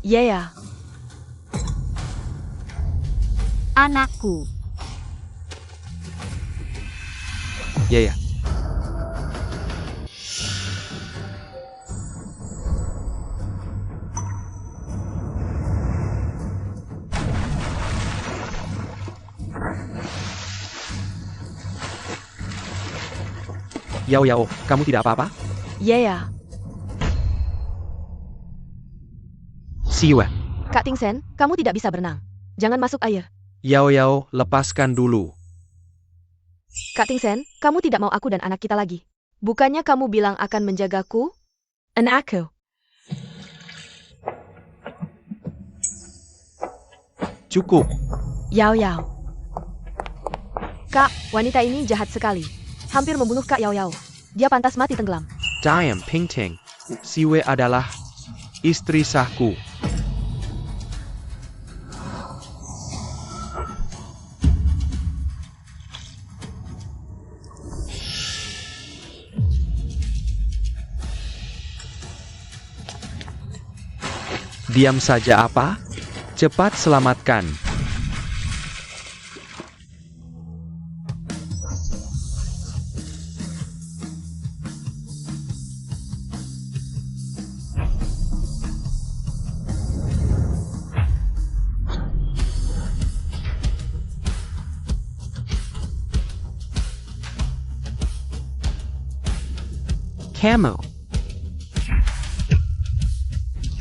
Ya ya. Anakku. Ya ya. Yao Yao, kamu tidak apa-apa? Ya ya. Siwa. Kak Tingsen, kamu tidak bisa berenang. Jangan masuk air. Yao Yao, lepaskan dulu. Kak Tingsen, kamu tidak mau aku dan anak kita lagi. Bukannya kamu bilang akan menjagaku? Anakku. Cukup. Yao Yao. Kak, wanita ini jahat sekali. Hampir membunuh Kak Yao Yao. Dia pantas mati tenggelam. Diam Ping Ting. Siwe adalah istri sahku. Diam saja apa? Cepat selamatkan.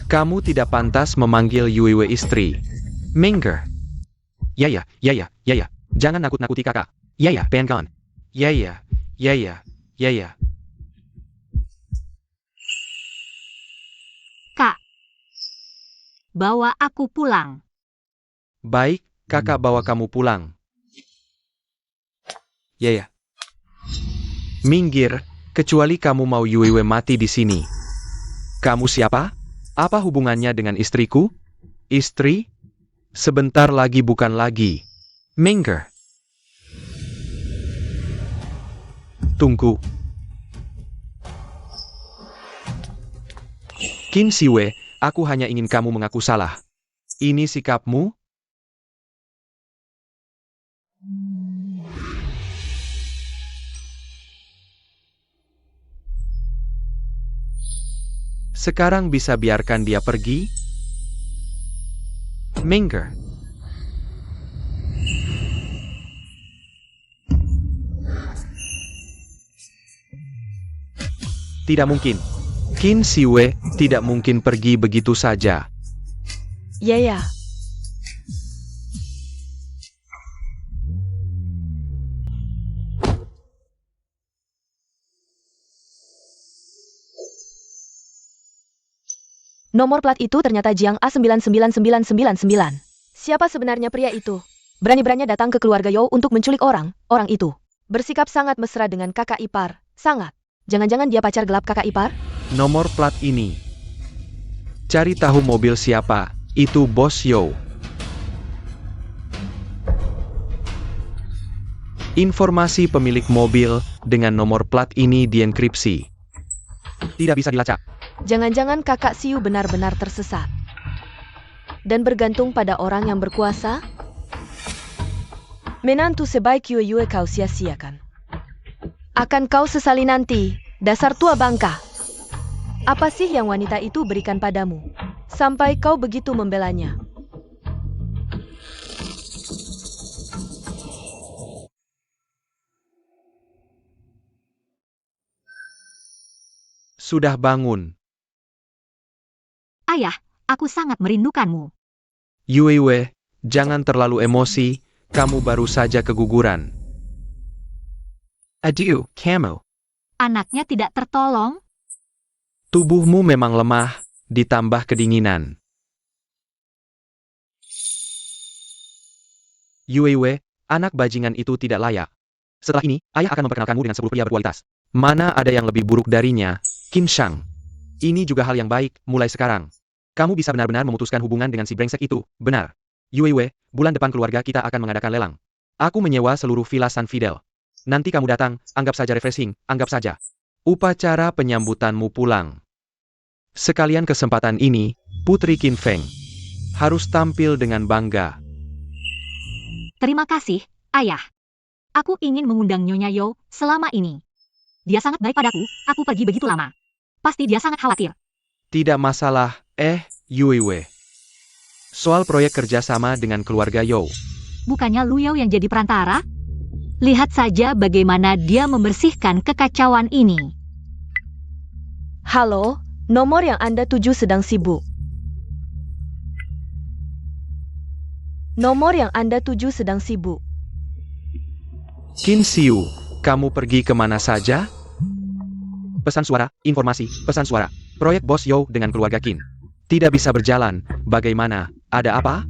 Kamu tidak pantas memanggil Yuiwe istri. Minger. Ya ya, ya ya, ya ya. Jangan nakut-nakuti kakak. Ya ya, Pengon. Ya ya, ya ya, ya ya. Kak. Bawa aku pulang. Baik, kakak bawa kamu pulang. Ya ya. Minggir, kecuali kamu mau Yuiwe mati di sini. Kamu siapa? Apa hubungannya dengan istriku? Istri? Sebentar lagi bukan lagi. Minger. Tunggu. Qin Siwe, aku hanya ingin kamu mengaku salah. Ini sikapmu? Sekarang bisa biarkan dia pergi? Minger. Tidak mungkin. Qin Siwe tidak mungkin pergi begitu saja. Ya ya. Nomor plat itu ternyata Jiang A99999. Siapa sebenarnya pria itu? Berani-beraninya datang ke keluarga Yao untuk menculik orang itu. Bersikap sangat mesra dengan kakak ipar, sangat. Jangan-jangan dia pacar gelap kakak ipar? Nomor plat ini. Cari tahu mobil siapa, itu Bos Yao. Informasi pemilik mobil dengan nomor plat ini dienkripsi. Tidak bisa dilacak. Jangan-jangan kakak Siu benar-benar tersesat. Dan bergantung pada orang yang berkuasa? Menantu sebaik Yue kau sia-siakan. Akan kau sesali nanti, dasar tua bangka. Apa sih yang wanita itu berikan padamu? Sampai kau begitu membelanya. Sudah bangun. Ayah, aku sangat merindukanmu. Yuiwe, jangan terlalu emosi, kamu baru saja keguguran. Adieu, kamu. Anaknya tidak tertolong. Tubuhmu memang lemah, ditambah kedinginan. Yuiwe, anak bajingan itu tidak layak. Setelah ini, ayah akan memperkenalkanmu dengan 10 pria berkualitas. Mana ada yang lebih buruk darinya, Kim Shang. Ini juga hal yang baik, mulai sekarang. Kamu bisa benar-benar memutuskan hubungan dengan si brengsek itu, benar. Yuiwe, bulan depan keluarga kita akan mengadakan lelang. Aku menyewa seluruh villa San Fidel. Nanti kamu datang, anggap saja refreshing, anggap saja. Upacara penyambutanmu pulang. Sekalian kesempatan ini, Putri Qin Feng harus tampil dengan bangga. Terima kasih, Ayah. Aku ingin mengundang Nyonya Yo selama ini. Dia sangat baik padaku, aku pergi begitu lama. Pasti dia sangat khawatir. Tidak masalah, Yue Wei. Soal proyek kerjasama dengan keluarga Yo. Bukannya Lu Yao yang jadi perantara? Lihat saja bagaimana dia membersihkan kekacauan ini. Halo, nomor yang Anda tuju sedang sibuk. Nomor yang Anda tuju sedang sibuk. Qin Xiu, kamu pergi kemana saja? Pesan suara, informasi, pesan suara. Proyek Bos Yo dengan keluarga Qin tidak bisa berjalan. Bagaimana? Ada apa?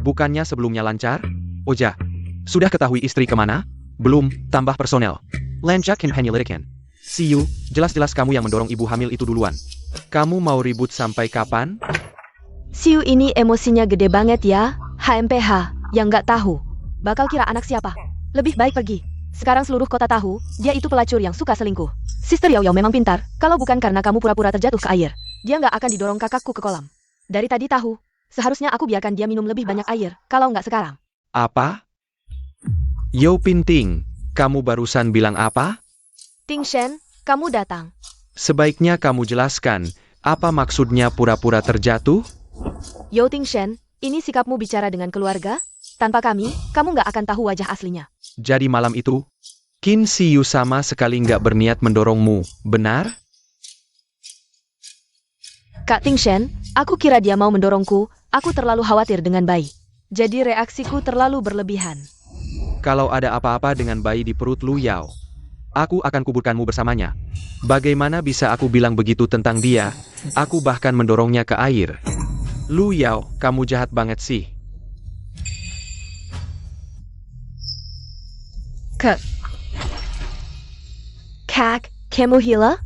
Bukannya sebelumnya lancar? Oja, sudah ketahui istri kemana? Belum, tambah personel. Lanjak Qin penyelidikan. Xiu, jelas-jelas kamu yang mendorong ibu hamil itu duluan. Kamu mau ribut sampai kapan? Siu ini emosinya gede banget ya, HMPH, yang nggak tahu. Bakal kira anak siapa? Lebih baik pergi. Sekarang seluruh kota tahu, dia itu pelacur yang suka selingkuh. Sister Yao Yao memang pintar, kalau bukan karena kamu pura-pura terjatuh ke air. Dia nggak akan didorong kakakku ke kolam. Dari tadi tahu, seharusnya aku biarkan dia minum lebih banyak air, kalau nggak sekarang. Apa? Yo Pinting, kamu barusan bilang apa? Ting Shen, kamu datang. Sebaiknya kamu jelaskan, apa maksudnya pura-pura terjatuh? Yo Ting Shen, ini sikapmu bicara dengan keluarga? Tanpa kami, kamu nggak akan tahu wajah aslinya. Jadi malam itu, Qin Xiu sama sekali nggak berniat mendorongmu, benar? Kak Ting Shen, aku kira dia mau mendorongku, aku terlalu khawatir dengan bayi. Jadi reaksiku terlalu berlebihan. Kalau ada apa-apa dengan bayi di perut Lu Yao, aku akan kuburkanmu bersamanya. Bagaimana bisa aku bilang begitu tentang dia? Aku bahkan mendorongnya ke air. Lu Yao, kamu jahat banget sih. Kak, kamu gila?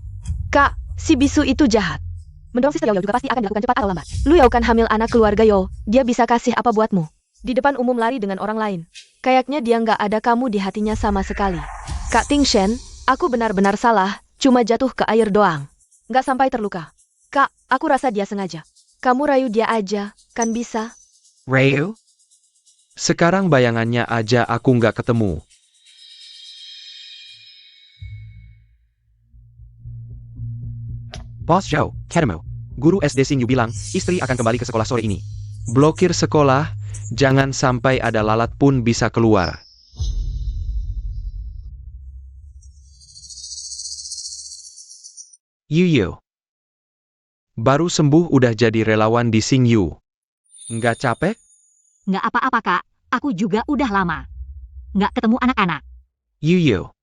Kak, si bisu itu jahat. Mendorong Sister Yao Yao juga pasti akan dilakukan cepat atau lambat. Lu Yao kan hamil anak keluarga Yo, dia bisa kasih apa buatmu? Di depan umum lari dengan orang lain. Kayaknya dia nggak ada kamu di hatinya sama sekali. Kak Ting Shen, aku benar-benar salah, cuma jatuh ke air doang. Nggak sampai terluka. Kak, aku rasa dia sengaja. Kamu rayu dia aja, kan bisa? Rayu? Sekarang bayangannya aja aku nggak ketemu. Bos Zhao, ketemu. Guru SD Xingyu bilang, istri akan kembali ke sekolah sore ini. Blokir sekolah, jangan sampai ada lalat pun bisa keluar. Yu, baru sembuh udah jadi relawan di Xingyu. Nggak capek? Nggak apa-apa, Kak. Aku juga udah lama nggak ketemu anak-anak. Yu,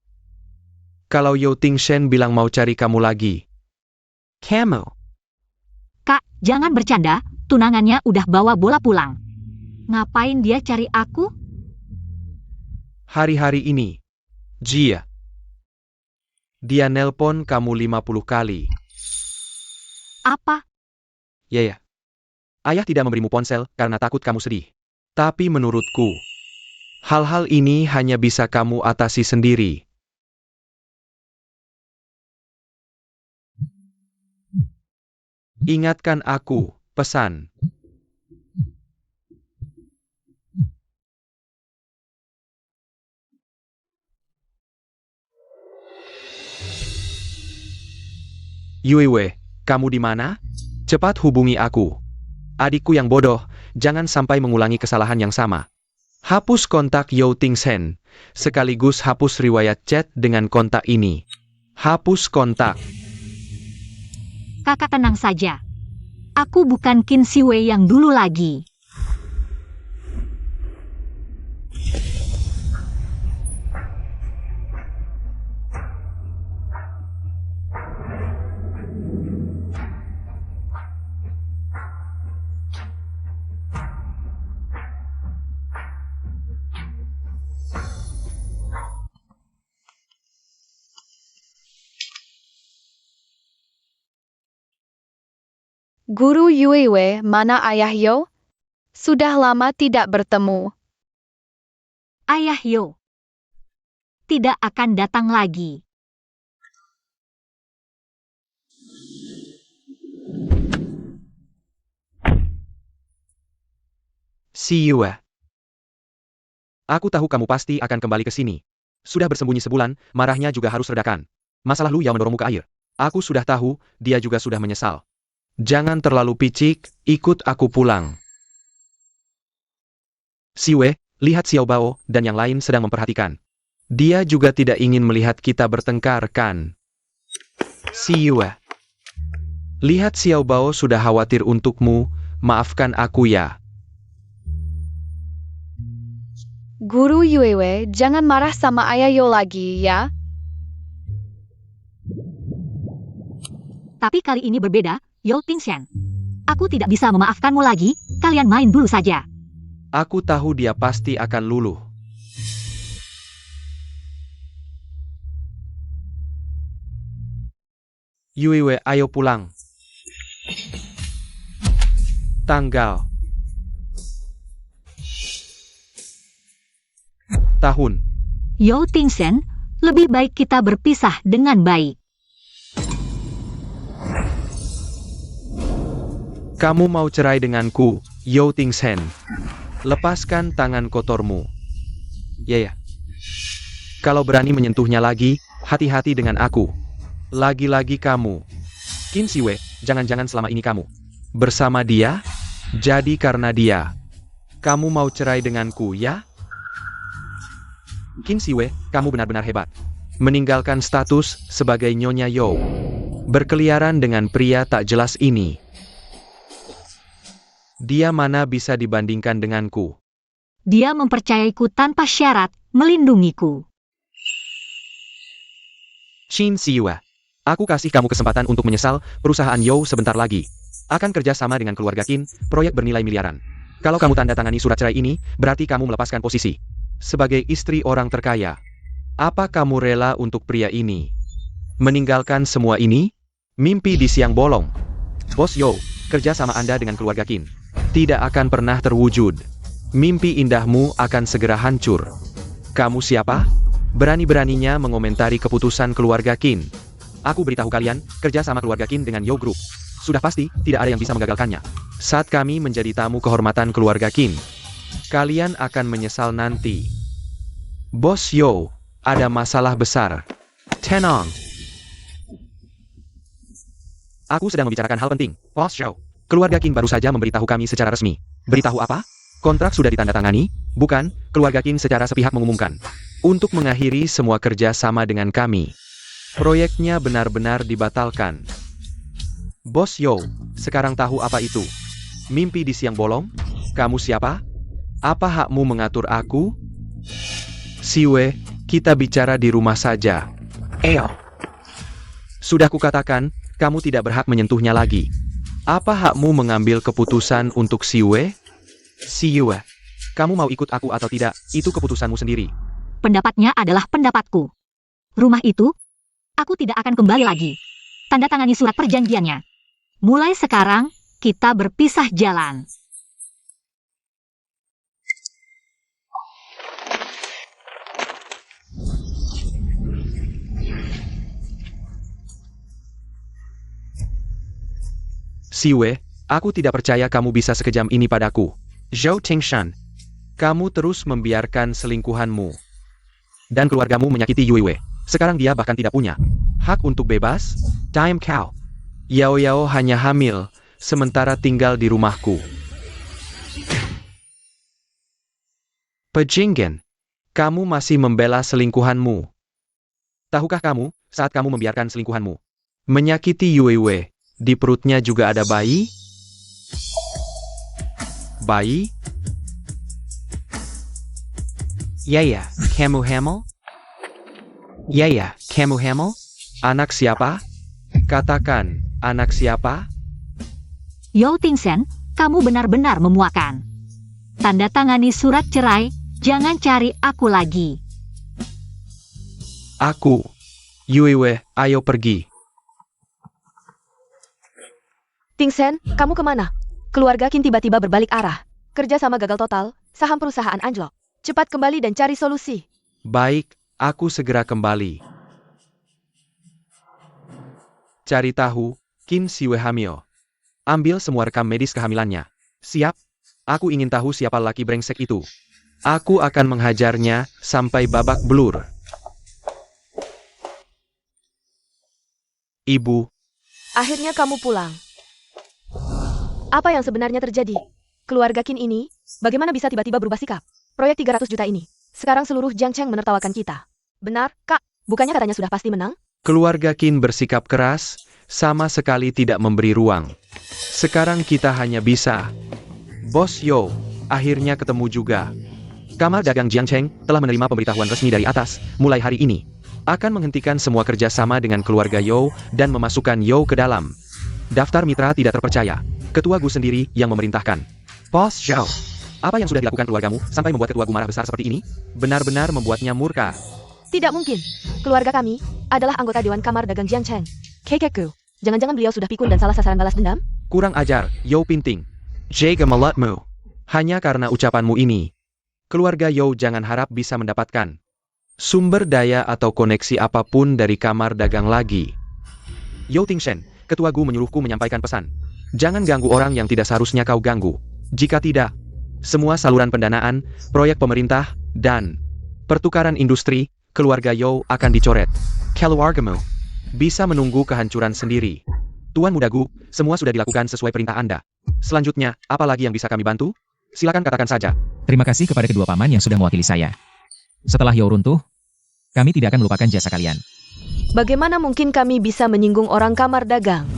kalau Yo Ting Shen bilang mau cari kamu lagi. Kamu? Kak, jangan bercanda. Tunangannya udah bawa bola pulang. Ngapain dia cari aku? Hari-hari ini, Jia. Dia nelpon kamu 50 kali. Apa? Ya. Ayah tidak memberimu ponsel karena takut kamu sedih. Tapi menurutku, hal-hal ini hanya bisa kamu atasi sendiri. Ingatkan aku, pesan. Yue, kamu di mana? Cepat hubungi aku. Adikku yang bodoh, jangan sampai mengulangi kesalahan yang sama. Hapus kontak Yo Ting Shen, sekaligus hapus riwayat chat dengan kontak ini. Hapus kontak. Kakak tenang saja. Aku bukan Qin Siwei yang dulu lagi. Guru Yue, mana Ayah Yo? Sudah lama tidak bertemu. Ayah Yo tidak akan datang lagi. Si Yue. Aku tahu kamu pasti akan kembali ke sini. Sudah bersembunyi sebulan, marahnya juga harus redakan. Masalah Lu Yao mendorongmu ke air. Aku sudah tahu, dia juga sudah menyesal. Jangan terlalu picik, ikut aku pulang. Si Wei, lihat Xiao Bao dan yang lain sedang memperhatikan. Dia juga tidak ingin melihat kita bertengkar, kan? Si Yue. Lihat Xiao Bao sudah khawatir untukmu, maafkan aku ya. Guru Yue, jangan marah sama ayah Yo lagi, ya. Tapi kali ini berbeda, Yao Tingshan. Aku tidak bisa memaafkanmu lagi, kalian main dulu saja. Aku tahu dia pasti akan luluh. Yue, ayo pulang. Tanggal. Tahun. Yao Tingshan, lebih baik kita berpisah dengan baik. Kamu mau cerai denganku, Yao Tingshan. Lepaskan tangan kotormu. Ya. Kalau berani menyentuhnya lagi, hati-hati dengan aku. Lagi-lagi kamu. Qin Siwei, jangan-jangan selama ini kamu bersama dia? Jadi karena dia, kamu mau cerai denganku, ya? Qin Siwei, kamu benar-benar hebat. Meninggalkan status sebagai Nyonya Yao. Berkeliaran dengan pria tak jelas ini. Dia mana bisa dibandingkan denganku? Dia mempercayaiku tanpa syarat, melindungiku. Qin Siwei, aku kasih kamu kesempatan untuk menyesal, perusahaan Yao sebentar lagi akan kerja sama dengan keluarga Qin, proyek bernilai miliaran. Kalau kamu tanda tangani surat cerai ini, berarti kamu melepaskan posisi sebagai istri orang terkaya. Apa kamu rela untuk pria ini meninggalkan semua ini? Mimpi di siang bolong. Bos Yao, kerja sama Anda dengan keluarga Qin tidak akan pernah terwujud. Mimpi indahmu akan segera hancur. Kamu siapa? Berani-beraninya mengomentari keputusan keluarga Qin. Aku beritahu kalian, kerja sama keluarga Qin dengan Yao Group sudah pasti tidak ada yang bisa menggagalkannya. Saat kami menjadi tamu kehormatan keluarga Qin, kalian akan menyesal nanti. Bos Yao, ada masalah besar. Tenang. Aku sedang membicarakan hal penting. Bos Yao, keluarga Qin baru saja memberitahu kami secara resmi. Beritahu apa? Kontrak sudah ditandatangani? Bukan, keluarga Qin secara sepihak mengumumkan untuk mengakhiri semua kerja sama dengan kami. Proyeknya benar-benar dibatalkan. Bos Yao, sekarang tahu apa itu? Mimpi di siang bolong? Kamu siapa? Apa hakmu mengatur aku? Siwei, kita bicara di rumah saja. Sudah kukatakan, kamu tidak berhak menyentuhnya lagi. Apa hakmu mengambil keputusan untuk Siwei? Siwei, kamu mau ikut aku atau tidak, itu keputusanmu sendiri. Pendapatnya adalah pendapatku. Rumah itu, aku tidak akan kembali lagi. Tanda tangani surat perjanjiannya. Mulai sekarang, kita berpisah jalan. Siwei, aku tidak percaya kamu bisa sekejam ini padaku. Zhao Tingshan, kamu terus membiarkan selingkuhanmu dan keluargamu menyakiti Yue. Sekarang dia bahkan tidak punya hak untuk bebas. Time cow. Yao Yao hanya hamil, sementara tinggal di rumahku. Pejinggen, kamu masih membela selingkuhanmu. Tahukah kamu, saat kamu membiarkan selingkuhanmu menyakiti Yue, di perutnya juga ada bayi? Bayi? Ya, kamu hamil? Ya, kamu hamil? Anak siapa? Katakan, anak siapa? Yao Tingshan, kamu benar-benar memuakan. Tanda tangani surat cerai, jangan cari aku lagi. Aku. Yue, ayo pergi. Tingshan, kamu kemana? Keluarga Qin tiba-tiba berbalik arah. Kerja sama gagal total, saham perusahaan anjlok. Cepat kembali dan cari solusi. Baik, aku segera kembali. Cari tahu, Qin Siwei hamil. Ambil semua rekam medis kehamilannya. Siap? Aku ingin tahu siapa laki brengsek itu. Aku akan menghajarnya sampai babak belur. Ibu, Akhirnya kamu pulang. Apa yang sebenarnya terjadi? Keluarga Qin ini, bagaimana bisa tiba-tiba berubah sikap? Proyek 300 juta ini. Sekarang seluruh Jiangcheng menertawakan kita. Benar, Kak? Bukannya katanya sudah pasti menang? keluarga Qin bersikap keras, sama sekali tidak memberi ruang. Sekarang kita hanya bisa. Bos Yo, akhirnya ketemu juga. Kamar Dagang Jiangcheng telah menerima pemberitahuan resmi dari atas, mulai hari ini. Akan menghentikan semua kerjasama dengan keluarga Yo dan memasukkan Yo ke dalam daftar mitra tidak terpercaya. Ketua Gu sendiri yang memerintahkan. Bos Yo, apa yang sudah dilakukan keluargamu sampai membuat Ketua Gu marah besar seperti ini? Benar-benar membuatnya murka. Tidak mungkin. Keluarga kami adalah anggota Dewan Kamar Dagang Jiangcheng. Kekeku. Jangan-jangan beliau sudah pikun dan salah sasaran balas dendam? Kurang ajar, Yo Pinting. Jaga mulutmu. Hanya karena ucapanmu ini, keluarga Yo jangan harap bisa mendapatkan sumber daya atau koneksi apapun dari kamar dagang lagi. Yo Tingshen, Ketua Gu menyuruhku menyampaikan pesan. Jangan ganggu orang yang tidak seharusnya kau ganggu. Jika tidak, semua saluran pendanaan, proyek pemerintah, dan pertukaran industri, keluarga Yo akan dicoret. Keluargamu bisa menunggu kehancuran sendiri. Tuan Muda Gu, semua sudah dilakukan sesuai perintah Anda. Selanjutnya, apa lagi yang bisa kami bantu? Silakan katakan saja. Terima kasih kepada kedua paman yang sudah mewakili saya. Setelah Yo runtuh, kami tidak akan melupakan jasa kalian. Bagaimana mungkin kami bisa menyinggung orang kamar dagang?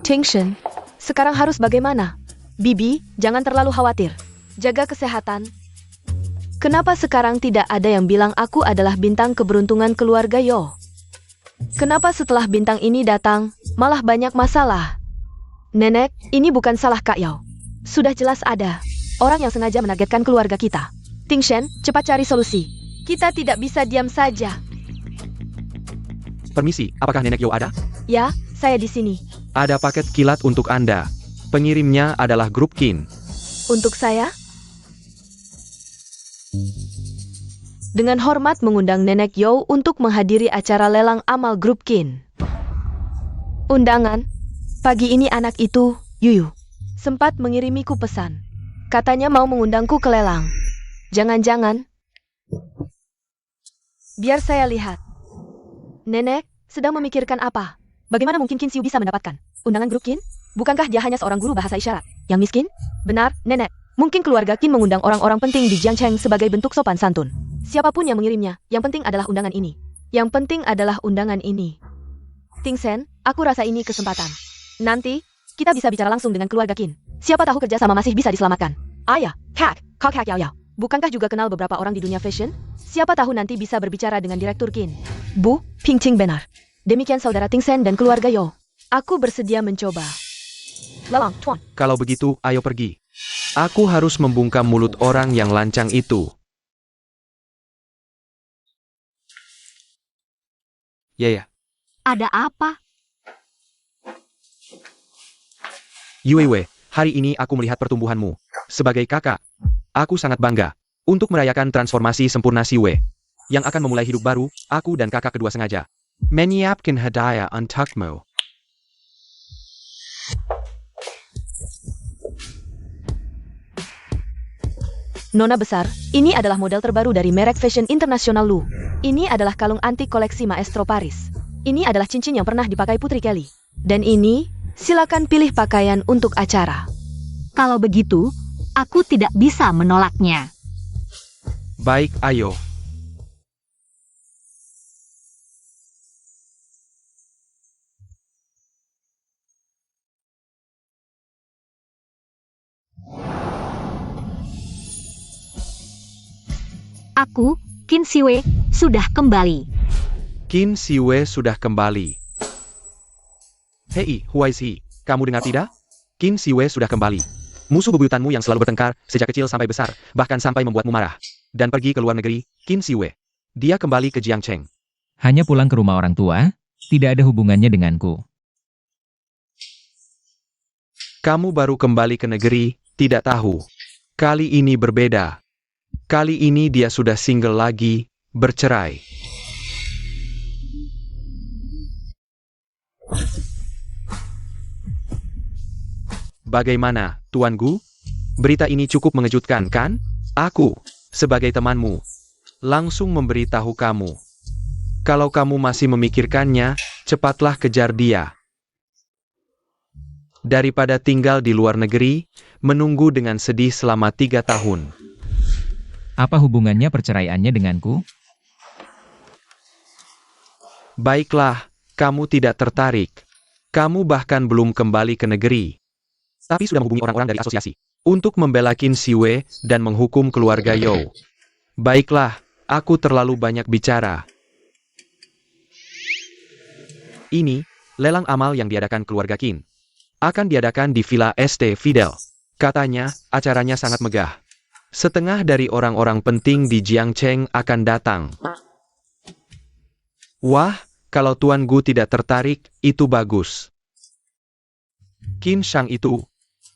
Tingshen, sekarang harus bagaimana? Bibi, jangan terlalu khawatir. Jaga kesehatan. Kenapa sekarang tidak ada yang bilang aku adalah bintang keberuntungan keluarga Yo? Kenapa setelah bintang ini datang, malah banyak masalah? Nenek, ini bukan salah Kak Yao. Sudah jelas ada orang yang sengaja menargetkan keluarga kita. Tingshen, cepat cari solusi. Kita tidak bisa diam saja. Permisi, apakah Nenek Yo ada? Ya, saya di sini. Ada paket kilat untuk Anda. Pengirimnya adalah grup Qin. Untuk saya? Dengan hormat mengundang Nenek Yo untuk menghadiri acara lelang amal grup Qin. Undangan. Pagi ini anak itu, Yuyu, sempat mengirimiku pesan. Katanya mau mengundangku ke lelang. Jangan-jangan. Biar saya lihat. Nenek, sedang memikirkan apa? Bagaimana mungkin Qin Xiu bisa mendapatkan undangan grup Qin? Bukankah dia hanya seorang guru bahasa isyarat yang miskin? Benar, Nenek. Mungkin keluarga Qin mengundang orang-orang penting di Jiangcheng sebagai bentuk sopan santun. Siapapun yang mengirimnya, yang penting adalah undangan ini. Yang penting adalah undangan ini. Tingshen, aku rasa ini kesempatan. Nanti, kita bisa bicara langsung dengan keluarga Qin. Siapa tahu kerjasama masih bisa diselamatkan. Ayah, Kak, kau Kak Yao Yao. Bukankah juga kenal beberapa orang di dunia fashion? Siapa tahu nanti bisa berbicara dengan Direktur Qin. Bu, Pingqing benar. Demikian saudara Tingshen dan keluarga Yo. Aku bersedia mencoba. Lelang, Tuan. Kalau begitu, ayo pergi. Aku harus membungkam mulut orang yang lancang itu. Ya. Ada apa? Yuewe, hari ini aku melihat pertumbuhanmu. Sebagai kakak, aku sangat bangga untuk merayakan transformasi sempurna Siwe yang akan memulai hidup baru. Aku dan kakak kedua sengaja menyiapkan hadiah untukmu. Nona besar, ini adalah model terbaru dari merek fashion internasional Lu. Ini adalah kalung antik koleksi Maestro Paris. Ini adalah cincin yang pernah dipakai Putri Kelly. Dan ini, silakan pilih pakaian untuk acara. Kalau begitu, aku tidak bisa menolaknya. Baik, ayo. Aku, Qin Siwe, sudah kembali. Qin Siwe sudah kembali. Hei, Huaisi, kamu dengar tidak? Qin Siwe sudah kembali. Musuh bebuyutanmu yang selalu bertengkar, sejak kecil sampai besar, bahkan sampai membuatmu marah. Dan pergi ke luar negeri, Qin Siwe. Dia kembali ke Jiangcheng. Hanya pulang ke rumah orang tua, tidak ada hubungannya denganku. Kamu baru kembali ke negeri, tidak tahu. Kali ini berbeda. Kali ini dia sudah single lagi, bercerai. Bagaimana, Tuan Gu? Berita ini cukup mengejutkan, kan? Aku, sebagai temanmu, langsung memberitahu kamu. Kalau kamu masih memikirkannya, cepatlah kejar dia. Daripada tinggal di luar negeri, menunggu dengan sedih selama 3 tahun. Apa hubungannya perceraiannya denganku? Baiklah, kamu tidak tertarik. Kamu bahkan belum kembali ke negeri. Tapi sudah menghubungi orang-orang dari asosiasi untuk membela Qin Siwei dan menghukum keluarga You. Baiklah, aku terlalu banyak bicara. Ini, lelang amal yang diadakan keluarga Qin. Akan diadakan di Villa St. Fidel. Katanya, acaranya sangat megah. Setengah dari orang-orang penting di Jiangcheng akan datang. Wah, kalau Tuan Gu tidak tertarik, itu bagus. Qin Shang itu,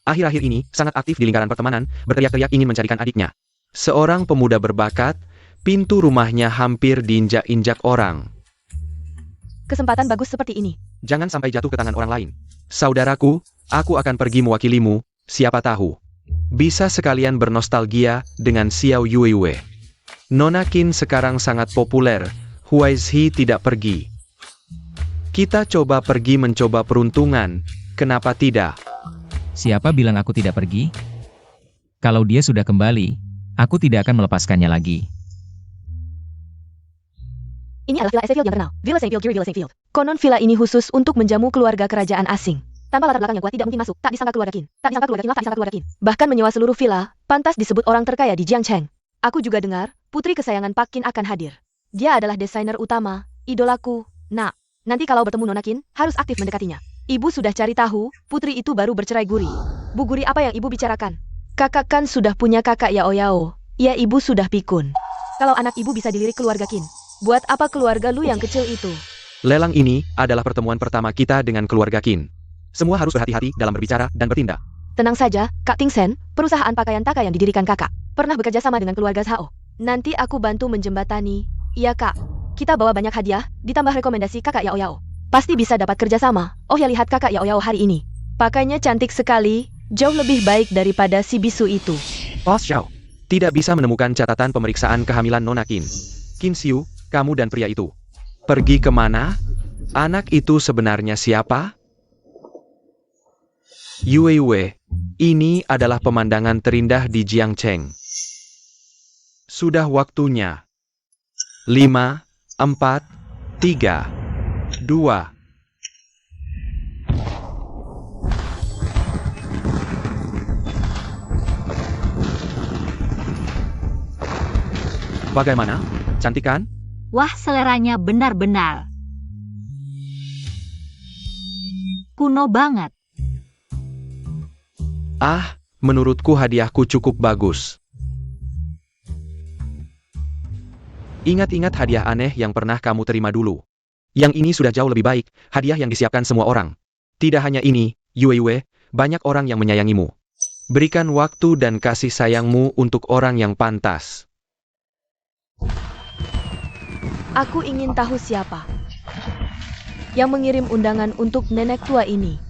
akhir-akhir ini, sangat aktif di lingkaran pertemanan, berteriak-teriak ingin mencarikan adiknya. Seorang pemuda berbakat, pintu rumahnya hampir diinjak-injak orang. Kesempatan bagus seperti ini. Jangan sampai jatuh ke tangan orang lain. Saudaraku, aku akan pergi mewakilimu, siapa tahu. Bisa sekalian bernostalgia dengan Xiao Yuiwei. Nona Qin sekarang sangat populer, Huaizhi tidak pergi. Kita coba pergi mencoba peruntungan, kenapa tidak? Siapa bilang aku tidak pergi? Kalau dia sudah kembali, aku tidak akan melepaskannya lagi. Ini adalah Villa St. Field yang terkenal. Villa St. Field, Villa St. Field. Konon villa ini khusus untuk menjamu keluarga kerajaan asing. Tanpa latar belakang yang kuat tidak mungkin masuk. Tak disangka keluarga Qin. Tak disangka keluarga Qin lah, tak disangka keluarga Qin. Bahkan menyewa seluruh villa, pantas disebut orang terkaya di Jiangcheng. Aku juga dengar, putri kesayangan Pak Qin akan hadir. Dia adalah desainer utama, idolaku. Nak, nanti kalau bertemu Nona Qin, harus aktif mendekatinya. Ibu sudah cari tahu, putri itu baru bercerai Guri. Bu Guri, apa yang ibu bicarakan? Kakak kan sudah punya kakak Yao Yao. Ya, ibu sudah pikun. Kalau anak ibu bisa dilirik keluarga Qin, buat apa keluarga lu yang kecil itu? Lelang ini adalah pertemuan pertama kita dengan keluarga Qin. Semua harus berhati-hati dalam berbicara dan bertindak. Tenang saja, Kak Ting Sen, perusahaan pakaian Taka yang didirikan kakak. Pernah bekerja sama dengan keluarga Zhao. Nanti aku bantu menjembatani. Iya kak, kita bawa banyak hadiah, ditambah rekomendasi kakak Yao Yao. Pasti bisa dapat kerja sama. Oh ya, lihat kakak Yao Yao hari ini. Pakainya cantik sekali, jauh lebih baik daripada si bisu itu. Bos Xiao, tidak bisa menemukan catatan pemeriksaan kehamilan Nona Qin. Qin Xiu, kamu dan pria itu. Pergi kemana? Anak itu sebenarnya siapa? Yuiwei, ini adalah pemandangan terindah di Jiangcheng. Sudah waktunya. 5, 4, 3, 2. Bagaimana? Cantik kan? Wah, seleranya benar-benar kuno banget. Ah, menurutku hadiahku cukup bagus. Ingat-ingat hadiah aneh yang pernah kamu terima dulu. Yang ini sudah jauh lebih baik, hadiah yang disiapkan semua orang. Tidak hanya ini, Yuiwei, banyak orang yang menyayangimu. Berikan waktu dan kasih sayangmu untuk orang yang pantas. Aku ingin tahu siapa yang mengirim undangan untuk nenek tua ini.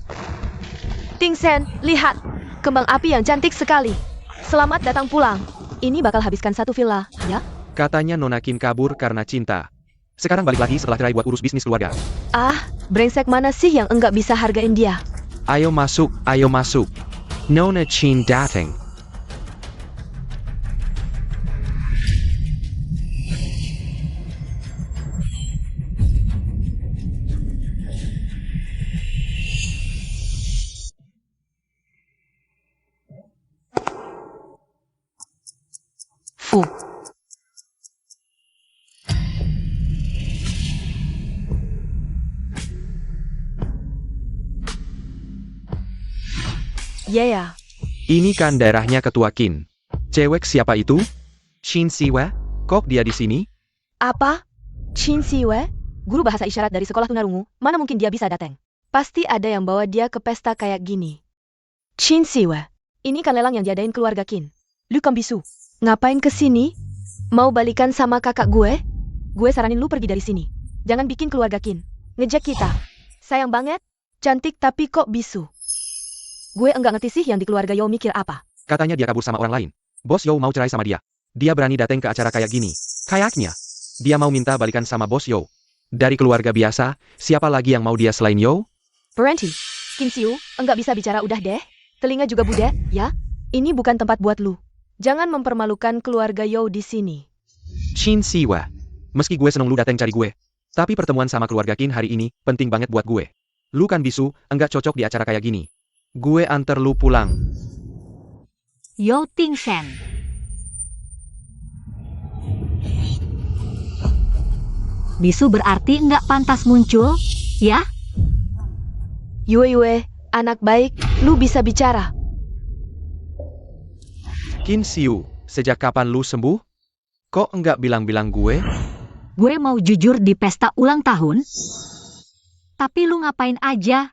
Ting Sen, lihat, kembang api yang cantik sekali. Selamat datang pulang. Ini bakal habiskan satu villa, ya? Katanya Nona Qin kabur karena cinta. Sekarang balik lagi setelah cerai buat urus bisnis keluarga. Ah, brengsek mana sih yang enggak bisa hargain dia? Ayo masuk, ayo masuk. Nona Qin datang. Fu. Yeah. Ini kan daerahnya Ketua Qin. Cewek siapa itu? Qin Siwei? Kok dia di sini? Apa? Qin Siwei? Guru bahasa isyarat dari sekolah tunarungu, mana mungkin dia bisa datang? Pasti ada yang bawa dia ke pesta kayak gini. Qin Siwei, ini kan lelang yang diadain keluarga Qin. Lu Kambisu, ngapain ke sini? Mau balikan sama kakak gue? Gue saranin lu pergi dari sini. Jangan bikin keluarga Qin ngejek kita. Sayang banget, cantik tapi kok bisu. Gue enggak ngerti sih yang di keluarga Yao mikir apa. Katanya dia kabur sama orang lain. Bos Yo mau cerai sama dia. Dia berani datang ke acara kayak gini. Kayaknya, dia mau minta balikan sama Bos Yo. Dari keluarga biasa, siapa lagi yang mau dia selain Yo? Berhenti. Kim Siu, enggak bisa bicara udah deh. Telinga juga budek, ya? Ini bukan tempat buat lu. Jangan mempermalukan keluarga Yo di sini. Shin Siwa. Meski gue seneng lu datang cari gue. Tapi pertemuan sama keluarga Qin hari ini penting banget buat gue. Lu kan bisu, enggak cocok di acara kayak gini. Gue anter lu pulang. Yao Tingshen. Bisu berarti nggak pantas muncul, ya? Yue, anak baik, lu bisa bicara. Qin Siu, sejak kapan lu sembuh? Kok enggak bilang-bilang gue? Gue mau jujur di pesta ulang tahun. Tapi lu ngapain aja?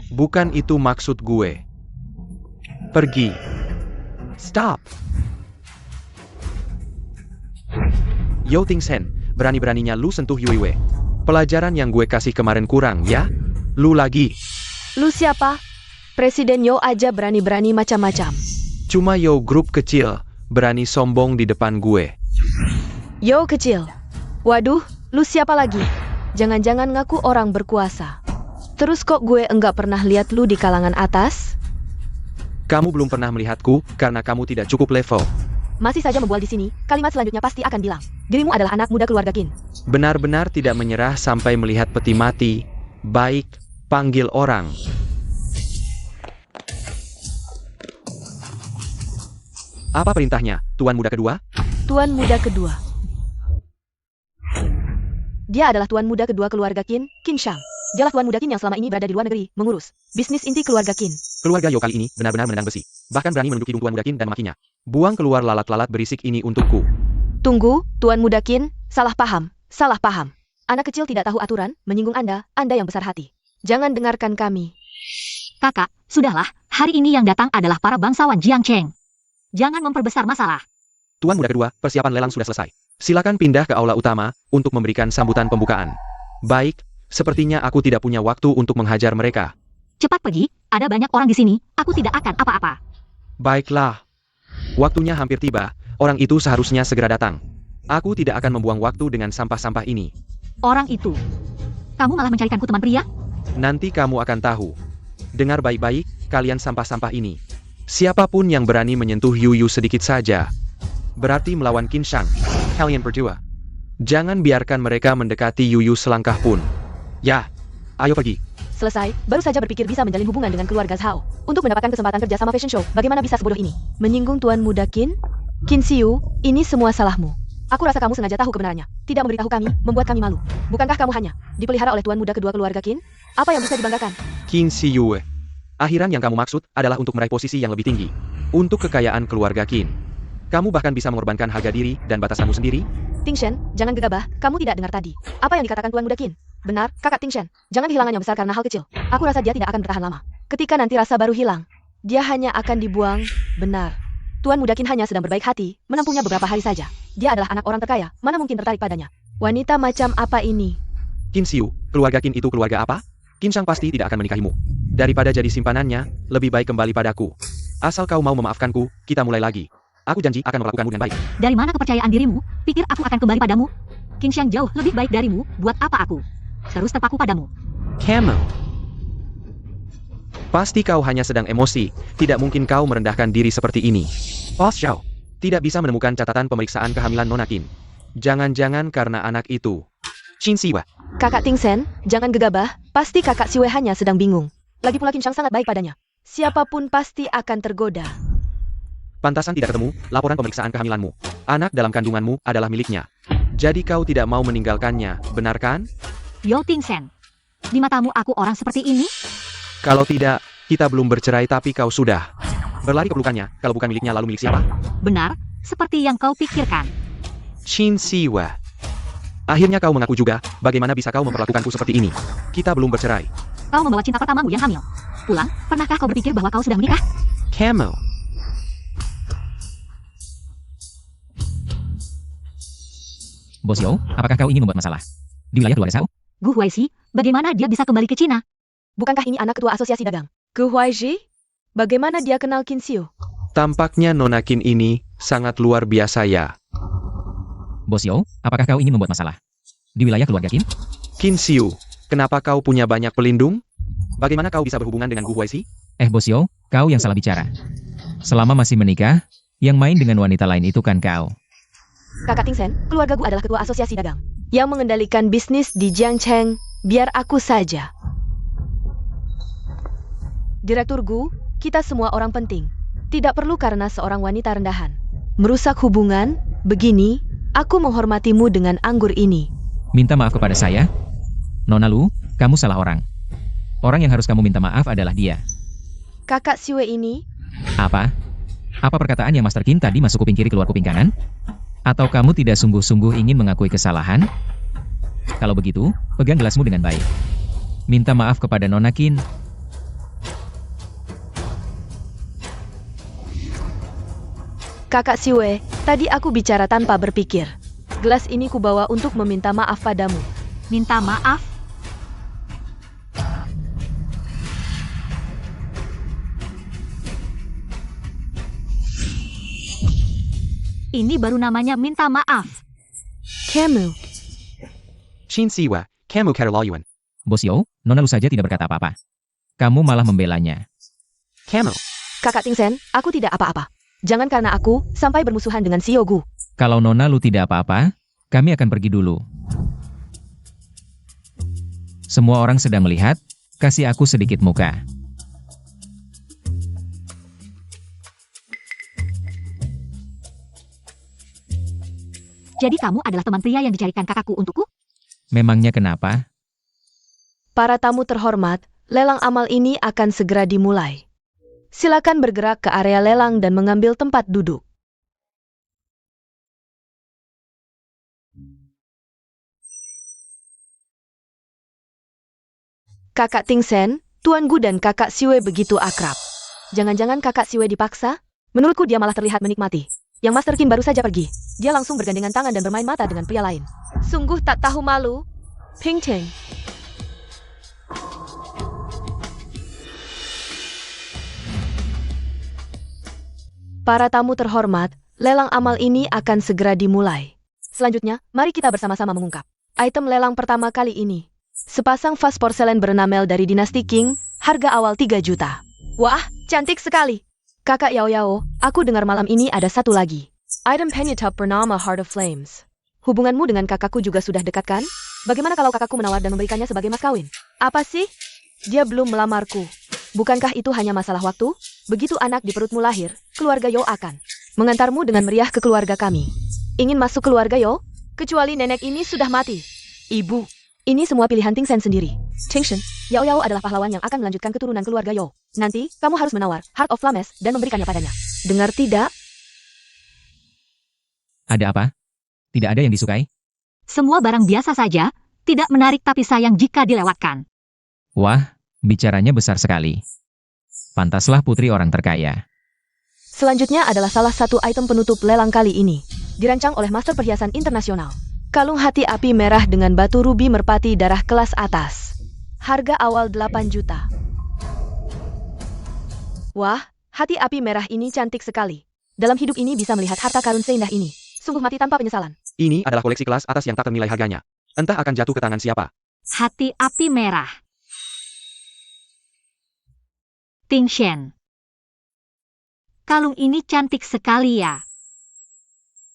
Bukan itu maksud gue. Pergi. Stop. Yo Tingsen, berani-beraninya lu sentuh Yue. Pelajaran yang gue kasih kemarin kurang, ya? Lu lagi. Lu siapa? Presiden Yo aja berani-berani macam-macam. Cuma Yo grup kecil, berani sombong di depan gue. Yo kecil. Waduh, lu siapa lagi? Jangan-jangan ngaku orang berkuasa. Terus kok gue enggak pernah lihat lu di kalangan atas? Kamu belum pernah melihatku, karena kamu tidak cukup level. Masih saja membual di sini, kalimat selanjutnya pasti akan bilang, dirimu adalah anak muda keluarga Qin. Benar-benar tidak menyerah sampai melihat peti mati. Baik, panggil orang. Apa perintahnya, Tuan Muda Kedua? Tuan muda kedua. Dia adalah tuan muda kedua keluarga Qin, Qin Shang. Dialah tuan muda Qin yang selama ini berada di luar negeri, mengurus bisnis inti keluarga Qin. Keluarga Yo kali ini benar-benar menendang besi. Bahkan berani menunduk hidung Tuan Muda Qin dan memakinya. Buang keluar lalat-lalat berisik ini untukku. Tunggu, tuan muda Qin, salah paham, salah paham. Anak kecil tidak tahu aturan, menyinggung Anda yang besar hati. Jangan dengarkan kami. Kakak, sudahlah, hari ini yang datang adalah para bangsawan Jiangcheng. Jangan memperbesar masalah. Tuan Muda Kedua, persiapan lelang sudah selesai. Silakan pindah ke aula utama untuk memberikan sambutan pembukaan. Baik, sepertinya aku tidak punya waktu untuk menghajar mereka. Cepat pergi, ada banyak orang di sini, aku tidak akan apa-apa. Baiklah. Waktunya hampir tiba, orang itu seharusnya segera datang. Aku tidak akan membuang waktu dengan sampah-sampah ini. Orang itu. Kamu malah mencarikanku teman pria? Nanti kamu akan tahu. Dengar baik-baik, kalian sampah-sampah ini. Siapapun yang berani menyentuh Yuyu sedikit saja, berarti melawan Qin Shang. Kalian berdua. Jangan biarkan mereka mendekati Yuyu selangkah pun. Ya, ayo pergi. Selesai, baru saja berpikir bisa menjalin hubungan dengan keluarga Zhao. Untuk mendapatkan kesempatan kerja sama fashion show, bagaimana bisa sebodoh ini? Menyinggung tuan muda Qin? Qin Siu, ini semua salahmu. Aku rasa kamu sengaja tahu kebenarannya. Tidak memberitahu kami, membuat kami malu. Bukankah kamu hanya dipelihara oleh tuan muda kedua keluarga Qin? Apa yang bisa dibanggakan? Qin Siu. Akhiran yang kamu maksud adalah untuk meraih posisi yang lebih tinggi. Untuk kekayaan keluarga Qin. Kamu bahkan bisa mengorbankan harga diri dan batasanmu sendiri? Tingshen, jangan gegabah, kamu tidak dengar tadi. Apa yang dikatakan tuan muda Qin? Benar, kakak Tingshen. Jangan kehilangan yang besar karena hal kecil. Aku rasa dia tidak akan bertahan lama. Ketika nanti rasa baru hilang, dia hanya akan dibuang. Benar. Tuan muda Qin hanya sedang berbaik hati, menempuhnya beberapa hari saja. Dia adalah anak orang terkaya, mana mungkin tertarik padanya. Wanita macam apa ini? Qin Siu, keluarga Qin itu keluarga apa? Qin Shang pasti tidak akan menikahimu. Daripada jadi simpanannya, lebih baik kembali padaku. Asal kau mau memaafkanku, kita mulai lagi. Aku janji akan memperlakukanmu dengan baik. Dari mana kepercayaan dirimu? Pikir aku akan kembali padamu? Qin Shang jauh lebih baik darimu, buat apa aku? Terus terpaku padamu. Camel. Pasti kau hanya sedang emosi, tidak mungkin kau merendahkan diri seperti ini. Boss Zhao, tidak bisa menemukan catatan pemeriksaan kehamilan Nona Qin. Jangan-jangan karena anak itu. Qin Siwa. Kakak Tingsen, jangan gegabah, pasti kakak Siwe hanya sedang bingung. Lagi pula Qin Shang sangat baik padanya. Siapapun pasti akan tergoda. Pantasan tidak ketemu, laporan pemeriksaan kehamilanmu. Anak dalam kandunganmu adalah miliknya. Jadi kau tidak mau meninggalkannya, benar kan? Yo Tingsen, di matamu aku orang seperti ini? Kalau tidak, kita belum bercerai tapi kau sudah berlari ke pelukannya. Kalau bukan miliknya lalu milik siapa? Benar, seperti yang kau pikirkan. Qin Siwa. Akhirnya kau mengaku juga, bagaimana bisa kau memperlakukanku seperti ini? Kita belum bercerai. Kau membawa cinta pertamamu yang hamil. Pulang, pernahkah kau berpikir bahwa kau sudah menikah? Camel. Bos Yo, apakah kau ingin membuat masalah di wilayah keluarga Zhao? Gu Huaixi, bagaimana dia bisa kembali ke Cina? Bukankah ini anak ketua asosiasi dagang? Gu Huaiji? Bagaimana dia kenal Qin Xiu? Tampaknya Nona Qin ini sangat luar biasa ya. Bos Yo, apakah kau ingin membuat masalah di wilayah keluarga Qin? Qin Xiu, kenapa kau punya banyak pelindung? Bagaimana kau bisa berhubungan dengan Gu Huaiji? Bos Yo, kau yang salah bicara. Selama masih menikah, yang main dengan wanita lain itu kan kau. Kakak Ting Sen, keluarga Gu adalah ketua asosiasi dagang yang mengendalikan bisnis di Jiangcheng. Biar aku saja. Direktur Gu, kita semua orang penting. Tidak perlu karena seorang wanita rendahan merusak hubungan. Begini, aku menghormatimu dengan anggur ini. Minta maaf kepada saya? Nona Lu, kamu salah orang. Orang yang harus kamu minta maaf adalah dia. Kakak Xue ini, Apa? Apa perkataan yang Master Qin tadi masuk kuping kiri keluar kuping kanan? Atau kamu tidak sungguh-sungguh ingin mengakui kesalahan? Kalau begitu, pegang gelasmu dengan baik. Minta maaf kepada Nona Qin. Kakak Xue, tadi aku bicara tanpa berpikir. Gelas ini kubawa untuk meminta maaf padamu. Minta maaf? Ini baru namanya minta maaf. Kamu, Qin Siwa, kamu keterlaluan. Bos Yo, Nona Lu saja tidak berkata apa-apa. Kamu malah membelanya. Kamu. Kakak Ting Sen, aku tidak apa-apa. Jangan karena aku sampai bermusuhan dengan Xiao Gu. Kalau Nona Lu tidak apa-apa, kami akan pergi dulu. Semua orang sedang melihat, kasih aku sedikit muka. Jadi kamu adalah teman pria yang dicarikan kakakku untukku? Memangnya kenapa? Para tamu terhormat, lelang amal ini akan segera dimulai. Silakan bergerak ke area lelang dan mengambil tempat duduk. Kakak Ting Sen, Tuan Gu dan Kakak Xue begitu akrab. Jangan-jangan Kakak Xue dipaksa? Menurutku dia malah terlihat menikmati. Yang Master Qin baru saja pergi. Dia langsung bergandengan tangan dan bermain mata dengan pria lain. Sungguh tak tahu malu. Ping Ting. Para tamu terhormat, lelang amal ini akan segera dimulai. Selanjutnya, mari kita bersama-sama mengungkap item lelang pertama kali ini. Sepasang vas porselen berenamel dari dinasti Qing, harga awal 3 juta. Wah, cantik sekali. Kakak Yao Yao, aku dengar malam ini ada satu lagi. Item penyetop bernama Heart of Flames. Hubunganmu dengan kakakku juga sudah dekat kan? Bagaimana kalau kakakku menawar dan memberikannya sebagai mas kawin? Apa sih? Dia belum melamarku. Bukankah itu hanya masalah waktu? Begitu anak di perutmu lahir, keluarga Yo akan mengantarmu dengan meriah ke keluarga kami. Ingin masuk keluarga Yo? Kecuali nenek ini sudah mati. Ibu, ini semua pilihan Ting Sen sendiri. Ting Shen, Yao Yao adalah pahlawan yang akan melanjutkan keturunan keluarga Yo. Nanti, kamu harus menawar Heart of Flames dan memberikannya padanya. Dengar tidak? Ada apa? Tidak ada yang disukai? Semua barang biasa saja, tidak menarik tapi sayang jika dilewatkan. Wah, bicaranya besar sekali. Pantaslah putri orang terkaya. Selanjutnya adalah salah satu item penutup lelang kali ini. Dirancang oleh Master Perhiasan Internasional. Kalung hati api merah dengan batu rubi merpati darah kelas atas. Harga awal 8 juta. Wah, hati api merah ini cantik sekali. Dalam hidup ini bisa melihat harta karun seindah ini. Sungguh mati tanpa penyesalan. Ini adalah koleksi kelas atas yang tak ternilai harganya. Entah akan jatuh ke tangan siapa. Hati api merah. Ting Shen. Kalung ini cantik sekali ya.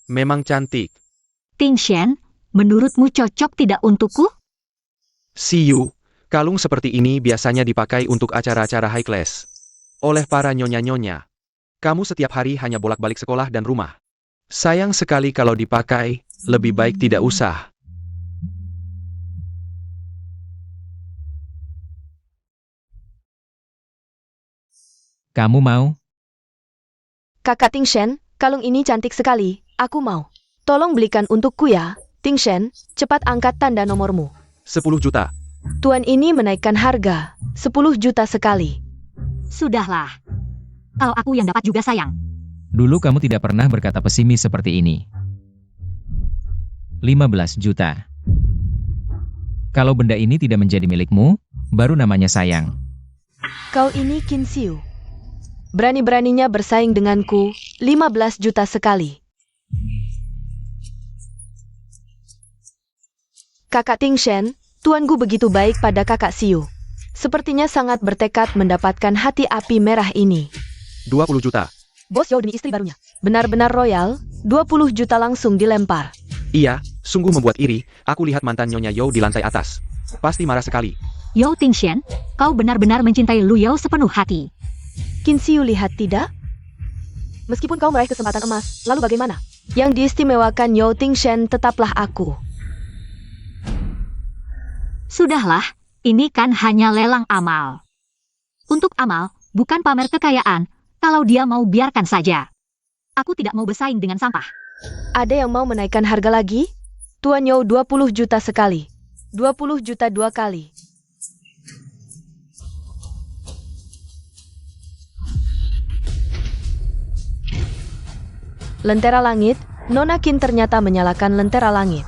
Memang cantik. Ting Shen, menurutmu cocok tidak untukku? See you. Kalung seperti ini biasanya dipakai untuk acara-acara high class. Oleh para nyonya-nyonya. Kamu setiap hari hanya bolak-balik sekolah dan rumah. Sayang sekali kalau dipakai, lebih baik tidak usah. Kamu mau? Kakak Ting Shen, kalung ini cantik sekali. Aku mau. Tolong belikan untukku ya. Ting Shen, cepat angkat tanda nomormu. 10 juta. Tuan ini menaikkan harga. 10 juta sekali. Sudahlah. Kalau aku yang dapat juga sayang. Dulu kamu tidak pernah berkata pesimis seperti ini. 15 juta. Kalau benda ini tidak menjadi milikmu, baru namanya sayang. Kau ini Qin Xiu. Berani-beraninya bersaing denganku, 15 juta sekali. Kakak Ting Shen, tuanku begitu baik pada kakak Xiu. Sepertinya sangat bertekad mendapatkan hati api merah ini. 20 juta. Bos Yao demi istri barunya. Benar-benar royal, 20 juta langsung dilempar. Iya, sungguh membuat iri, aku lihat mantan Nyonya Yao di lantai atas. Pasti marah sekali. Yao Tingshen, kau benar-benar mencintai Lu Yao sepenuh hati. Qin Xiu lihat tidak? Meskipun kau meraih kesempatan emas, lalu bagaimana? Yang diistimewakan Yao Tingshen tetaplah aku. Sudahlah, ini kan hanya lelang amal. Untuk amal, bukan pamer kekayaan. Kalau dia mau biarkan saja. Aku tidak mau bersaing dengan sampah. Ada yang mau menaikkan harga lagi? Tuan Yao 20 juta sekali. 20 juta 2 kali. Lentera langit, Nona Qin ternyata menyalakan lentera langit.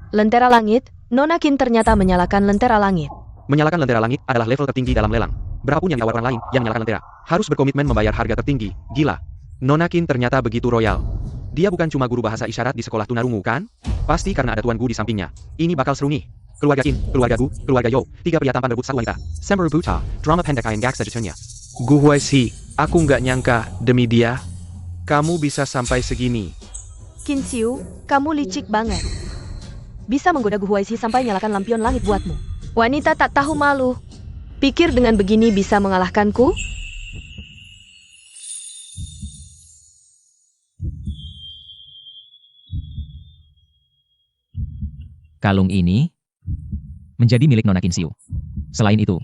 Lentera langit, Nona Qin ternyata menyalakan lentera langit. Menyalakan lentera langit adalah level tertinggi dalam lelang. Berapapun yang ditawarkan lain yang menyalakan lentera, harus berkomitmen membayar harga tertinggi. Gila. Nona Qin ternyata begitu royal. Dia bukan cuma guru bahasa isyarat di sekolah tunarungu kan? Pasti karena ada Tuan Gu di sampingnya. Ini bakal seru nih. Keluarga Qin, keluarga Gu, keluarga Yao, 3 pria tampan berebut satu wanita. Semper Buta, drama pendek Ayan Gak sejutunya. Gu Huaixi, aku nggak nyangka demi dia, kamu bisa sampai segini. Qin Xiu, kamu licik banget. Bisa menggoda Gu Huaixi sampai nyalakan lampion langit buatmu. Wanita tak tahu malu. Pikir dengan begini bisa mengalahkanku? Kalung ini menjadi milik Nona Qin Xiu. Selain itu,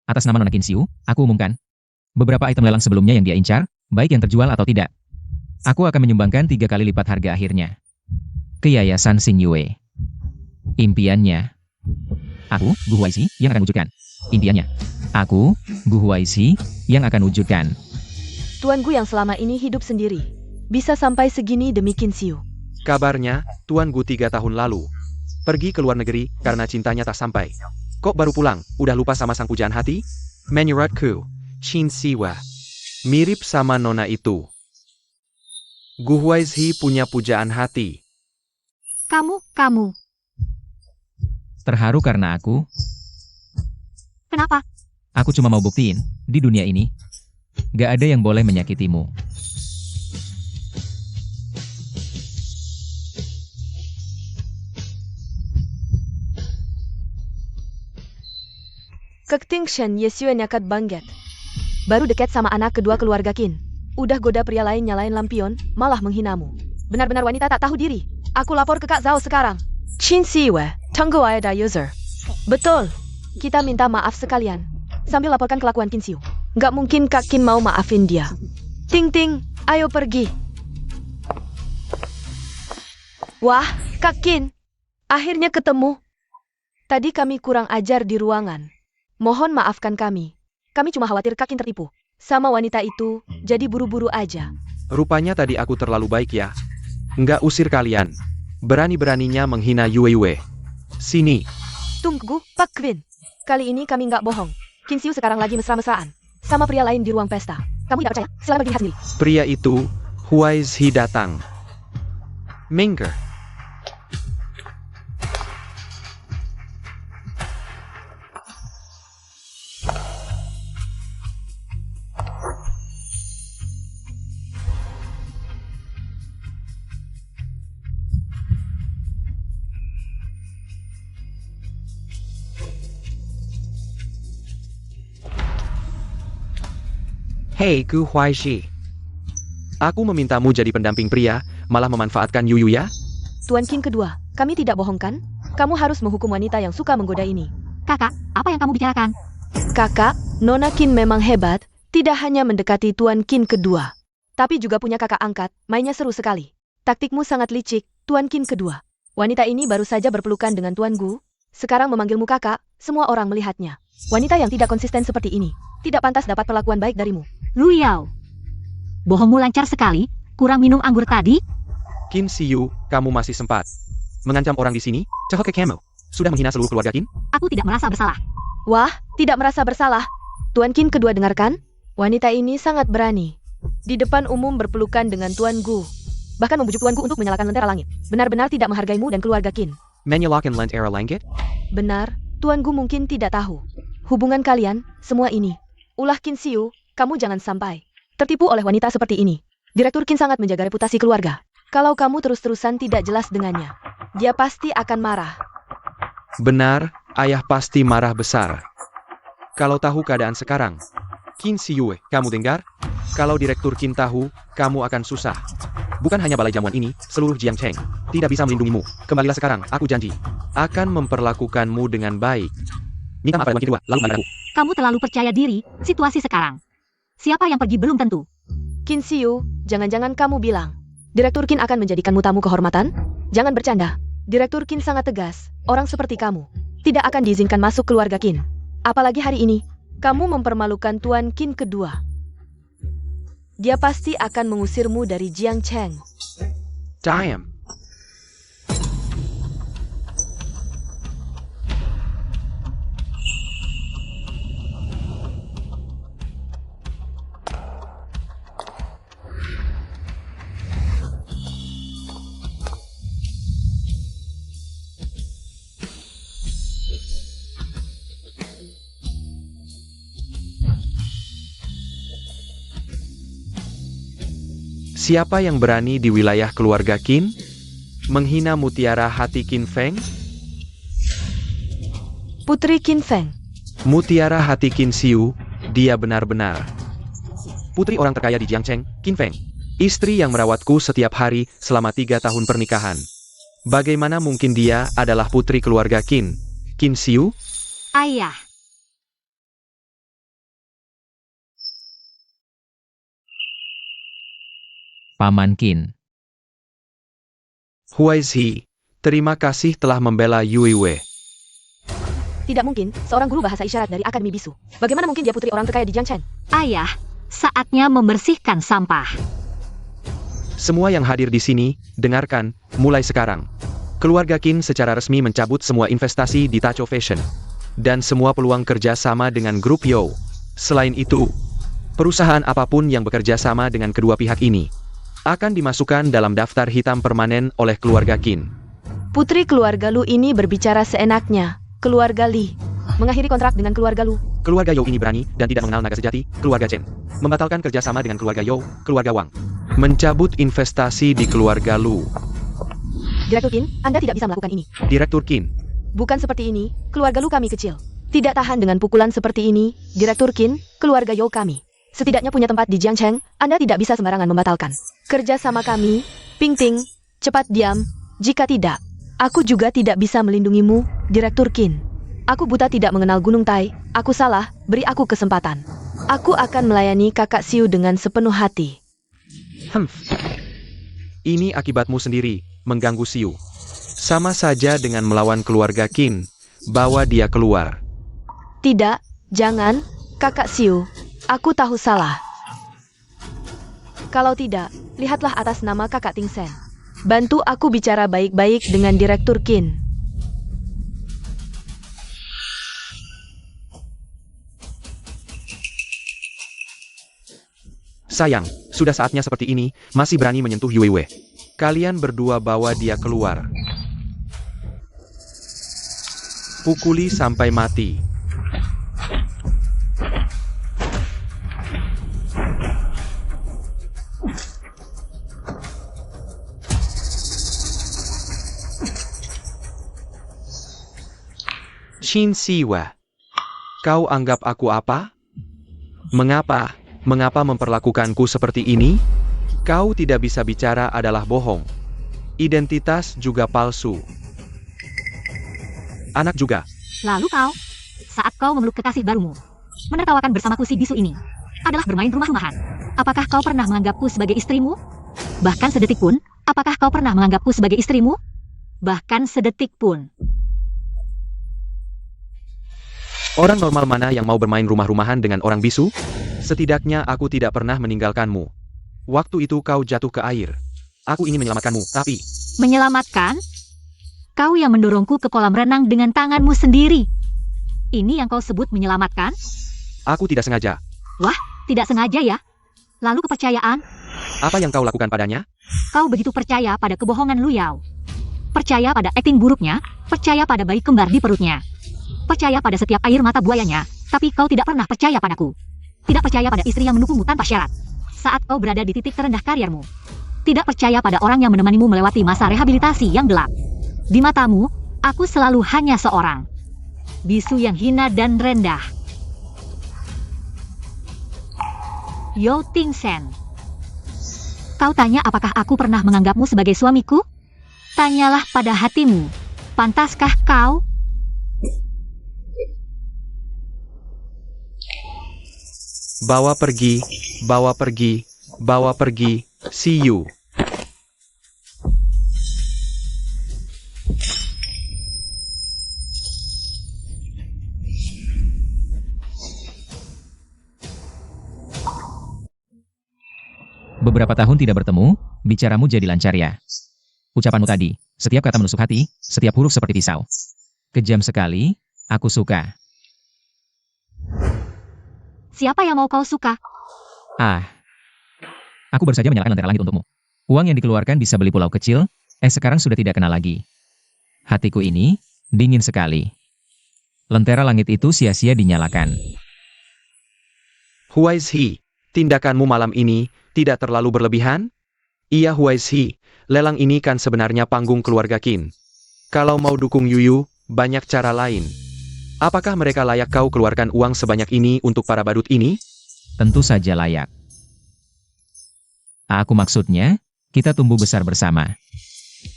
atas nama Nona Qin Xiu, aku umumkan beberapa item lelang sebelumnya yang dia incar, baik yang terjual atau tidak. Aku akan menyumbangkan 3 kali lipat harga akhirnya ke Yayasan Xing Yue. Impiannya, aku, Gu Huaixi, yang akan wujudkan. Impiannya, aku, Gu Huaixi, yang akan wujudkan. Tuan Gu yang selama ini hidup sendiri. Bisa sampai segini demi Qin Xiu. Kabarnya, Tuan Gu 3 tahun lalu pergi ke luar negeri karena cintanya tak sampai. Kok baru pulang, udah lupa sama sang pujaan hati? Menurutku, Qin Xiu mirip sama nona itu. Gu Huaixi punya pujaan hati. Kamu. Terharu karena aku Kenapa? Aku cuma mau buktiin, di dunia ini, gak ada yang boleh menyakitimu. Kek Ting Shen Yesue nyakat banget. Baru deket sama anak kedua keluarga Qin. Udah goda pria lain nyalain lampion, malah menghinamu. Benar-benar wanita tak tahu diri. Aku lapor ke Kak Zhao sekarang. Qin Xiu, tunggu ada user. Betul. Kita minta maaf sekalian. Sambil laporkan kelakuan Qin Xiu. Gak mungkin Kak Qin mau maafin dia. Ting Ting, ayo pergi. Wah, Kak Qin. Akhirnya ketemu. Tadi kami kurang ajar di ruangan. Mohon maafkan kami. Kami cuma khawatir Kak Qin tertipu sama wanita itu, jadi buru-buru aja. Rupanya tadi aku terlalu baik ya. Nggak usir kalian. Berani-beraninya menghina Yue. Sini. Tunggu, Pak Quinn. Kali ini kami nggak bohong. Qin Xiu sekarang lagi mesra-mesraan sama pria lain di ruang pesta. Kamu tidak percaya? Silahkan berdiri sendiri. Pria itu, Huaixi datang. Mingger. Hei Gu Huaixi. Aku memintamu jadi pendamping pria, malah memanfaatkan Yuyu ya? Tuan Qin kedua, kami tidak bohong kan? Kamu harus menghukum wanita yang suka menggoda ini. Kakak, apa yang kamu bicarakan? Kakak, Nona Qin memang hebat, tidak hanya mendekati Tuan Qin kedua. Tapi juga punya kakak angkat, mainnya seru sekali. Taktikmu sangat licik, Tuan Qin kedua. Wanita ini baru saja berpelukan dengan Tuan Gu, sekarang memanggilmu kakak, semua orang melihatnya. Wanita yang tidak konsisten seperti ini, tidak pantas dapat perlakuan baik darimu. Lu Yao. Bohongmu lancar sekali, kurang minum anggur tadi? Qin Xiu, kamu masih sempat mengancam orang di sini? Cahok ke kamu. Sudah menghina seluruh keluarga Qin? Aku tidak merasa bersalah. Wah, tidak merasa bersalah. Tuan Qin kedua dengarkan? Wanita ini sangat berani. Di depan umum berpelukan dengan Tuan Gu. Bahkan membujuk Tuan Gu untuk menyalakan lentera langit. Benar-benar tidak menghargaimu dan keluarga Qin. Menyalakan lentera langit? Benar, Tuan Gu mungkin tidak tahu. Hubungan kalian, semua ini. Ulah Qin Xiu, kamu jangan sampai tertipu oleh wanita seperti ini. Direktur Qin sangat menjaga reputasi keluarga. Kalau kamu terus-terusan tidak jelas dengannya, dia pasti akan marah. Benar, ayah pasti marah besar. Kalau tahu keadaan sekarang. Qin Xiu, kamu dengar? Kalau Direktur Qin tahu, kamu akan susah. Bukan hanya balai jamuan ini, seluruh Jiangcheng tidak bisa melindungimu. Kembalilah sekarang, aku janji. Akan memperlakukanmu dengan baik. Minta maaf pada Tuan Qin kedua, lalu kembali aku. Kamu terlalu percaya diri, situasi sekarang. Siapa yang pergi belum tentu. Qin Xiu, jangan-jangan kamu bilang Direktur Qin akan menjadikanmu tamu kehormatan? Jangan bercanda. Direktur Qin sangat tegas. Orang seperti kamu tidak akan diizinkan masuk keluarga Qin. Apalagi hari ini, kamu mempermalukan Tuan Qin kedua. Dia pasti akan mengusirmu dari Jiangcheng. Damn. Siapa yang berani di wilayah keluarga Qin? Menghina mutiara hati Qin Feng? Putri Qin Feng. Mutiara hati Qin Xiu, dia benar-benar putri orang terkaya di Jiangcheng, Qin Feng. Istri yang merawatku setiap hari selama 3 tahun pernikahan. Bagaimana mungkin dia adalah putri keluarga Qin? Qin Xiu? Ayah. Paman Qin. Who is he? Terima kasih telah membela Yue Wei. Tidak mungkin, seorang guru bahasa isyarat dari Akademi Bisu. Bagaimana mungkin dia putri orang terkaya di Jiangcheng? Ayah, saatnya membersihkan sampah. Semua yang hadir di sini, dengarkan, mulai sekarang. Keluarga Qin secara resmi mencabut semua investasi di Tacho Fashion. Dan semua peluang kerja sama dengan grup Yo. Selain itu, perusahaan apapun yang bekerja sama dengan kedua pihak ini akan dimasukkan dalam daftar hitam permanen oleh keluarga Qin. Putri keluarga Lu ini berbicara seenaknya. Keluarga Li mengakhiri kontrak dengan keluarga Lu. Keluarga Yo ini berani dan tidak mengenal naga sejati, keluarga Chen. Membatalkan kerjasama dengan keluarga Yo, keluarga Wang. Mencabut investasi di keluarga Lu. Direktur Qin, Anda tidak bisa melakukan ini. Direktur Qin. Bukan seperti ini, keluarga Lu kami kecil. Tidak tahan dengan pukulan seperti ini, Direktur Qin, keluarga Yo kami setidaknya punya tempat di Jiangcheng, Anda tidak bisa sembarangan membatalkan kerja sama kami. Ping Ting, cepat diam. Jika tidak, aku juga tidak bisa melindungimu, Direktur Qin. Aku buta tidak mengenal Gunung Tai. Aku salah, beri aku kesempatan. Aku akan melayani kakak Xiu dengan sepenuh hati. Ini akibatmu sendiri, mengganggu Xiu. Sama saja dengan melawan keluarga Qin. Bawa dia keluar. Tidak, jangan, kakak Xiu. Aku tahu salah. Kalau tidak, lihatlah atas nama kakak Ting Sen. Bantu aku bicara baik-baik dengan Direktur Qin. Sayang, sudah saatnya seperti ini, masih berani menyentuh Yue Wei. Kalian berdua bawa dia keluar. Pukuli sampai mati. Qin Siwa, kau anggap aku apa? Mengapa memperlakukanku seperti ini? Kau tidak bisa bicara adalah bohong. Identitas juga palsu. Anak juga. Lalu kau, saat kau memeluk kekasih barumu, menertawakan bersamaku si bisu ini, adalah bermain rumah-rumahan. Apakah kau pernah menganggapku sebagai istrimu? Bahkan sedetik pun, apakah kau pernah menganggapku sebagai istrimu? Bahkan sedetik pun. Orang normal mana yang mau bermain rumah-rumahan dengan orang bisu? Setidaknya aku tidak pernah meninggalkanmu. Waktu itu kau jatuh ke air. Aku ingin menyelamatkanmu, tapi... Menyelamatkan? Kau yang mendorongku ke kolam renang dengan tanganmu sendiri. Ini yang kau sebut menyelamatkan? Aku tidak sengaja. Tidak sengaja ya? Lalu kepercayaan? Apa yang kau lakukan padanya? Kau begitu percaya pada kebohongan Lu Yao. Percaya pada akting buruknya, percaya pada bayi kembar di perutnya. Percaya pada setiap air mata buayanya, tapi kau tidak pernah percaya padaku. Tidak percaya pada istri yang mendukungmu tanpa syarat. Saat kau berada di titik terendah kariermu. Tidak percaya pada orang yang menemanimu melewati masa rehabilitasi yang gelap. Di matamu, aku selalu hanya seorang bisu yang hina dan rendah. Yao Tingsen. Kau tanya apakah aku pernah menganggapmu sebagai suamiku? Tanyalah pada hatimu. Pantaskah kau? Bawa pergi, bawa pergi, bawa pergi, see you. Beberapa tahun tidak bertemu, bicaramu jadi lancar ya. Ucapanmu tadi, setiap kata menusuk hati, setiap huruf seperti pisau. Kejam sekali, aku suka. Siapa yang mau kau suka? Aku baru saja menyalakan lentera langit untukmu. Uang yang dikeluarkan bisa beli pulau kecil, sekarang sudah tidak kenal lagi. Hatiku ini, dingin sekali. Lentera langit itu sia-sia dinyalakan. Who is he? Tindakanmu malam ini tidak terlalu berlebihan? Iya, who is he? Lelang ini kan sebenarnya panggung keluarga Qin. Kalau mau dukung Yuyu, banyak cara lain. Apakah mereka layak kau keluarkan uang sebanyak ini untuk para badut ini? Tentu saja layak. Aku maksudnya, kita tumbuh besar bersama.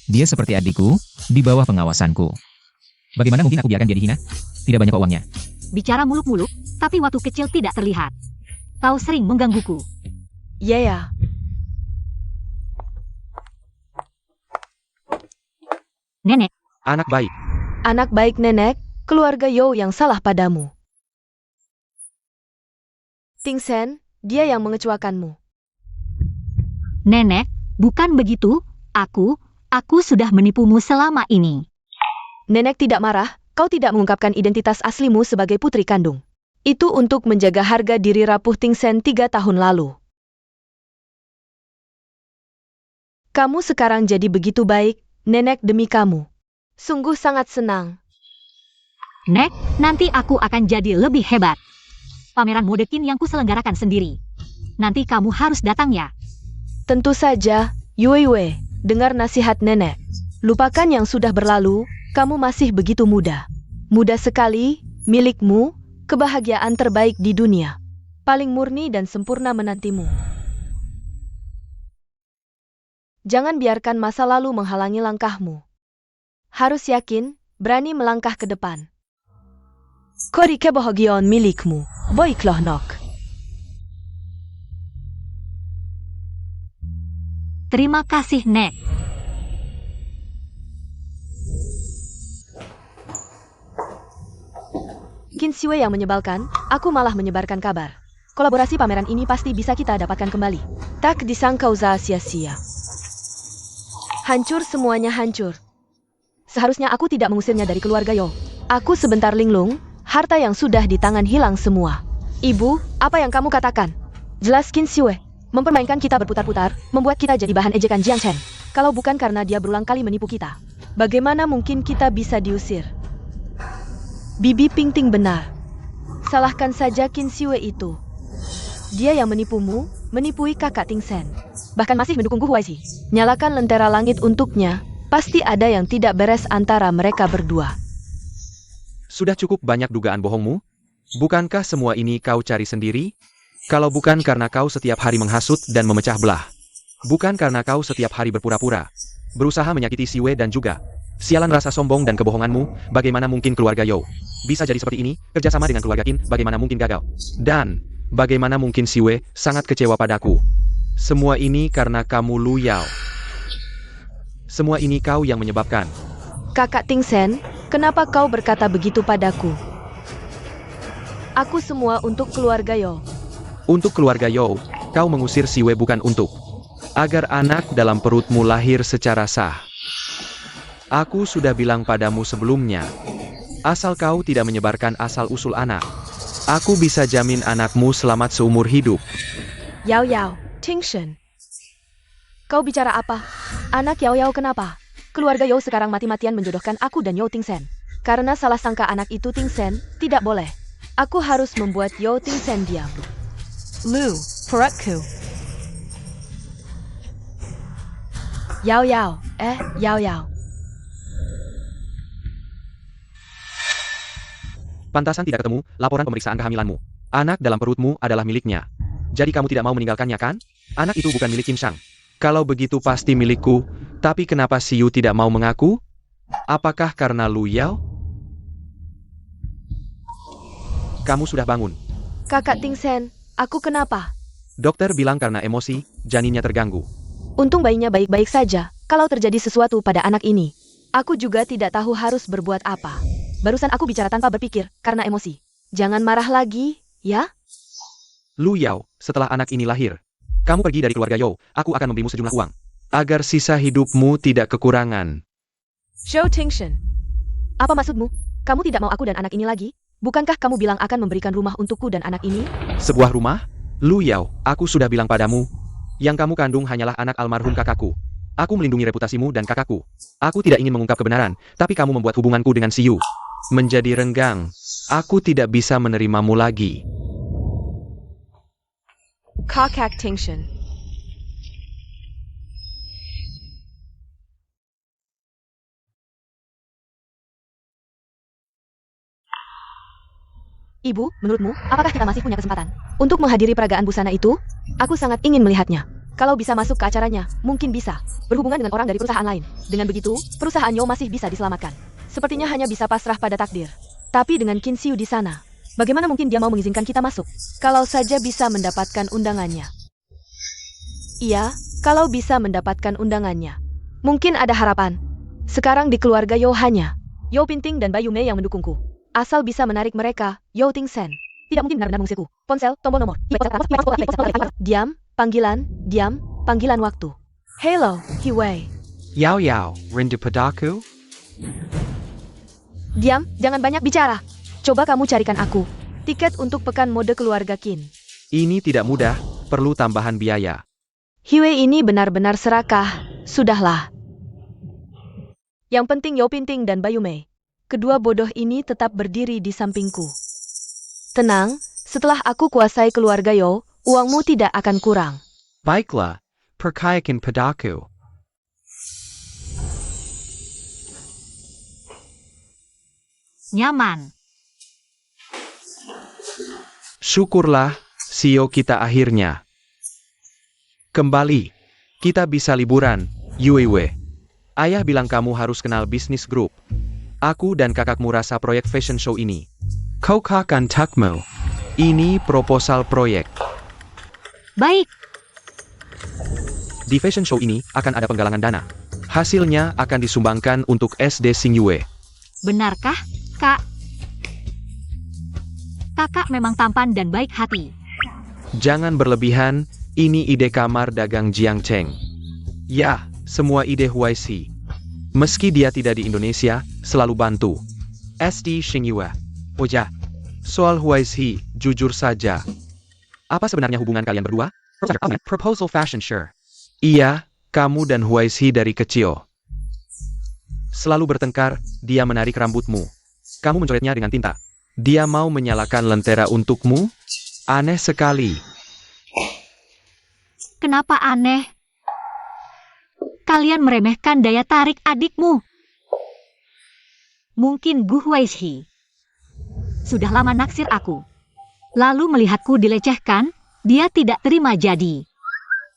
Dia seperti adikku, di bawah pengawasanku. Bagaimana mungkin aku biarkan dia dihina? Tidak banyak kok uangnya. Bicara muluk-muluk, tapi waktu kecil tidak terlihat. Kau sering menggangguku. Ya. Nenek, Anak baik. Anak baik nenek, keluarga Yao yang salah padamu. Tingsen, dia yang mengecuakanmu. nenek, bukan begitu. Aku sudah menipumu selama ini. Nenek tidak marah, kau tidak mengungkapkan identitas aslimu sebagai putri kandung. Itu untuk menjaga harga diri rapuh Tingsen 3 tahun lalu. Kamu sekarang jadi begitu baik, nenek demi kamu. Sungguh sangat senang. Nek, nanti aku akan jadi lebih hebat. Pameran mode Qin yang kuselenggarakan sendiri. Nanti kamu harus datang ya. Tentu saja, Yue, dengar nasihat nenek. Lupakan yang sudah berlalu, kamu masih begitu muda. Muda sekali, milikmu, kebahagiaan terbaik di dunia. Paling murni dan sempurna menantimu. Jangan biarkan masa lalu menghalangi langkahmu. Harus yakin, berani melangkah ke depan. Kori kebahagiaan milikmu, baiklah nak. Terima kasih, Nek. Qin Xue yang menyebalkan, aku malah menyebarkan kabar. Kolaborasi pameran ini pasti bisa kita dapatkan kembali. Tak disangka usaha sia-sia. Hancur semuanya hancur. Seharusnya aku tidak mengusirnya dari keluarga Yao. Aku sebentar linglung, harta yang sudah di tangan hilang semua. Ibu, apa yang kamu katakan? Jelas Qin Xue. Mempermainkan kita berputar-putar, membuat kita jadi bahan ejekan Jiang Chen. Kalau bukan karena dia berulang kali menipu kita, bagaimana mungkin kita bisa diusir? Bibi Pingting benar. Salahkan saja Qin Xue itu. Dia yang menipumu, menipui kakak Tingsen. Bahkan masih mendukung Gu Huaizi. Nyalakan lentera langit untuknya. Pasti ada yang tidak beres antara mereka berdua. Sudah cukup banyak dugaan bohongmu? Bukankah semua ini kau cari sendiri? Kalau bukan karena kau setiap hari menghasut dan memecah belah. Bukan karena kau setiap hari berpura-pura. Berusaha menyakiti Siwe dan juga. Sialan rasa sombong dan kebohonganmu, bagaimana mungkin keluarga Yao bisa jadi seperti ini, kerjasama dengan keluarga Qin, bagaimana mungkin gagal. Dan, bagaimana mungkin Siwe sangat kecewa padaku. Semua ini karena kamu Lu Yao. Semua ini kau yang menyebabkan. Kakak Tingsen, kenapa kau berkata begitu padaku? Aku semua untuk keluarga Yao. Untuk keluarga Yao, kau mengusir Siwe bukan untuk agar anak dalam perutmu lahir secara sah. Aku sudah bilang padamu sebelumnya, Asal kau tidak menyebarkan asal-usul anak. Aku bisa jamin anakmu selamat seumur hidup. Yao Yao, Tingshen. Kau bicara apa? Anak Yao Yao kenapa? Keluarga Yao sekarang mati-matian menjodohkan aku dan Yao Tingsen. Karena salah sangka anak itu Tingsen, tidak boleh. Aku harus membuat Yao Tingsen diam. Lu, perutku. Yao Yao, Yao Yao. Pantasan tidak ketemu, laporan pemeriksaan kehamilanmu. Anak dalam perutmu adalah miliknya. Jadi kamu tidak mau meninggalkannya kan? Anak itu bukan milik Kim Shang. Kalau begitu pasti milikku, tapi kenapa si Yu tidak mau mengaku? Apakah karena Lu Yao? Kamu sudah bangun. Kakak Tingsen, aku kenapa? Dokter bilang karena emosi, janinnya terganggu. Untung bayinya baik-baik saja. Kalau terjadi sesuatu pada anak ini, aku juga tidak tahu harus berbuat apa. Barusan aku bicara tanpa berpikir, karena emosi. Jangan marah lagi, ya? Lu Yao, setelah anak ini lahir, kamu pergi dari keluarga Yao, aku akan memberimu sejumlah uang. Agar sisa hidupmu tidak kekurangan. Zhou Tingshen. Apa maksudmu? Kamu tidak mau aku dan anak ini lagi? Bukankah kamu bilang akan memberikan rumah untukku dan anak ini? Sebuah rumah? Lu Yao, aku sudah bilang padamu, yang kamu kandung hanyalah anak almarhum kakakku. Aku melindungi reputasimu dan kakakku. Aku tidak ingin mengungkap kebenaran, tapi kamu membuat hubunganku dengan si Yu menjadi renggang. Aku tidak bisa menerimamu lagi. Kakak Tingshen. Ibu, menurutmu, apakah kita masih punya kesempatan untuk menghadiri peragaan busana itu? Aku sangat ingin melihatnya. Kalau bisa masuk ke acaranya, mungkin bisa berhubungan dengan orang dari perusahaan lain. Dengan begitu, perusahaan Yo masih bisa diselamatkan. Sepertinya hanya bisa pasrah pada takdir. Tapi dengan Qin Xiu di sana, bagaimana mungkin dia mau mengizinkan kita masuk? Kalau saja bisa mendapatkan undangannya. Iya, kalau bisa mendapatkan undangannya. Mungkin ada harapan. Sekarang di keluarga Yo hanya Yo Pinting dan Bayu Mei yang mendukungku. Asal bisa menarik mereka, Yo Tingsen tidak mungkin benar-benar mengusirku. Ponsel, tombol nomor. Diam, panggilan waktu. Hello, Hiwei. Yao Yao, rindu padaku? Diam, jangan banyak bicara. Coba kamu carikan aku tiket untuk pekan mode keluarga Qin. Ini tidak mudah, perlu tambahan biaya. Hiwei ini benar-benar serakah. Sudahlah. Yang penting Yo Pinting dan Bayu Mei. Kedua bodoh ini tetap berdiri di sampingku. Tenang, setelah aku kuasai keluarga Yo, uangmu tidak akan kurang. Baiklah, percayakan padaku. Nyaman. Syukurlah, CEO kita akhirnya kembali. Kita bisa liburan, Yuewe. Ayah bilang kamu harus kenal bisnis grup. Aku dan kakakmu rasa proyek fashion show ini. Kau akan takmu. Ini proposal proyek. Baik. Di fashion show ini akan ada penggalangan dana. Hasilnya akan disumbangkan untuk SD Xingyue. Benarkah, Kak? Kakak memang tampan dan baik hati. Jangan berlebihan, ini ide kamar dagang Jiang Cheng. Ya, semua ide Huaisi. Meski dia tidak di Indonesia, selalu bantu. SD Xingyue. Oh ya, soal Huaisi, jujur saja. Apa sebenarnya hubungan kalian berdua? Proposal fashion show. Iya, kamu dan Huaisi dari kecil. Selalu bertengkar, dia menarik rambutmu. Kamu mencoretnya dengan tinta. Dia mau menyalakan lentera untukmu? Aneh sekali. Kenapa aneh? Kalian meremehkan daya tarik adikmu. Mungkin Gu Huaizhi sudah lama naksir aku. Lalu melihatku dilecehkan, dia tidak terima jadi.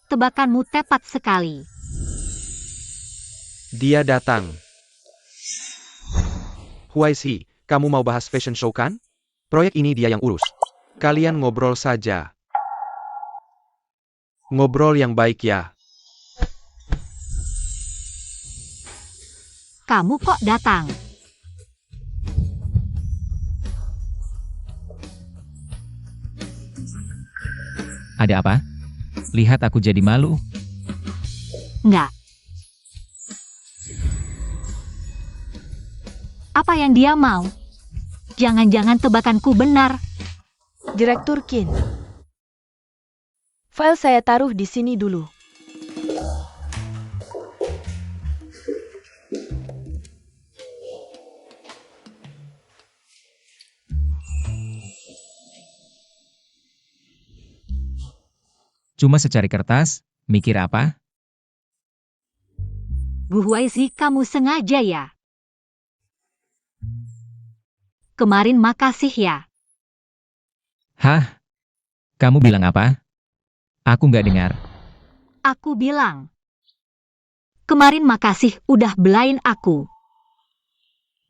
Tebakanmu tepat sekali. Dia datang. Huaisi, kamu mau bahas fashion show kan? Proyek ini dia yang urus. Kalian ngobrol saja. Ngobrol yang baik ya. Kamu kok datang? Ada apa? Lihat aku jadi malu. Enggak. Apa yang dia mau? Jangan-jangan tebakanku benar. Direktur Qin. File saya taruh di sini dulu. Cuma secari kertas, mikir apa? Bu Huaizi, kamu sengaja ya? Kemarin makasih ya. Hah? Kamu bilang apa? Aku nggak dengar. Aku bilang. Kemarin makasih udah belain aku.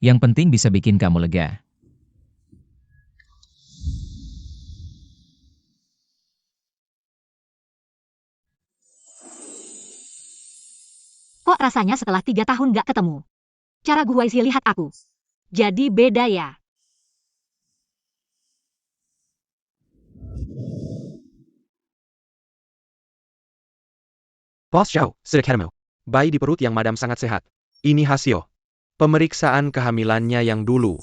Yang penting bisa bikin kamu lega. Kok rasanya setelah 3 tahun gak ketemu? Cara Gu Huaizi lihat aku. Jadi beda ya. Boss Xiao, sederhana. Bayi di perut yang madam sangat sehat. Ini hasil pemeriksaan kehamilannya yang dulu.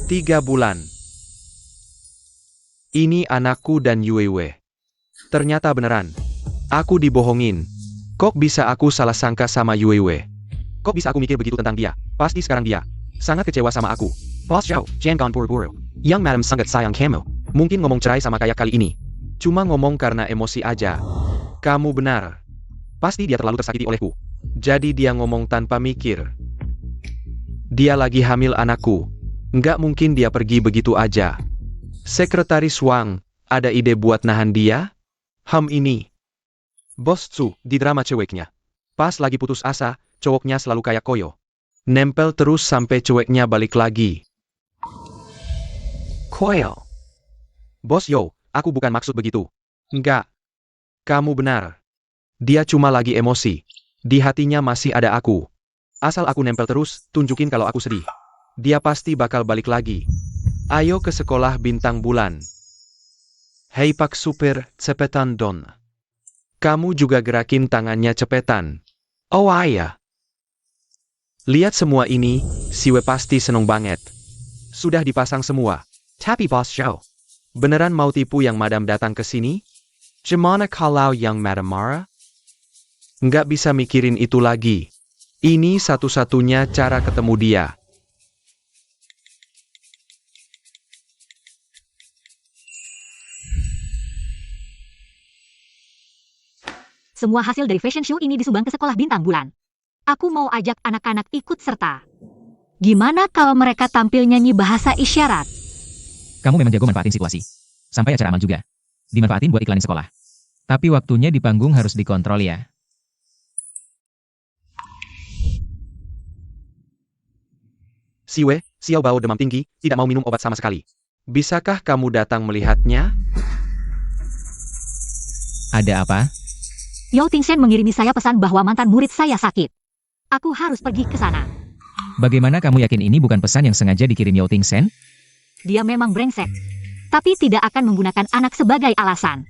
3 bulan. Ini anakku dan Yuewe. Ternyata beneran. Aku dibohongin. Kok bisa aku salah sangka sama Yuewe? Kok bisa aku mikir begitu tentang dia? Pasti sekarang dia sangat kecewa sama aku. Boss Xiao, jangan buru-buru. Yang madam sangat sayang kamu. Mungkin ngomong cerai sama kayak kali ini. Cuma ngomong karena emosi aja. Kamu benar. Pasti dia terlalu tersakiti olehku. Jadi dia ngomong tanpa mikir. Dia lagi hamil anakku. Nggak mungkin dia pergi begitu aja. Sekretaris Wang, ada ide buat nahan dia? Ini. Bos Tsu, di drama ceweknya. Pas lagi putus asa, cowoknya selalu kayak koyo. Nempel terus sampai ceweknya balik lagi. Koyo. Bos Yo, aku bukan maksud begitu. Enggak. Kamu benar. Dia cuma lagi emosi. Di hatinya masih ada aku. Asal aku nempel terus, tunjukin kalau aku sedih. Dia pasti bakal balik lagi. Ayo ke sekolah bintang bulan. Hei Pak Super, cepetan Don. Kamu juga gerakin tangannya cepetan. Oh ayah. Lihat semua ini, Siwe pasti seneng banget. Sudah dipasang semua. Tapi Boss Xiao, beneran mau tipu yang madam datang ke sini? Gimana kalau yang madam marah? Nggak bisa mikirin itu lagi. Ini satu-satunya cara ketemu dia. Semua hasil dari fashion show ini disumbang ke sekolah bintang bulan. Aku mau ajak anak-anak ikut serta. Gimana kalau mereka tampil nyanyi bahasa isyarat? Kamu memang jago manfaatin situasi. Sampai acara amal juga. Dimanfaatin buat iklanin sekolah. Tapi waktunya di panggung harus dikontrol ya. Siwe, Xiao Bao demam tinggi, tidak mau minum obat sama sekali. Bisakah kamu datang melihatnya? Ada apa? Yao Tingsen mengirimi saya pesan bahwa mantan murid saya sakit. Aku harus pergi ke sana. Bagaimana kamu yakin ini bukan pesan yang sengaja dikirim Yao Tingsen? Dia memang brengsek. Tapi tidak akan menggunakan anak sebagai alasan.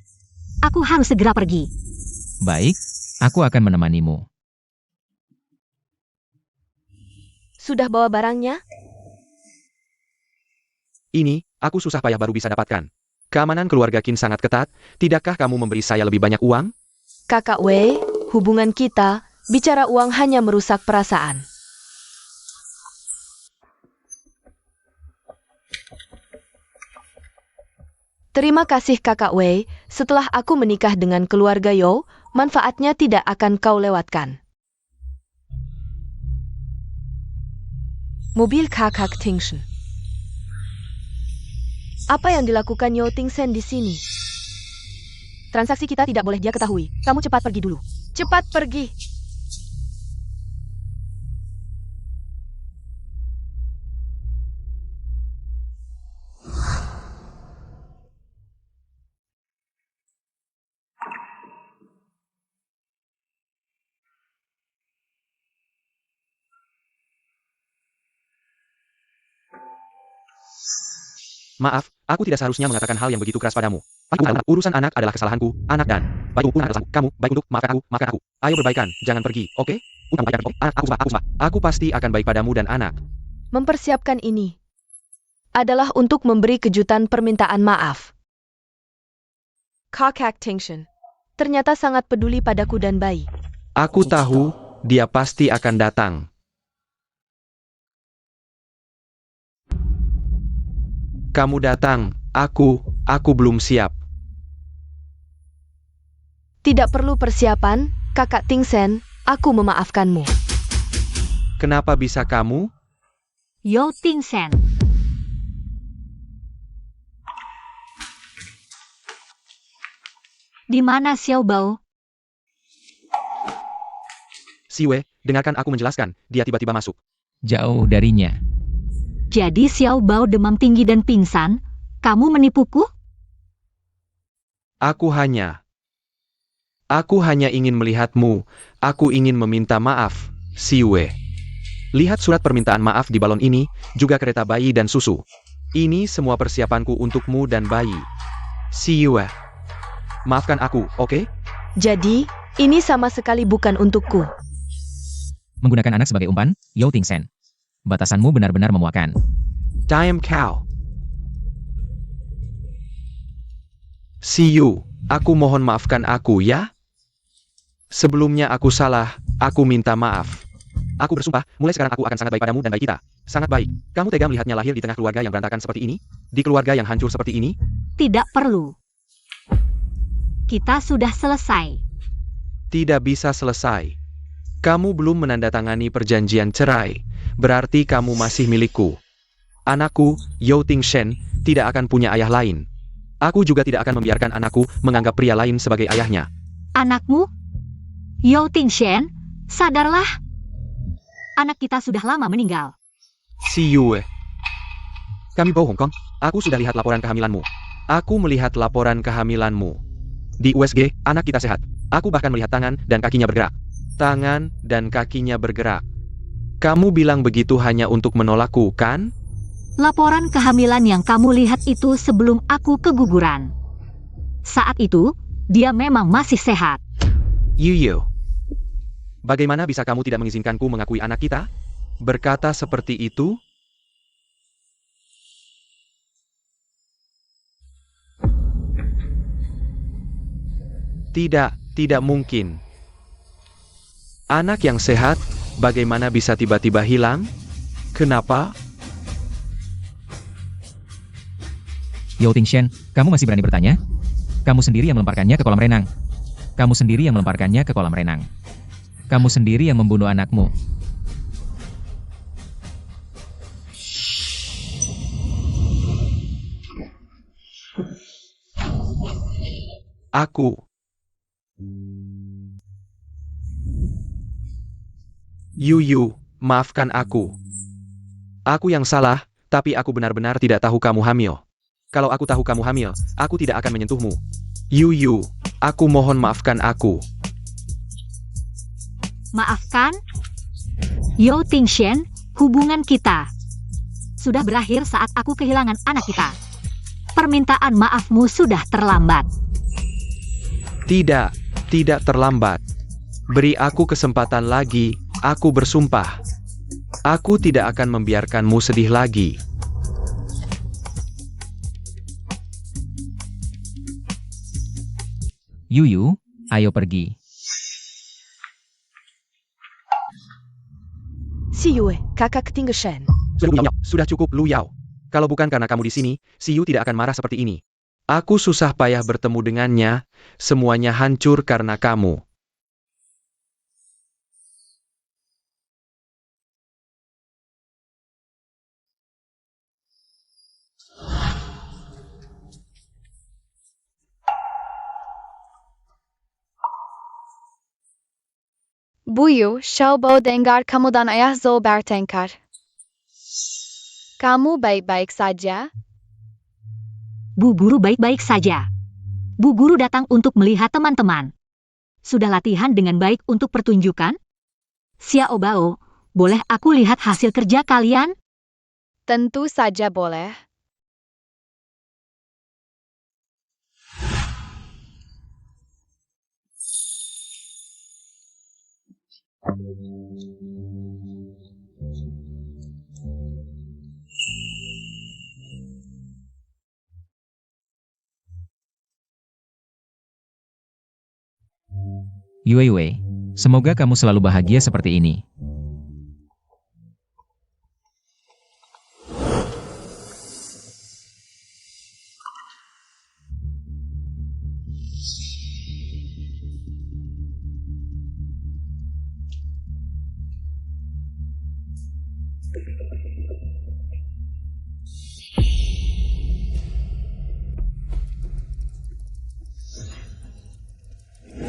Aku harus segera pergi. Baik, aku akan menemanimu. Sudah bawa barangnya? Ini, aku susah payah baru bisa dapatkan. Keamanan keluarga Qin sangat ketat, tidakkah kamu memberi saya lebih banyak uang? Kakak Wei, hubungan kita, bicara uang hanya merusak perasaan. Terima kasih Kakak Wei, setelah aku menikah dengan keluarga Yo, manfaatnya tidak akan kau lewatkan. Mobil Kakak Tingsen. Apa yang dilakukan Yo Tingsen di sini? Transaksi kita tidak boleh dia ketahui. Kamu cepat pergi dulu. Cepat pergi. Maaf, aku tidak seharusnya mengatakan hal yang begitu keras padamu. Urusan anak adalah kesalahanku, anak dan baik untuk anak kamu, baik untuk maafkan aku. Ayo berbaikan, jangan pergi, oke? Aku pasti akan baik padamu dan anak. Mempersiapkan ini adalah untuk memberi kejutan permintaan maaf. Kakak Tingshan ternyata sangat peduli padaku dan bayi. Aku tahu, dia pasti akan datang. Kamu datang, aku belum siap. Tidak perlu persiapan, Kakak Tingshan, aku memaafkanmu. Kenapa bisa kamu? Yao Tingshan. Di mana Xiao Bao? Siwe, dengarkan aku menjelaskan, dia tiba-tiba masuk. Jauh darinya. Jadi Xiao Bao demam tinggi dan pingsan? Kamu menipuku? Aku hanya ingin melihatmu. Aku ingin meminta maaf, Siwe. Lihat surat permintaan maaf di balon ini, juga kereta bayi dan susu. Ini semua persiapanku untukmu dan bayi. Siwe. Maafkan aku, oke? Jadi, ini sama sekali bukan untukku. Menggunakan anak sebagai umpan, Yao Tingshan. Batasanmu benar-benar memuakan. Diam kau. See you. Aku mohon maafkan aku ya. Sebelumnya aku salah, aku minta maaf. Aku bersumpah, mulai sekarang aku akan sangat baik padamu dan baik kita. Sangat baik. Kamu tega melihatnya lahir di tengah keluarga yang berantakan seperti ini? Di keluarga yang hancur seperti ini? Tidak perlu. Kita sudah selesai. Tidak bisa selesai. Kamu belum menandatangani perjanjian cerai. Berarti kamu masih milikku. Anakku, Yao Tingshan, tidak akan punya ayah lain. Aku juga tidak akan membiarkan anakku menganggap pria lain sebagai ayahnya. Anakmu? Yao Tingshan, sadarlah. Anak kita sudah lama meninggal. See you. Kami bohong, Kong. Aku sudah lihat laporan kehamilanmu. Aku melihat laporan kehamilanmu. Di USG, anak kita sehat. Aku bahkan melihat tangan dan kakinya bergerak. Tangan dan kakinya bergerak. Kamu bilang begitu hanya untuk menolakku, kan? Laporan kehamilan yang kamu lihat itu sebelum aku keguguran. Saat itu, dia memang masih sehat. Yu. Bagaimana bisa kamu tidak mengizinkanku mengakui anak kita? Berkata seperti itu? Tidak mungkin. Anak yang sehat, bagaimana bisa tiba-tiba hilang? Kenapa? Yao Tingshan, kamu masih berani bertanya? Kamu sendiri yang melemparkannya ke kolam renang. Kamu sendiri yang melemparkannya ke kolam renang. Kamu sendiri yang membunuh anakmu. Aku. Yu, maafkan aku. Aku yang salah, tapi aku benar-benar tidak tahu kamu hamil. Kalau aku tahu kamu hamil, aku tidak akan menyentuhmu. Yu, aku mohon maafkan aku. Maafkan? Yao Tingshan, hubungan kita sudah berakhir saat aku kehilangan anak kita. Permintaan maafmu sudah terlambat. Tidak terlambat. Beri aku kesempatan lagi, aku bersumpah. Aku tidak akan membiarkanmu sedih lagi. Yu, ayo pergi. Si Yue, Kakak Tingshan. Sudah cukup, Lu Yao. Kalau bukan karena kamu di sini, si Yu tidak akan marah seperti ini. Aku susah payah bertemu dengannya, semuanya hancur karena kamu. Buyu, Xiao Bao dengar kamu dan ayah Zhou bertengkar. Kamu baik-baik saja? Bu Guru baik-baik saja. Bu Guru datang untuk melihat teman-teman. Sudah latihan dengan baik untuk pertunjukan? Xiao Bao, boleh aku lihat hasil kerja kalian? Tentu saja boleh. Yue Yue, semoga kamu selalu bahagia seperti ini.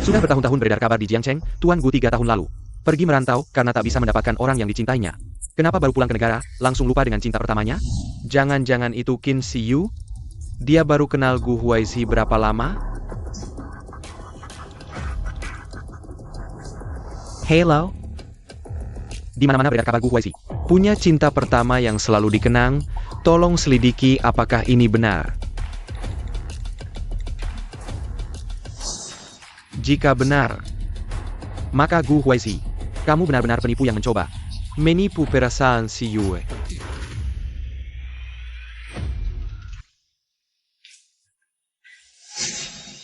Sudah bertahun-tahun beredar kabar di Jiangcheng, Tuan Gu 3 tahun lalu. Pergi merantau karena tak bisa mendapatkan orang yang dicintainya. Kenapa baru pulang ke negara, langsung lupa dengan cinta pertamanya? Jangan-jangan itu Qin Siyu? Dia baru kenal Gu Huaizi berapa lama? Hello? Di mana-mana beredar kabar Gu Huaizi. Punya cinta pertama yang selalu dikenang, tolong selidiki apakah ini benar. Jika benar, maka Gu Huaizi, kamu benar-benar penipu yang mencoba menipu perasaan si Yue.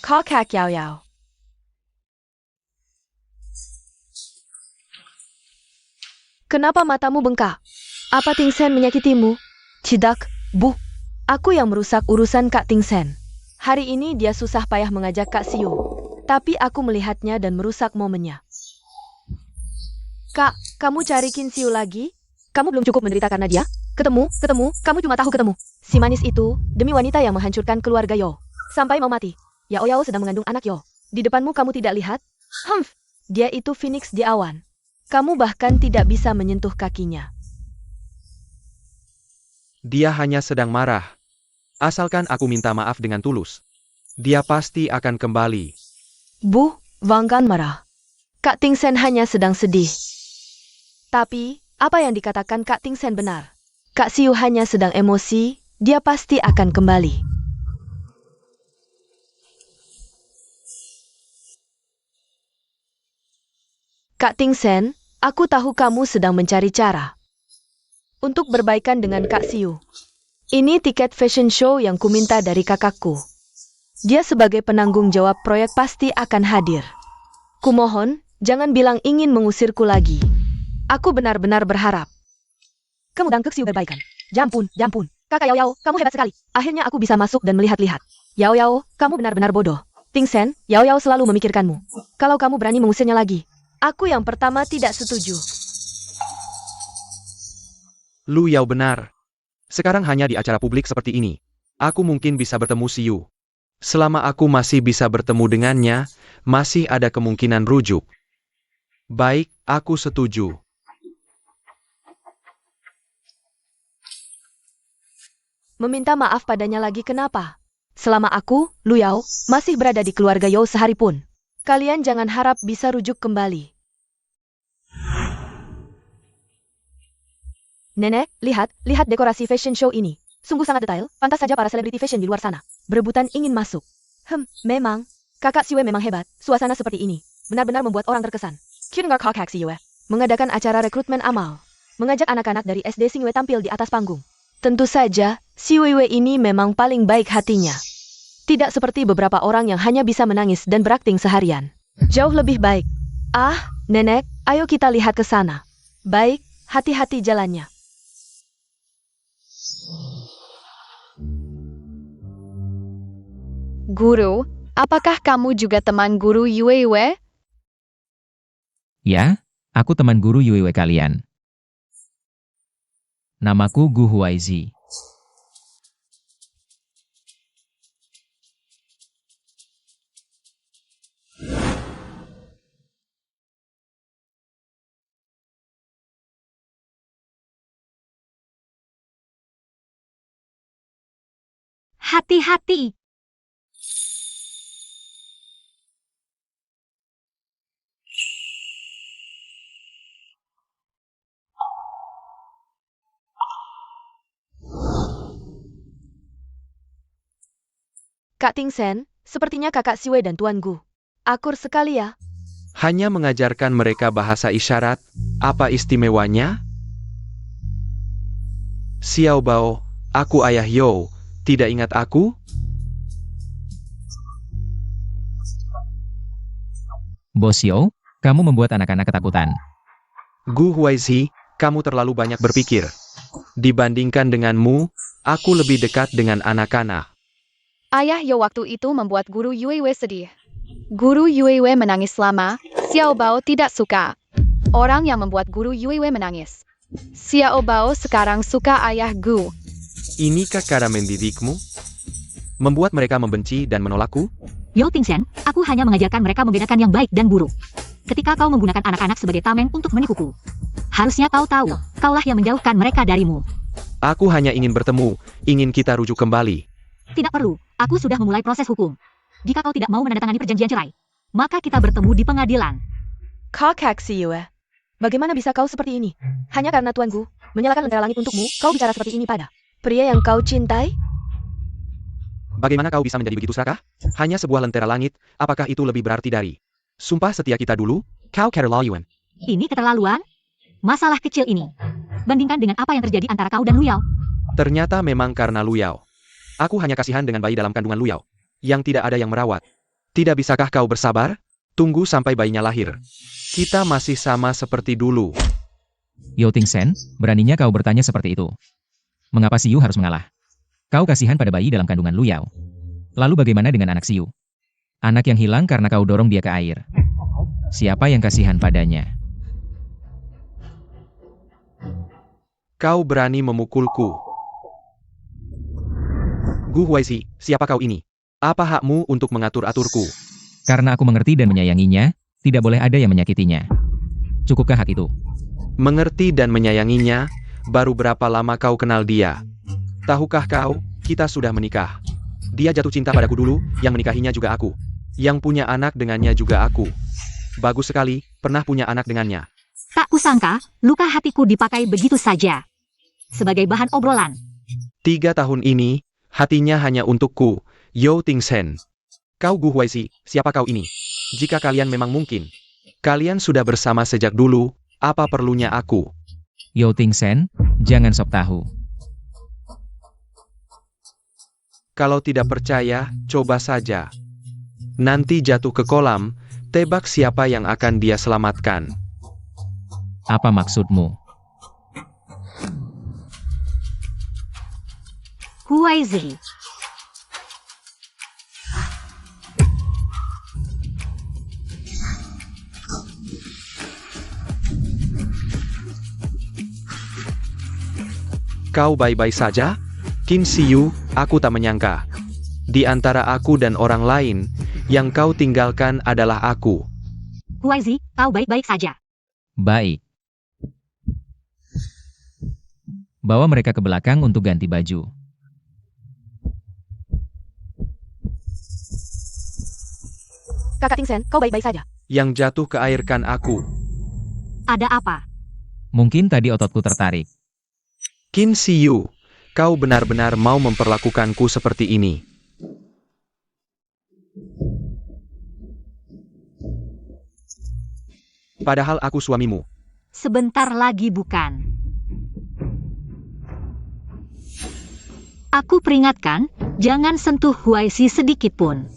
Kakak Yao Yao. Kenapa matamu bengkak? Apa Ting Sen menyakitimu? Tidak, Bu. Aku yang merusak urusan Kak Ting Sen. Hari ini dia susah payah mengajak Kak Siu. Tapi aku melihatnya dan merusak momennya. Kak, kamu cari Qin Siu lagi? Kamu belum cukup menderita karena dia? Ketemu, kamu cuma tahu ketemu. Si manis itu, demi wanita yang menghancurkan keluarga Yo. Sampai mau mati. Yao Yao sedang mengandung anak Yo. Di depanmu kamu tidak lihat? Dia itu Phoenix di awan. Kamu bahkan tidak bisa menyentuh kakinya. Dia hanya sedang marah. Asalkan aku minta maaf dengan tulus, dia pasti akan kembali. Bu, jangan marah. Kak Ting Sen hanya sedang sedih. Tapi, apa yang dikatakan Kak Ting Sen benar. Kak Siu hanya sedang emosi, dia pasti akan kembali. Kak Ting Sen, aku tahu kamu sedang mencari cara untuk berbaikan dengan Kak Siu. Ini tiket fashion show yang kuminta dari kakakku. Dia sebagai penanggung jawab proyek pasti akan hadir. Kumohon, jangan bilang ingin mengusirku lagi. Aku benar-benar berharap kamu dan Kak Siu berbaikan. Jampun. Kakak Yao Yao, kamu hebat sekali. Akhirnya aku bisa masuk dan melihat-lihat. Yao Yao, kamu benar-benar bodoh. Ting Sen, Yao Yao selalu memikirkanmu. Kalau kamu berani mengusirnya lagi, aku yang pertama tidak setuju. Lu Yao benar. Sekarang hanya di acara publik seperti ini, aku mungkin bisa bertemu Siu. Selama aku masih bisa bertemu dengannya, masih ada kemungkinan rujuk. Baik, aku setuju. Meminta maaf padanya lagi kenapa? Selama aku, Lu Yao, masih berada di keluarga Yo sehari pun, kalian jangan harap bisa rujuk kembali. Nenek, lihat dekorasi fashion show ini. Sungguh sangat detail, pantas saja para selebriti fashion di luar sana berebutan ingin masuk. Memang, kakak Siwe memang hebat, suasana seperti ini benar-benar membuat orang terkesan. Kira kakak Siwe mengadakan acara rekrutmen amal, mengajak anak-anak dari SD Singwe tampil di atas panggung. Tentu saja, Siwe ini memang paling baik hatinya. Tidak seperti beberapa orang yang hanya bisa menangis dan berakting seharian. Jauh lebih baik. Nenek, ayo kita lihat ke sana. Baik, hati-hati jalannya. Guru, apakah kamu juga teman guru Yue Yue? Ya, aku teman guru Yue Yue kalian. Namaku Gu Huaizi. Hati-hati. Kak Ting Sen, sepertinya kakak Siwe dan Tuan Gu akur sekali ya. Hanya mengajarkan mereka bahasa isyarat, apa istimewanya? Xiao Bao, aku ayah Yo, tidak ingat aku? Bos Yo, kamu membuat anak-anak ketakutan. Gu Huaizi, kamu terlalu banyak berpikir. Dibandingkan denganmu, aku lebih dekat dengan anak-anak. Ayah Yo waktu itu membuat Guru Yuewe sedih. Guru Yuewe menangis lama, Xiao Bao tidak suka. Orang yang membuat Guru Yuewe menangis. Xiao Bao sekarang suka ayah Gu. Inikah cara mendidikmu? Membuat mereka membenci dan menolakku? Yo Tingsen, aku hanya mengajarkan mereka membedakan yang baik dan buruk. Ketika kau menggunakan anak-anak sebagai tameng untuk menipuku, harusnya kau tahu, kaulah yang menjauhkan mereka darimu. Aku hanya ingin bertemu, ingin kita rujuk kembali. Tidak perlu, aku sudah memulai proses hukum. Jika kau tidak mau menandatangani perjanjian cerai, maka kita bertemu di pengadilan. Kakak Xiu, bagaimana bisa kau seperti ini? Hanya karena tuanku menyalakan lentera langit untukmu, kau bicara seperti ini pada pria yang kau cintai? Bagaimana kau bisa menjadi begitu serakah? Hanya sebuah lentera langit, apakah itu lebih berarti dari sumpah setia kita dulu? Kau keterlaluan. Ini keterlaluan? Masalah kecil ini. Bandingkan dengan apa yang terjadi antara kau dan Luyao. Ternyata memang karena Luyao. Aku hanya kasihan dengan bayi dalam kandungan Luyao, yang tidak ada yang merawat. Tidak bisakah kau bersabar? Tunggu sampai bayinya lahir. Kita masih sama seperti dulu. Yo Tingsen, beraninya kau bertanya seperti itu. Mengapa Siu harus mengalah? Kau kasihan pada bayi dalam kandungan Luyao. Lalu bagaimana dengan anak Siu? Anak yang hilang karena kau dorong dia ke air. Siapa yang kasihan padanya? Kau berani memukulku. Gu Huaizi, siapa kau ini? Apa hakmu untuk mengatur-aturku? Karena aku mengerti dan menyayanginya, tidak boleh ada yang menyakitinya. Cukupkah hak itu? Mengerti dan menyayanginya, baru berapa lama kau kenal dia? Tahukah kau, kita sudah menikah. Dia jatuh cinta padaku dulu, yang menikahinya juga aku. Yang punya anak dengannya juga aku. Bagus sekali, pernah punya anak dengannya. Tak kusangka, luka hatiku dipakai begitu saja. Sebagai bahan obrolan. 3 tahun ini, hatinya hanya untukku, Yo Tingsen. Kau Gu Huaizi, siapa kau ini? Jika kalian memang mungkin. Kalian sudah bersama sejak dulu, apa perlunya aku? Yo Tingsen, jangan sok tahu. Kalau tidak percaya, coba saja. Nanti jatuh ke kolam, tebak siapa yang akan dia selamatkan. Apa maksudmu? Huaizi. Kau baik-baik saja? Qin Siyu, aku tak menyangka. Di antara aku dan orang lain, yang kau tinggalkan adalah aku. Huaizi, kau baik-baik saja. Baik. Bawa mereka ke belakang untuk ganti baju. Kakak Tingsen, kau baik-baik saja. Yang jatuh ke air kan aku. Ada apa? Mungkin tadi ototku tertarik. Qin Siyu, kau benar-benar mau memperlakukanku seperti ini. Padahal aku suamimu. Sebentar lagi bukan. Aku peringatkan, jangan sentuh Huaizi sedikit pun.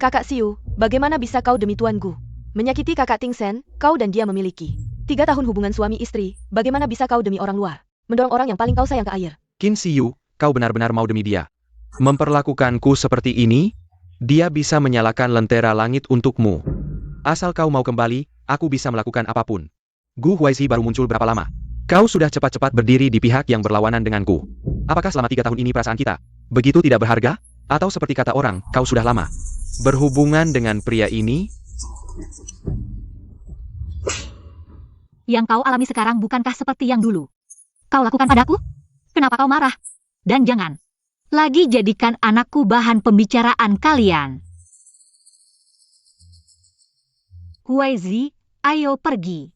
Kakak Siu, bagaimana bisa kau demi tuanku menyakiti kakak Tingsen? Kau dan dia memiliki 3 tahun hubungan suami istri. Bagaimana bisa kau demi orang luar mendorong orang yang paling kau sayang ke air? Qin Siyu, kau benar-benar mau demi dia memperlakukanku seperti ini? Dia bisa menyalakan lentera langit untukmu. Asal kau mau kembali, aku bisa melakukan apapun. Gu Huaizi baru muncul berapa lama? Kau sudah cepat-cepat berdiri di pihak yang berlawanan denganku. Apakah selama 3 tahun ini perasaan kita begitu tidak berharga? Atau seperti kata orang, kau sudah lama berhubungan dengan pria ini? Yang kau alami sekarang bukankah seperti yang dulu? Kau lakukan padaku? Kenapa kau marah? Dan jangan lagi jadikan anakku bahan pembicaraan kalian. Huaizi, ayo pergi.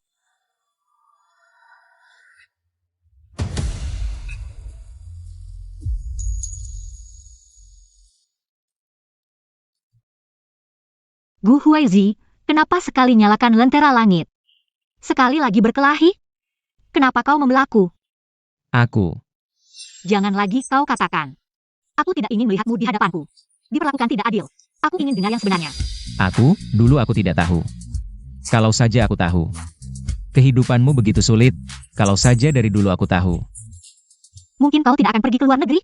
Gu Huaizi, Kenapa sekali nyalakan lentera langit? Sekali lagi berkelahi? Kenapa kau membelaku? Aku. Jangan lagi kau katakan. Aku tidak ingin melihatmu di hadapanku. Diperlakukan tidak adil. Aku ingin dengar yang sebenarnya. Dulu aku tidak tahu. Kalau saja aku tahu. Kehidupanmu begitu sulit, kalau saja dari dulu aku tahu. Mungkin kau tidak akan pergi ke luar negeri?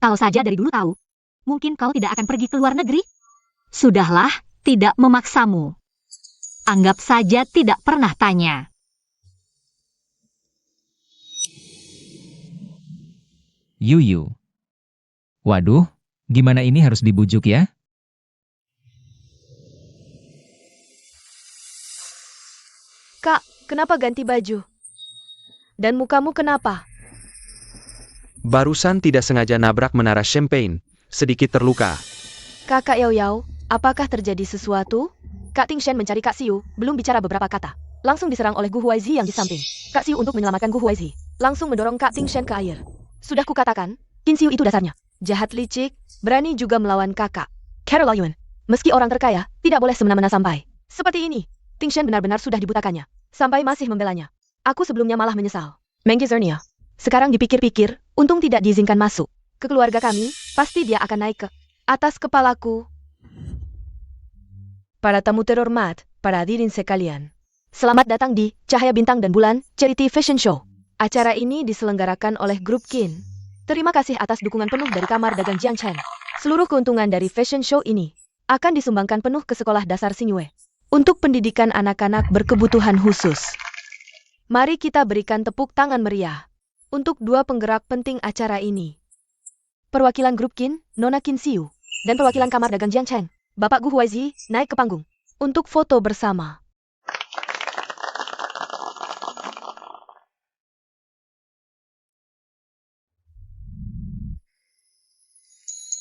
Kalau saja dari dulu tahu. Mungkin kau tidak akan pergi ke luar negeri? Sudahlah, tidak memaksamu. Anggap saja tidak pernah tanya. Yuyu. Waduh, gimana ini harus dibujuk ya? Kak, kenapa ganti baju? Dan mukamu kenapa? Barusan tidak sengaja nabrak menara champagne, sedikit terluka. Kakak Yao Yao, apakah terjadi sesuatu? Kak Ting Shen mencari Kak Xiu, belum bicara beberapa kata. Langsung diserang oleh Gu Huaizi yang di samping. Kak Xiu untuk menyelamatkan Gu Huaizi, langsung mendorong Kak Ting Shen ke air. Sudah kukatakan, Qin Xiu itu dasarnya jahat licik, berani juga melawan kakak. Carol Yun, meski orang terkaya, tidak boleh semena-mena sampai seperti ini. Ting Shen benar-benar sudah dibutakannya, sampai masih membelanya. Aku sebelumnya malah menyesal. Mengge Zernia, sekarang dipikir-pikir, untung tidak diizinkan masuk ke keluarga kami, pasti dia akan naik ke atas kepalaku. Para tamu terhormat, para hadirin sekalian. Selamat datang di Cahaya Bintang dan Bulan Charity Fashion Show. Acara ini diselenggarakan oleh Grup Qin. Terima kasih atas dukungan penuh dari Kamar Dagang Jiang Chen. Seluruh keuntungan dari fashion show ini akan disumbangkan penuh ke Sekolah Dasar Xingyue untuk pendidikan anak-anak berkebutuhan khusus. Mari kita berikan tepuk tangan meriah untuk dua penggerak penting acara ini. Perwakilan Grup Qin, Nona Qin Xiu, dan perwakilan Kamar Dagang Jiang Chen, Bapak Gu Huaizi, naik ke panggung untuk foto bersama.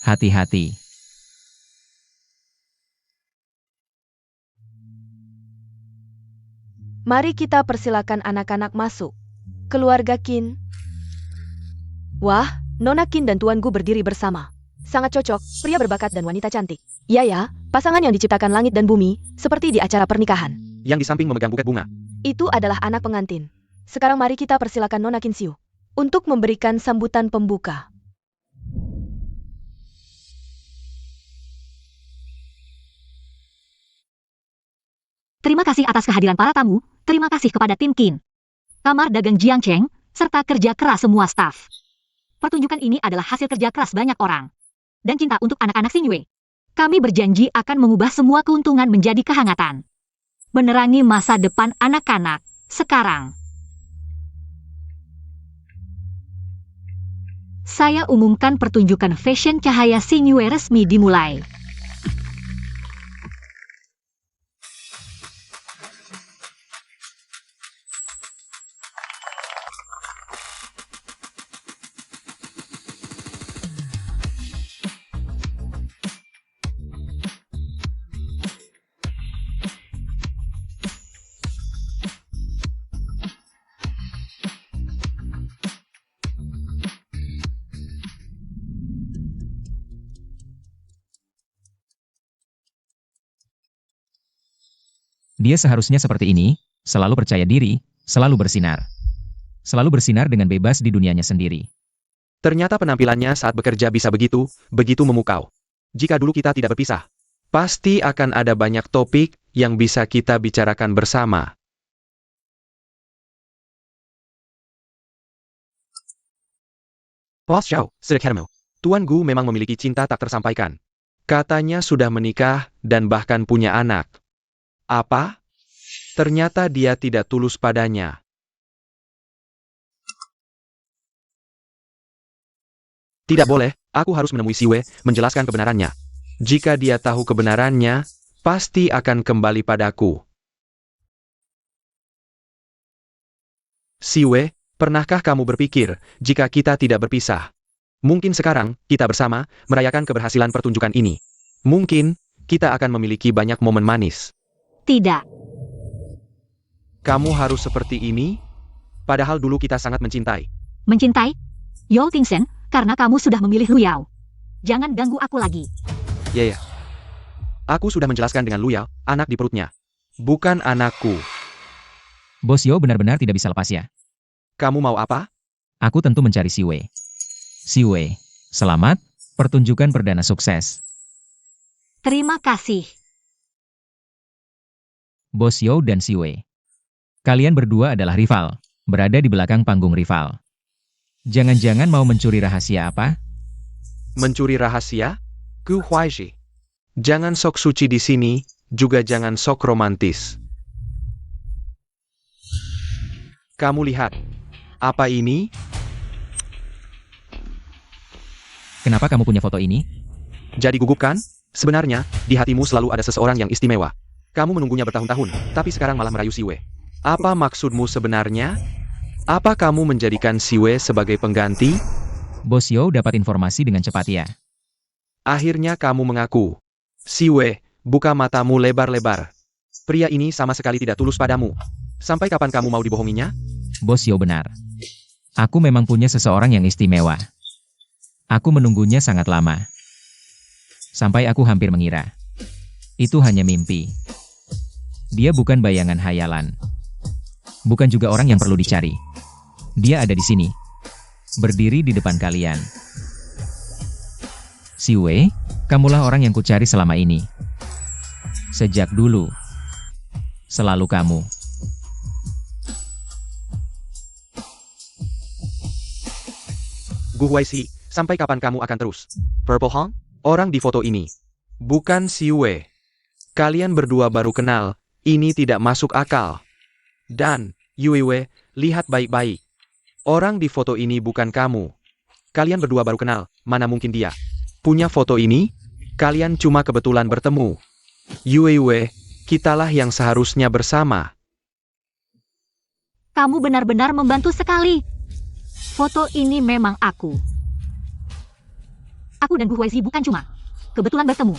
Hati-hati. Mari kita persilakan anak-anak masuk. Keluarga Qin. Wah, Nona Qin dan Tuan Gu berdiri bersama. Sangat cocok, pria berbakat dan wanita cantik. Ya ya, pasangan yang diciptakan langit dan bumi, seperti di acara pernikahan. Yang di samping memegang buket bunga. Itu adalah anak pengantin. Sekarang mari kita persilakan Nona Qin Xiu untuk memberikan sambutan pembuka. Terima kasih atas kehadiran para tamu, terima kasih kepada tim Qin, Kamar Dagang Jiang Cheng, serta kerja keras semua staf. Pertunjukan ini adalah hasil kerja keras banyak orang. Dan cinta untuk anak-anak Xingyue. Kami berjanji akan mengubah semua keuntungan menjadi kehangatan. Menerangi masa depan anak-anak, sekarang. Saya umumkan pertunjukan fashion cahaya Xingyue resmi dimulai. Dia seharusnya seperti ini, selalu percaya diri, selalu bersinar. Selalu bersinar dengan bebas di dunianya sendiri. Ternyata penampilannya saat bekerja bisa begitu memukau. Jika dulu kita tidak berpisah, pasti akan ada banyak topik yang bisa kita bicarakan bersama. Boss Xiao, Sederhana. Tuan Gu memang memiliki cinta tak tersampaikan. Katanya sudah menikah dan bahkan punya anak. Apa? Ternyata dia tidak tulus padanya. Tidak boleh, aku harus menemui Siwe, menjelaskan kebenarannya. Jika dia tahu kebenarannya, pasti akan kembali padaku. Siwe, pernahkah kamu berpikir, jika kita tidak berpisah? Mungkin sekarang, kita bersama, merayakan keberhasilan pertunjukan ini. Mungkin, kita akan memiliki banyak momen manis. Tidak. Kamu harus seperti ini? Padahal dulu kita sangat mencintai. Mencintai? Yao Tingsen, karena kamu sudah memilih Lu Yao. Jangan ganggu aku lagi. Ya. Aku sudah menjelaskan dengan Lu Yao, anak di perutnya. Bukan anakku. Bos Yo benar-benar tidak bisa lepas ya. Kamu mau apa? Aku tentu mencari Si Wei. Si Wei, selamat, pertunjukan perdana sukses. Terima kasih. Bos Yo dan Si Wei. Kalian berdua adalah rival, berada di belakang panggung rival. Jangan-jangan mau mencuri rahasia apa? Mencuri rahasia? Gu Huaishi. Jangan sok suci di sini, juga jangan sok romantis. Kamu lihat. Apa ini? Kenapa kamu punya foto ini? Jadi gugup kan? Sebenarnya, di hatimu selalu ada seseorang yang istimewa. Kamu menunggunya bertahun-tahun, tapi sekarang malah merayu Si Wei. Apa maksudmu sebenarnya? Apa kamu menjadikan Si Wei sebagai pengganti? Bos Yo dapat informasi dengan cepat ya. Akhirnya kamu mengaku. Si Wei, buka matamu lebar-lebar. Pria ini sama sekali tidak tulus padamu. Sampai kapan kamu mau dibohonginya? Bos Yo benar. Aku memang punya seseorang yang istimewa. Aku menunggunya sangat lama. Sampai aku hampir mengira. Itu hanya mimpi. Dia bukan bayangan hayalan. Bukan juga orang yang perlu dicari. Dia ada di sini. Berdiri di depan kalian. Si Wei, kamulah orang yang kucari selama ini. Sejak dulu. Selalu kamu. Gu Huaishi, sampai kapan kamu akan terus? Purple Hong? Orang di foto ini. Bukan Si Wei. Kalian berdua baru kenal, ini tidak masuk akal. Dan, Yue Wei, lihat baik-baik. Orang di foto ini bukan kamu. Kalian berdua baru kenal, mana mungkin dia punya foto ini? Kalian cuma kebetulan bertemu. Yue Wei, kitalah yang seharusnya bersama. Kamu benar-benar membantu sekali. Foto ini memang aku. Aku dan Bu Huaizi bukan cuma kebetulan bertemu.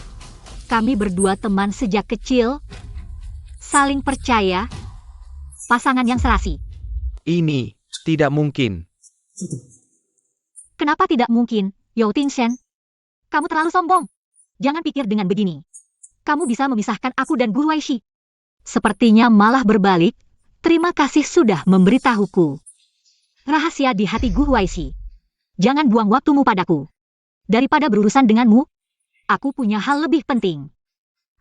Kami berdua teman sejak kecil, saling percaya, pasangan yang serasi. Ini tidak mungkin. Kenapa tidak mungkin, Yao Tingshen? Kamu terlalu sombong. Jangan pikir dengan begini. Kamu bisa memisahkan aku dan Gu Huaishi. Sepertinya malah berbalik. Terima kasih sudah memberitahuku. Rahasia di hati Gu Huaishi. Jangan buang waktumu padaku. Daripada berurusan denganmu, aku punya hal lebih penting.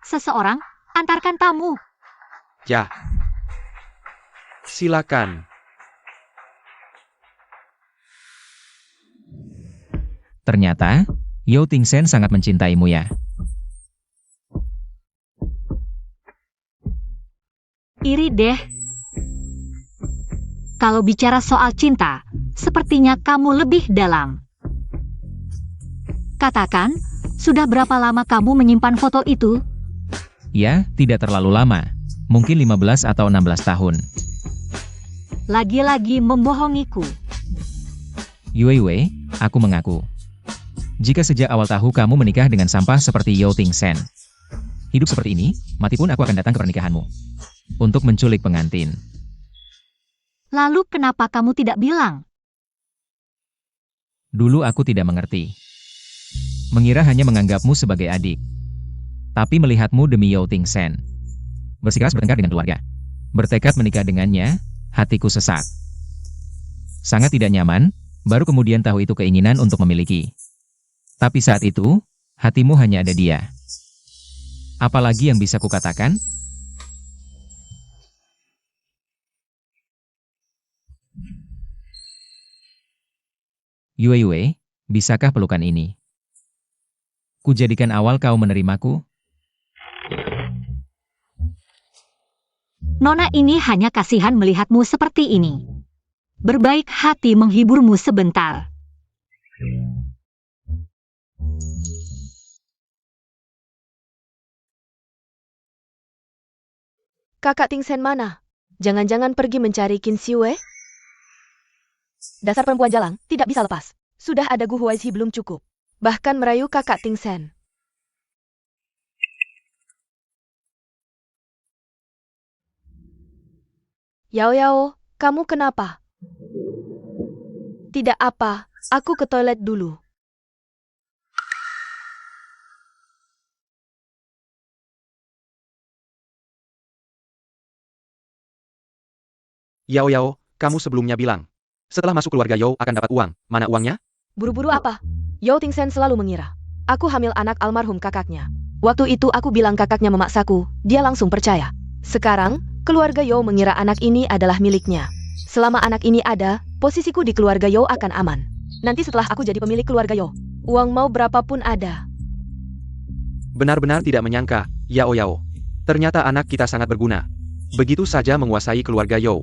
Seseorang, antarkan tamu. Ya. Silakan. Ternyata, Yao Tingsen sangat mencintaimu ya. Iri deh. Kalau bicara soal cinta, sepertinya kamu lebih dalam. Katakan, sudah berapa lama kamu menyimpan foto itu? Ya, tidak terlalu lama. Mungkin 15 atau 16 tahun. Lagi-lagi membohongiku. Yue Wei, aku mengaku. Jika sejak awal tahu kamu menikah dengan sampah seperti Yao Tingsen. Hidup seperti ini, mati pun aku akan datang ke pernikahanmu. Untuk menculik pengantin. Lalu kenapa kamu tidak bilang? Dulu aku tidak mengerti. Mengira hanya menganggapmu sebagai adik. Tapi melihatmu demi Yao Tingsen. Bersikeras bertengkar dengan keluarga. Bertekad menikah dengannya, hatiku sesak. Sangat tidak nyaman, baru kemudian tahu itu keinginan untuk memiliki. Tapi saat itu, hatimu hanya ada dia. Apalagi yang bisa kukatakan? Yue, bisakah pelukan ini? Kujadikan awal kau menerimaku? Nona ini hanya kasihan melihatmu seperti ini. Berbaik hati menghiburmu sebentar. Kakak Tingsen mana? Jangan-jangan pergi mencari Qin Si Wei? Dasar perempuan jalang, tidak bisa lepas. Sudah ada Gu Huaizi belum cukup. Bahkan merayu kakak Tingsen. Yao Yao, kamu kenapa? Tidak apa, aku ke toilet dulu. Yao Yao, kamu sebelumnya bilang. Setelah masuk keluarga Yao akan dapat uang. Mana uangnya? Buru-buru apa? Yao Tingsen selalu mengira aku hamil anak almarhum kakaknya. Waktu itu aku bilang kakaknya memaksaku, dia langsung percaya. Sekarang, keluarga Yao mengira anak ini adalah miliknya. Selama anak ini ada, posisiku di keluarga Yao akan aman. Nanti setelah aku jadi pemilik keluarga Yao, uang mau berapapun ada. Benar-benar tidak menyangka, Yao Yao. Ternyata anak kita sangat berguna. Begitu saja menguasai keluarga Yao.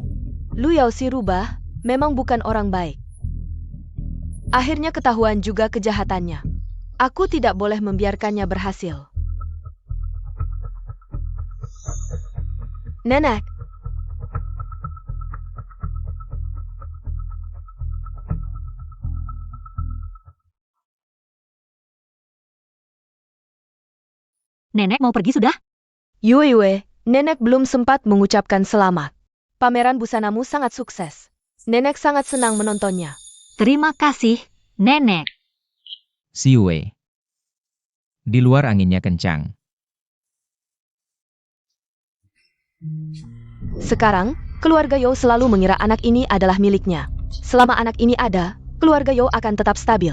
Lu Yao si rubah, memang bukan orang baik. Akhirnya ketahuan juga kejahatannya. Aku tidak boleh membiarkannya berhasil. Nenek. Nenek mau pergi sudah? Yue, nenek belum sempat mengucapkan selamat. Pameran busanamu sangat sukses. Nenek sangat senang menontonnya. Terima kasih, Nenek. Si Yue. Di luar anginnya kencang. Sekarang, keluarga Yao selalu mengira anak ini adalah miliknya. Selama anak ini ada, keluarga Yao akan tetap stabil.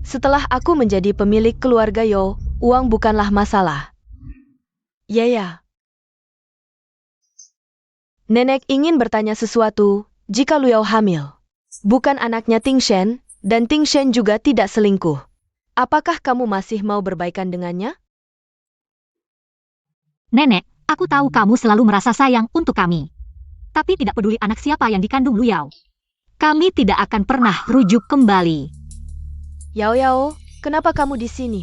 Setelah aku menjadi pemilik keluarga Yao, uang bukanlah masalah. Ya. Nenek ingin bertanya sesuatu, jika Lu Yao hamil. Bukan anaknya Ting Shen, dan Ting Shen juga tidak selingkuh. Apakah kamu masih mau berbaikan dengannya? Nenek, aku tahu kamu selalu merasa sayang untuk kami. Tapi tidak peduli anak siapa yang dikandung Lu Yao. Kami tidak akan pernah rujuk kembali. Yao, kenapa kamu di sini?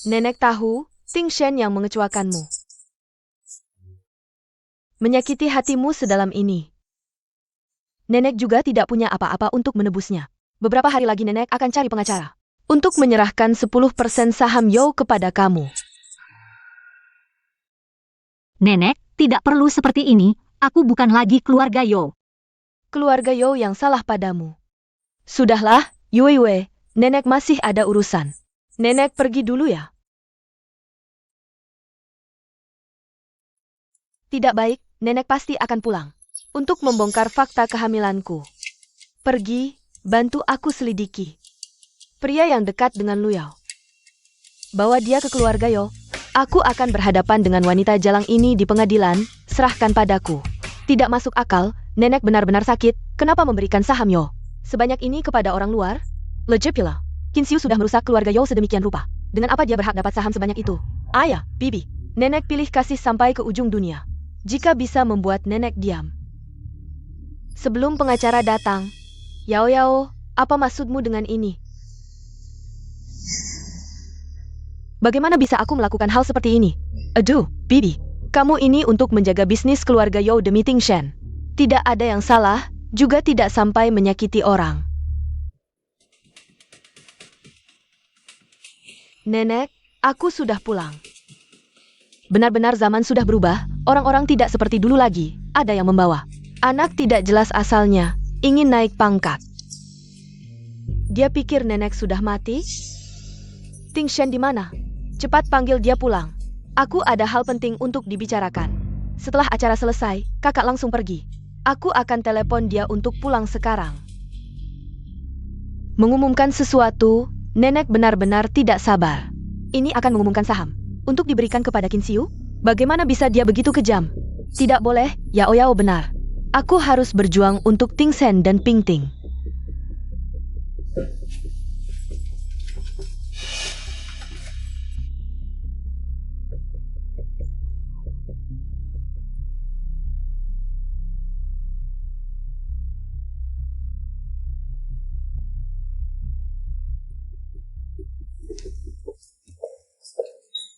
Nenek tahu, Ting Shen yang mengecuakanmu. Menyakiti hatimu sedalam ini. Nenek juga tidak punya apa-apa untuk menebusnya. Beberapa hari lagi nenek akan cari pengacara. Untuk menyerahkan 10% saham Yao kepada kamu. Nenek, tidak perlu seperti ini. Aku bukan lagi keluarga Yao. Keluarga Yao yang salah padamu. Sudahlah, Yue, nenek masih ada urusan. Nenek pergi dulu ya. Tidak baik, nenek pasti akan pulang. Untuk membongkar fakta kehamilanku. Pergi, bantu aku selidiki. Pria yang dekat dengan Lu Yao. Bawa dia ke keluarga Yao. Aku akan berhadapan dengan wanita jalang ini di pengadilan, serahkan padaku. Tidak masuk akal, nenek benar-benar sakit, kenapa memberikan saham Yao sebanyak ini kepada orang luar? Lejepila, Qin Xiu sudah merusak keluarga Yao sedemikian rupa. Dengan apa dia berhak dapat saham sebanyak itu? Ayah, bibi, nenek pilih kasih sampai ke ujung dunia. Jika bisa membuat nenek diam. Sebelum pengacara datang, Yao, apa maksudmu dengan ini? Bagaimana bisa aku melakukan hal seperti ini? Aduh, bibi, kamu ini untuk menjaga bisnis keluarga Yao demi Ting Shen. Tidak ada yang salah, juga tidak sampai menyakiti orang. Nenek, aku sudah pulang. Benar-benar zaman sudah berubah, orang-orang tidak seperti dulu lagi, ada yang membawa. Anak tidak jelas asalnya, ingin naik pangkat. Dia pikir nenek sudah mati? Ting Shen di mana? Cepat panggil dia pulang. Aku ada hal penting untuk dibicarakan. Setelah acara selesai, kakak langsung pergi. Aku akan telepon dia untuk pulang sekarang. Mengumumkan sesuatu, nenek benar-benar tidak sabar. Ini akan mengumumkan saham. Untuk diberikan kepada Qin Xiu? Bagaimana bisa dia begitu kejam? Tidak boleh, Yao benar. Aku harus berjuang untuk Ting Shen dan Ping Ting.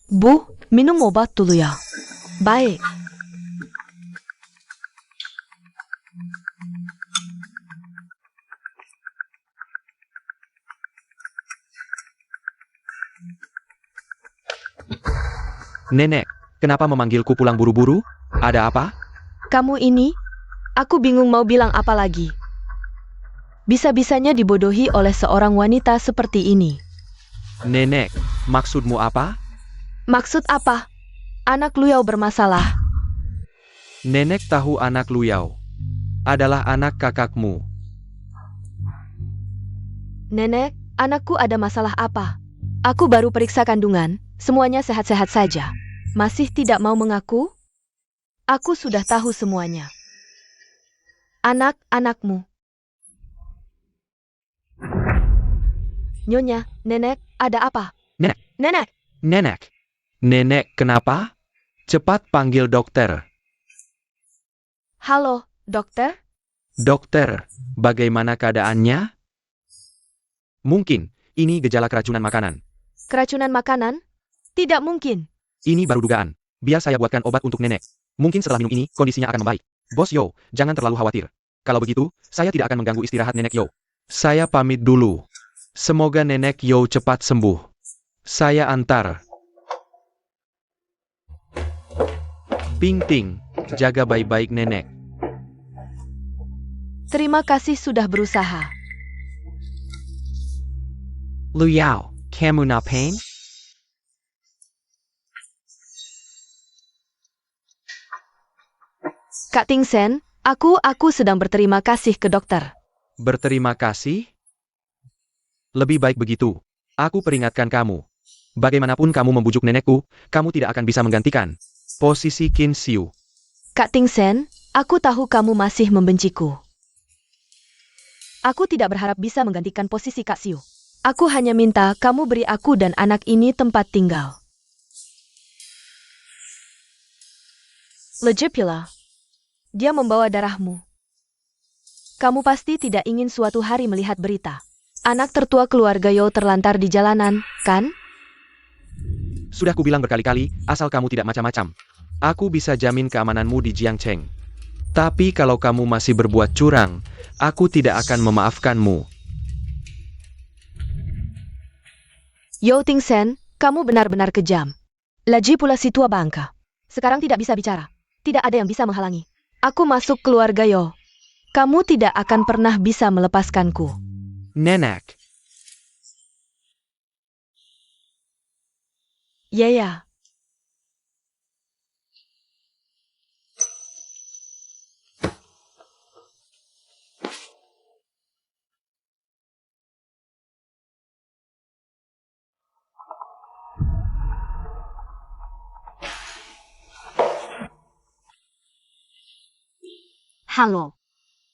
Bu, minum obat dulu ya. Baik. Nenek, kenapa memanggilku pulang buru-buru? Ada apa? Kamu ini? Aku bingung mau bilang apa lagi. Bisa-bisanya dibodohi oleh seorang wanita seperti ini. Nenek, maksudmu apa? Maksud apa? Anak Lu Yao bermasalah. Nenek tahu anak Luyao adalah anak kakakmu. Nenek, anakku ada masalah apa? Aku baru periksa kandungan, semuanya sehat-sehat saja. Masih tidak mau mengaku? Aku sudah tahu semuanya. Anak-anakmu. Nyonya, Nenek, ada apa? Nenek. Nenek! Nenek. Nenek kenapa? Cepat panggil dokter. Halo, dokter? Dokter, bagaimana keadaannya? Mungkin, ini gejala keracunan makanan. Keracunan makanan? Tidak mungkin. Ini baru dugaan. Biar saya buatkan obat untuk nenek. Mungkin setelah minum ini, kondisinya akan membaik. Bos Yo, jangan terlalu khawatir. Kalau begitu, saya tidak akan mengganggu istirahat nenek Yo. Saya pamit dulu. Semoga nenek Yo cepat sembuh. Saya antar. Ping Ping, jaga baik-baik nenek. Terima kasih sudah berusaha. Luyao, kamu na pain? Kak Tingsen, aku sedang berterima kasih ke dokter. Berterima kasih? Lebih baik begitu. Aku peringatkan kamu. Bagaimanapun kamu membujuk nenekku, kamu tidak akan bisa menggantikan posisi Qin Xiu. Kak Tingsen, aku tahu kamu masih membenciku. Aku tidak berharap bisa menggantikan posisi Kak Xiu. Aku hanya minta kamu beri aku dan anak ini tempat tinggal. Legipula. Dia membawa darahmu. Kamu pasti tidak ingin suatu hari melihat berita. Anak tertua keluarga Yo terlantar di jalanan, kan? Sudah kubilang berkali-kali, asal kamu tidak macam-macam. Aku bisa jamin keamananmu di Jiangcheng. Tapi kalau kamu masih berbuat curang, aku tidak akan memaafkanmu. Yo Tingsen, kamu benar-benar kejam. Lagi pula si tua bangka. Sekarang tidak bisa bicara. Tidak ada yang bisa menghalangi. Aku masuk keluarga Yo. Kamu tidak akan pernah bisa melepaskanku. Nenek. Ya. Halo,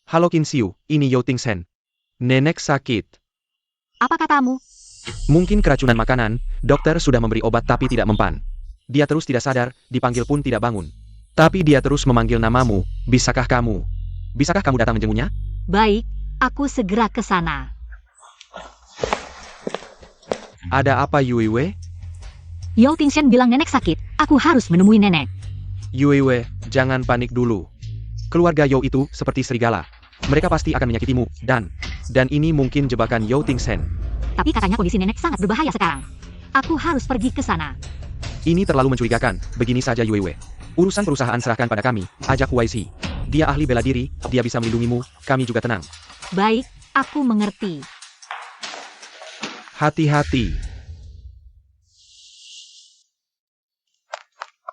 Halo Qin Xiu, ini Yo Tingsen. Nenek sakit. apa katamu? Mungkin keracunan makanan, dokter sudah memberi obat tapi tidak mempan. Dia terus tidak sadar, dipanggil pun tidak bangun. Tapi dia terus memanggil namamu, bisakah kamu datang menjenguknya? Baik, aku segera ke sana. Ada apa Yuiwe? Yao Tingshen bilang nenek sakit, aku harus menemui nenek. Yuiwe, jangan panik dulu. Keluarga Yo itu seperti serigala. Mereka pasti akan menyakitimu, dan ini mungkin jebakan Yo Tingsen. Tapi katanya kondisi nenek sangat berbahaya sekarang. Aku harus pergi ke sana. Ini terlalu mencurigakan, begini saja Yuiwe. Urusan perusahaan serahkan pada kami, ajak YC. Dia ahli bela diri, dia bisa melindungimu, kami juga tenang. Baik, aku mengerti. Hati-hati.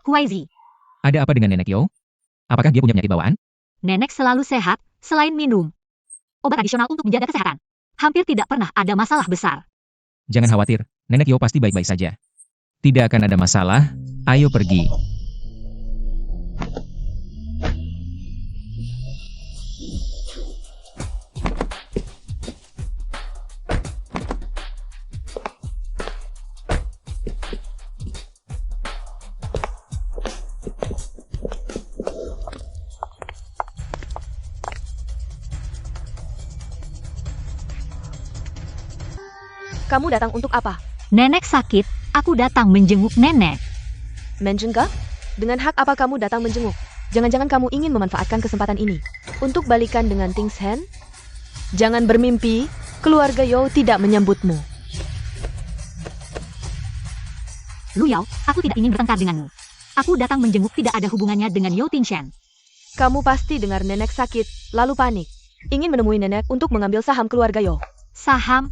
Huaizi, Ada apa dengan nenek Yo? Apakah dia punya penyakit bawaan? nenek selalu sehat, selain minum obat tradisional untuk menjaga kesehatan. Hampir tidak pernah ada masalah besar. Jangan khawatir, nenek Yo pasti baik-baik saja. Tidak akan ada masalah, ayo pergi. Kamu datang untuk apa? Nenek sakit, aku datang menjenguk nenek. Menjenguk? Dengan hak apa kamu datang menjenguk? Jangan-jangan kamu ingin memanfaatkan kesempatan ini untuk balikan dengan Tingsen? Jangan bermimpi, keluarga Yo tidak menyambutmu. Lu Yao, aku tidak ingin bertengkar denganmu. Aku datang menjenguk tidak ada hubungannya dengan Yao Tingshen. Kamu pasti dengar nenek sakit, lalu panik. Ingin menemui nenek untuk mengambil saham keluarga Yo. Saham?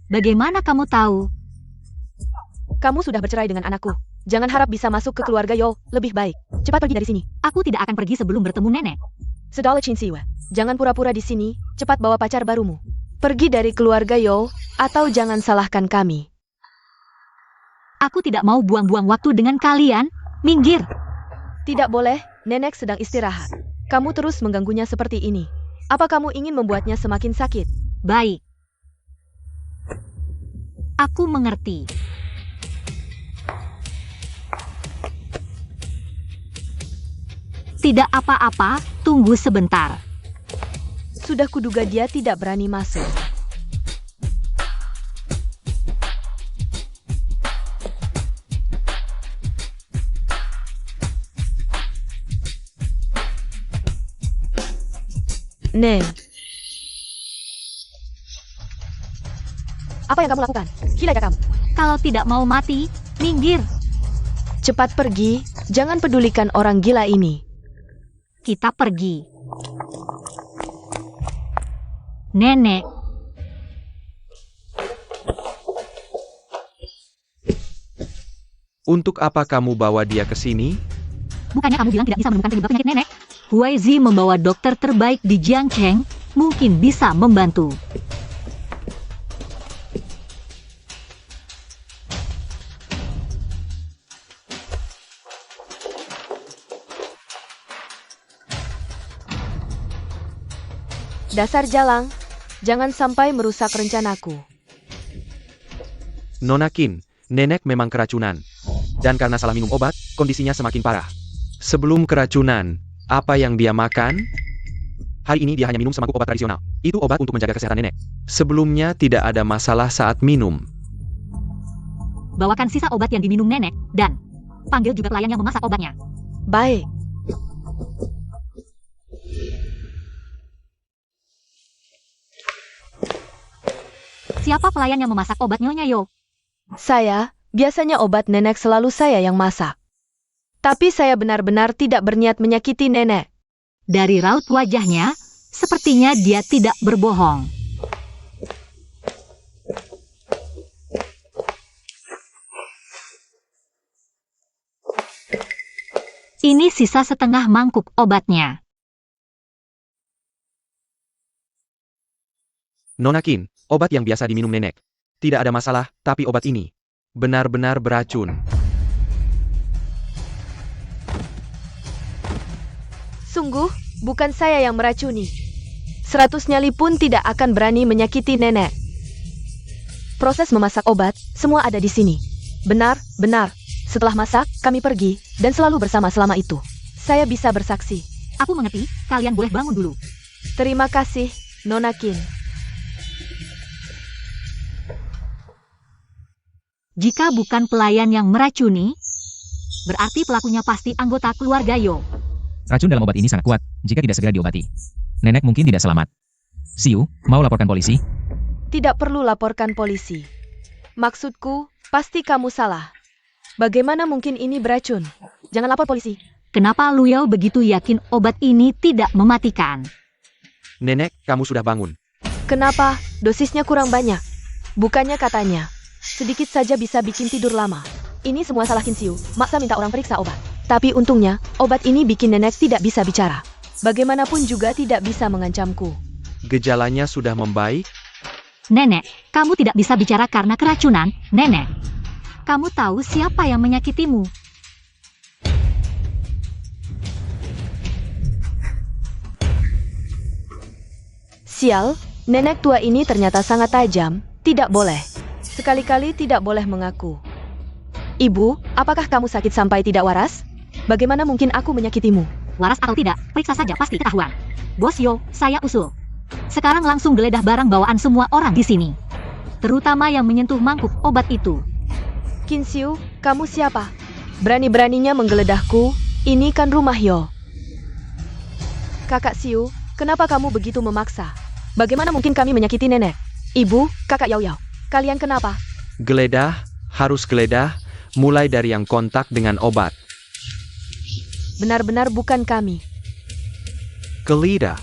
Bagaimana kamu tahu? Kamu sudah bercerai dengan anakku. Jangan harap bisa masuk ke keluarga Yo, lebih baik. Cepat pergi dari sini. Aku tidak akan pergi sebelum bertemu nenek. Sedala Chin Siwa. Jangan pura-pura di sini, cepat bawa pacar barumu. Pergi dari keluarga Yo, atau jangan salahkan kami. Aku tidak mau buang-buang waktu dengan kalian. Minggir. Tidak boleh, nenek sedang istirahat. Kamu terus mengganggunya seperti ini. Apa kamu ingin membuatnya semakin sakit? Baik. Aku mengerti. Tidak apa-apa, tunggu sebentar. Sudah kuduga dia tidak berani masuk. Nen. Apa yang kamu lakukan? Gila ya kamu? Kalau tidak mau mati, minggir. Cepat pergi, jangan pedulikan orang gila ini. Kita pergi. Nenek, Untuk apa kamu bawa dia ke sini? bukannya kamu bilang tidak bisa menemukan penyebab penyakit nenek? Huaizi membawa dokter terbaik di Jiangcheng, mungkin bisa membantu. Dasar jalang, jangan sampai merusak rencanaku. Nona Qin, nenek memang keracunan. Dan karena salah minum obat, kondisinya semakin parah. Sebelum keracunan, apa yang dia makan? Hari ini dia hanya minum semangkuk obat tradisional. Itu obat untuk menjaga kesehatan nenek. Sebelumnya tidak ada masalah saat minum. Bawakan sisa obat yang diminum nenek, dan panggil juga pelayan yang memasak obatnya. Baik. Siapa pelayan yang memasak obat Nyonya Yo? Saya, biasanya obat nenek selalu saya yang masak. Tapi saya benar-benar tidak berniat menyakiti nenek. Dari raut wajahnya, sepertinya dia tidak berbohong. Ini sisa setengah mangkuk obatnya. Nona Qin, obat yang biasa diminum nenek. Tidak ada masalah, tapi obat ini benar-benar beracun. Sungguh, bukan saya yang meracuni. 100 nyali pun tidak akan berani menyakiti nenek. Proses memasak obat, semua ada di sini. Benar, benar. Setelah masak, kami pergi, dan selalu bersama selama itu. Saya bisa bersaksi. Aku mengerti, kalian boleh bangun dulu. Terima kasih, Nona Qin. Jika bukan pelayan yang meracuni, berarti pelakunya pasti anggota keluarga Yo. Racun dalam obat ini sangat kuat, jika tidak segera diobati. Nenek mungkin tidak selamat. Siu, mau laporkan polisi? Tidak perlu laporkan polisi. Maksudku, pasti kamu salah. Bagaimana mungkin ini beracun? Jangan lapor polisi. Kenapa Lu Yao begitu yakin obat ini tidak mematikan? Nenek, kamu sudah bangun. Kenapa? Dosisnya kurang banyak. Bukannya katanya, sedikit saja bisa bikin tidur lama. Ini semua salah Qin Siu. Maksa minta orang periksa obat. Tapi untungnya, obat ini bikin nenek tidak bisa bicara. Bagaimanapun juga tidak bisa mengancamku. Gejalanya sudah membaik? Nenek, kamu tidak bisa bicara karena keracunan, Nenek. Kamu tahu siapa yang menyakitimu? Sial, nenek tua ini ternyata sangat tajam. Tidak boleh. Sekali-kali tidak boleh mengaku. Ibu, apakah kamu sakit sampai tidak waras? Bagaimana mungkin aku menyakitimu? Waras atau tidak, periksa saja pasti ketahuan. Bos Yo, saya usul. Sekarang langsung geledah barang bawaan semua orang di sini. Terutama yang menyentuh mangkuk obat itu. Qin Siu, kamu siapa? Berani-beraninya menggeledahku, ini kan rumah Yo. Kakak Siu, kenapa kamu begitu memaksa? Bagaimana mungkin kami menyakiti nenek? Ibu, kakak Yao Yao, kalian kenapa? Geledah, harus geledah, mulai dari yang kontak dengan obat. Benar-benar bukan kami. Geledah.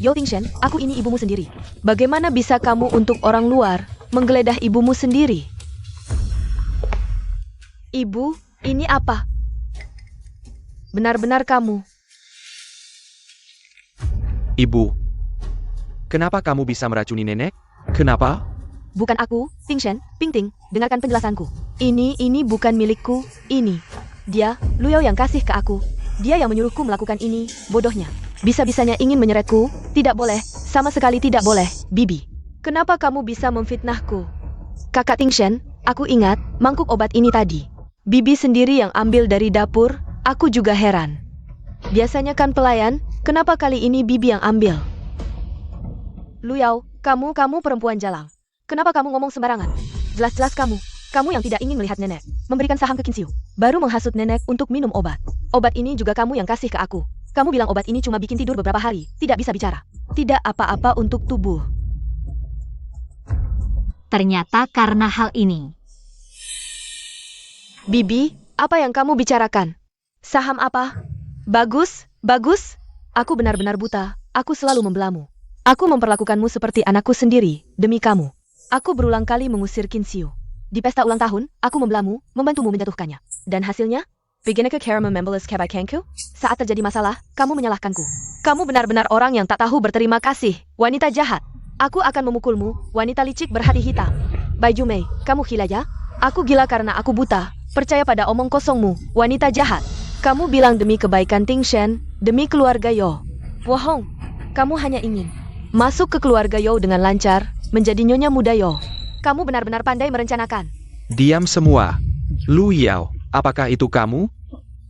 Yo Tingshen, aku ini ibumu sendiri. Bagaimana bisa kamu untuk orang luar menggeledah ibumu sendiri? Ibu, ini apa? Benar-benar kamu. Ibu, kenapa kamu bisa meracuni nenek? Kenapa? Bukan aku, Tingshen, Pingting, dengarkan penjelasanku. Ini bukan milikku, ini. Dia, Luyao yang kasih ke aku. Dia yang menyuruhku melakukan ini, bodohnya. Bisa-bisanya ingin menyeretku, tidak boleh, sama sekali tidak boleh, Bibi. Kenapa kamu bisa memfitnahku? Kakak Tingshen, aku ingat, mangkuk obat ini tadi. Bibi sendiri yang ambil dari dapur, aku juga heran. Biasanya kan pelayan, kenapa kali ini Bibi yang ambil? Luyao, kamu perempuan jalang. Kenapa kamu ngomong sembarangan? Jelas-jelas kamu yang tidak ingin melihat nenek memberikan saham ke Kinsiu, baru menghasut nenek untuk minum obat. Obat ini juga kamu yang kasih ke aku. Kamu bilang obat ini cuma bikin tidur beberapa hari, tidak bisa bicara. Tidak apa-apa untuk tubuh. Ternyata karena hal ini. Bibi, apa yang kamu bicarakan? Saham apa? Bagus. Aku benar-benar buta, aku selalu membelamu. Aku memperlakukanmu seperti anakku sendiri, demi kamu. Aku berulang kali mengusir Kinsiu. Di pesta ulang tahun, aku membelamu, membantumu menjatuhkannya. Dan hasilnya? Beginner ke cara membalas kebaikanku? Saat terjadi masalah, kamu menyalahkanku. Kamu benar-benar orang yang tak tahu berterima kasih, wanita jahat. Aku akan memukulmu, wanita licik berhati hitam. Baiju Mei, kamu gila ya? Aku gila karena aku buta. Percaya pada omong kosongmu, wanita jahat. Kamu bilang demi kebaikan Tingshen, demi keluarga Yo. Bohong. Kamu hanya ingin masuk ke keluarga Yo dengan lancar, menjadi nyonya muda Yo. Kamu benar-benar pandai merencanakan. Diam semua. Luyao, apakah itu kamu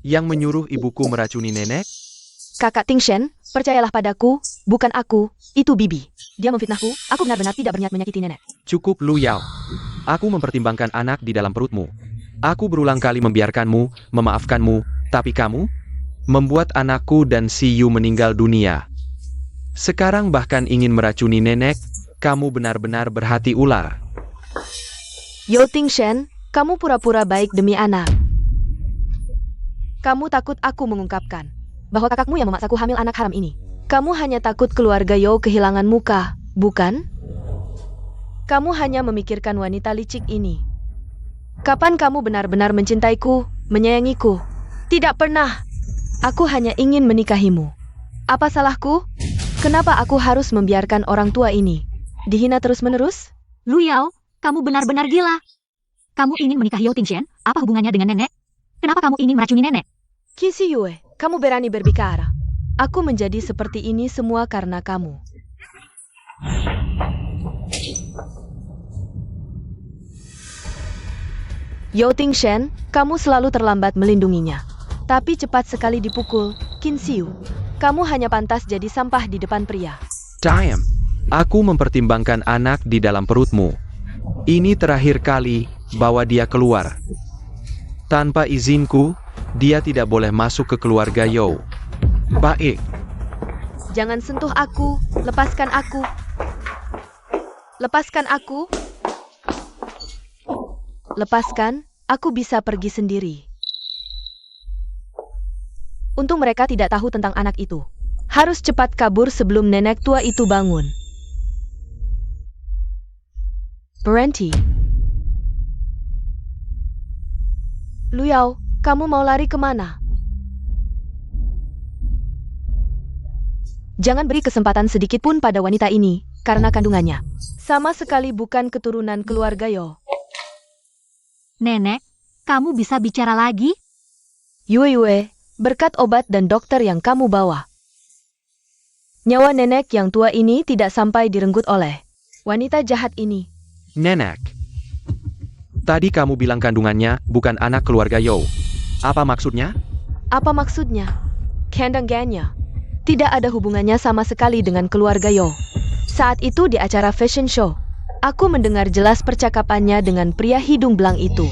yang menyuruh ibuku meracuni nenek? Kakak Tingshen, percayalah padaku, bukan aku, itu Bibi. Dia memfitnahku, aku benar-benar tidak berniat menyakiti nenek. Cukup Luyao. Aku mempertimbangkan anak di dalam perutmu. Aku berulang kali membiarkanmu, memaafkanmu, tapi kamu membuat anakku dan si Yu meninggal dunia. Sekarang bahkan ingin meracuni nenek, kamu benar-benar berhati ular. Yo Tingshen, kamu pura-pura baik demi anak. Kamu takut aku mengungkapkan bahwa kakakmu yang memaksaku hamil anak haram ini. Kamu hanya takut keluarga Yo kehilangan muka, bukan? Kamu hanya memikirkan wanita licik ini. Kapan kamu benar-benar mencintaiku, menyayangiku? Tidak pernah. Aku hanya ingin menikahimu. Apa salahku? Kenapa aku harus membiarkan orang tua ini dihina terus-menerus? Luyao, kamu benar-benar gila. Kamu ingin menikahi Yo Tingshen? Apa hubungannya dengan nenek? Kenapa kamu ingin meracuni nenek? Kisi Yue, kamu berani berbicara. Aku menjadi seperti ini semua karena kamu. Yo Tingshen, kamu selalu terlambat melindunginya. Tapi cepat sekali dipukul, Kinsiu. Kamu hanya pantas jadi sampah di depan pria. Time. Aku mempertimbangkan anak di dalam perutmu. Ini terakhir kali bawa dia keluar. Tanpa izinku, dia tidak boleh masuk ke keluarga Yo. Baik. Jangan sentuh aku, lepaskan aku. Lepaskan aku. Lepaskan, aku bisa pergi sendiri. Untung mereka tidak tahu tentang anak itu. Harus cepat kabur sebelum nenek tua itu bangun. Berhenti. Luyao, kamu mau lari kemana? Jangan beri kesempatan sedikit pun pada wanita ini, karena kandungannya sama sekali bukan keturunan keluarga Yo. Nenek, kamu bisa bicara lagi? Yue, berkat obat dan dokter yang kamu bawa, nyawa nenek yang tua ini tidak sampai direnggut oleh wanita jahat ini. Nenek. Tadi kamu bilang kandungannya bukan anak keluarga Yo. Apa maksudnya? Apa maksudnya? Kandungannya tidak ada hubungannya sama sekali dengan keluarga Yo. Saat itu di acara fashion show, aku mendengar jelas percakapannya dengan pria hidung belang itu.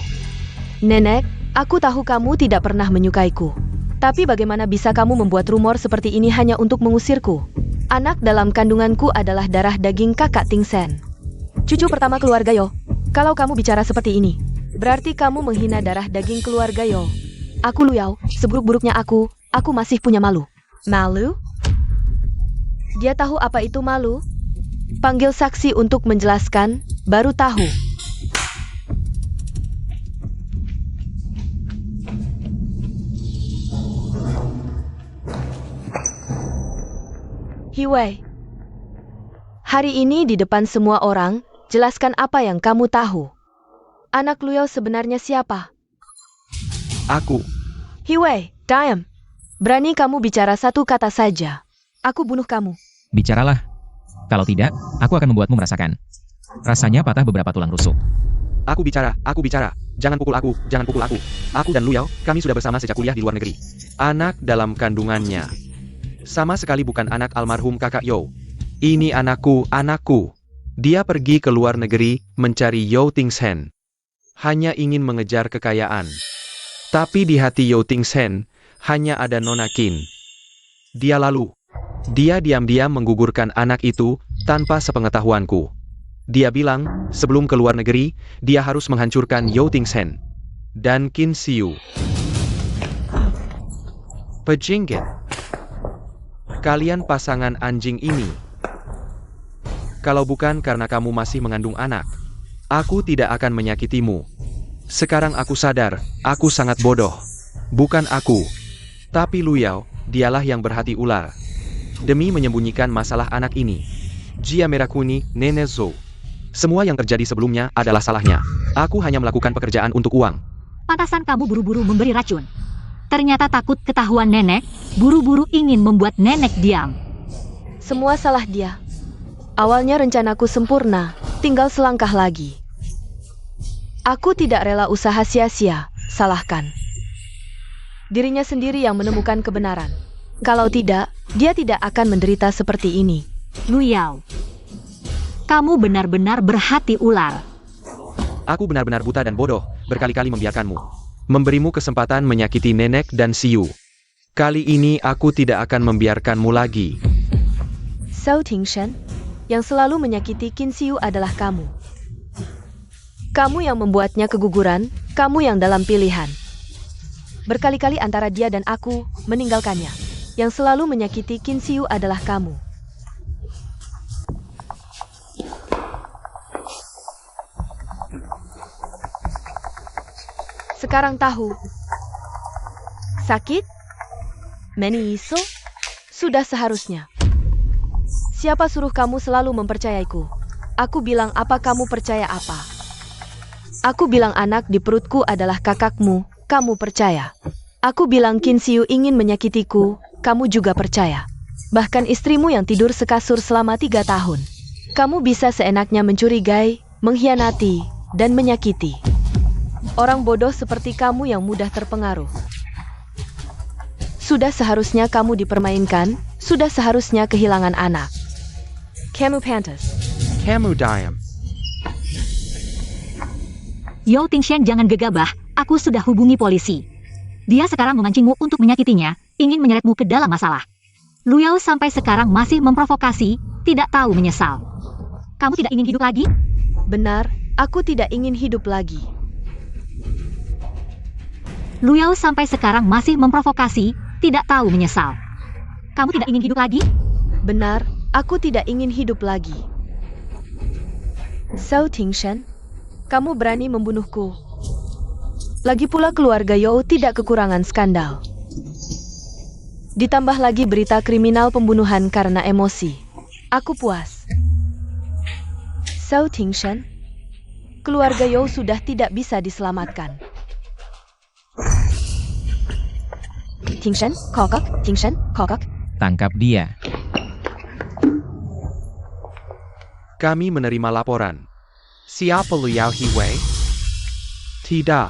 Nenek, aku tahu kamu tidak pernah menyukaiku. Tapi bagaimana bisa kamu membuat rumor seperti ini hanya untuk mengusirku? Anak dalam kandunganku adalah darah daging kakak Tingshen. Cucu pertama keluarga Yo. Kalau kamu bicara seperti ini, berarti kamu menghina darah daging keluarga Yo. Aku Luyao, seburuk-buruknya aku masih punya malu. Malu? Dia tahu apa itu malu? Panggil saksi untuk menjelaskan, baru tahu. Hiwei. Hari ini di depan semua orang, jelaskan apa yang kamu tahu. Anak Luo sebenarnya siapa? Aku. Hiwei, diam. Berani kamu bicara satu kata saja. Aku bunuh kamu. Bicaralah. Kalau tidak, aku akan membuatmu merasakan. Rasanya patah beberapa tulang rusuk. Aku bicara. Jangan pukul aku, jangan pukul aku. Aku dan Luyao, kami sudah bersama sejak kuliah di luar negeri. Anak dalam kandungannya. Sama sekali bukan anak almarhum kakak Yo. Ini anakku. Dia pergi ke luar negeri mencari Yo Tingsen. Hanya ingin mengejar kekayaan. Tapi di hati Yo Tingsen, hanya ada Nona Qin. Dia diam-diam menggugurkan anak itu tanpa sepengetahuanku. Dia bilang, sebelum ke luar negeri, dia harus menghancurkan Yo Tingsen dan Qin Xiu. Pejinggit. Kalian pasangan anjing ini. Kalau bukan karena kamu masih mengandung anak, aku tidak akan menyakitimu. Sekarang aku sadar, aku sangat bodoh. Bukan aku, tapi Luyao, dialah yang berhati ular. Demi menyembunyikan masalah anak ini, Jia Merah Kuni, Nenek Zhou. Semua yang terjadi sebelumnya adalah salahnya. Aku hanya melakukan pekerjaan untuk uang. Pantasan kamu buru-buru memberi racun. Ternyata takut ketahuan nenek, buru-buru ingin membuat nenek diam. Semua salah dia. Awalnya rencanaku sempurna, tinggal selangkah lagi. Aku tidak rela usaha sia-sia, salahkan. Dirinya sendiri yang menemukan kebenaran. Kalau tidak, dia tidak akan menderita seperti ini. Luyao, kamu benar-benar berhati ular. Aku benar-benar buta dan bodoh, berkali-kali membiarkanmu. Memberimu kesempatan menyakiti nenek dan Xiu. Kali ini aku tidak akan membiarkanmu lagi. Zhou Tingshen, yang selalu menyakiti Qin Xiu adalah kamu. Kamu yang membuatnya keguguran, kamu yang dalam pilihan. Berkali-kali antara dia dan aku, meninggalkannya. Yang selalu menyakiti Qin Xiu adalah kamu. Sekarang tahu. Sakit? Meniso? Sudah seharusnya. Siapa suruh kamu selalu mempercayaiku? Aku bilang apa kamu percaya apa? Aku bilang anak di perutku adalah kakakmu, kamu percaya. Aku bilang Qin Xiu ingin menyakitiku, kamu juga percaya. Bahkan istrimu yang tidur sekasur selama 3 tahun. Kamu bisa seenaknya mencurigai, mengkhianati, dan menyakiti. Orang bodoh seperti kamu yang mudah terpengaruh. Sudah seharusnya kamu dipermainkan, sudah seharusnya kehilangan anak. Kamu pantas. Kamu diam. Yo Tingshen, jangan gegabah, aku sudah hubungi polisi. Dia sekarang memancingmu untuk menyakitinya, ingin menyeretmu ke dalam masalah. Luyao sampai sekarang masih memprovokasi, tidak tahu menyesal. Kamu tidak ingin hidup lagi? Benar, aku tidak ingin hidup lagi. Luyao sampai sekarang masih memprovokasi, tidak tahu menyesal. Kamu tidak ingin hidup lagi? Benar, aku tidak ingin hidup lagi. Zhou Tingshen, kamu berani membunuhku. Lagi pula keluarga You tidak kekurangan skandal. Ditambah lagi berita kriminal pembunuhan karena emosi. Aku puas. Zhou Tingshen, keluarga You sudah tidak bisa diselamatkan. Tingshen, kokok, Tingshen, kokok. Tangkap dia. Kami menerima laporan. Siapa Luyao Hiwei? Tidak.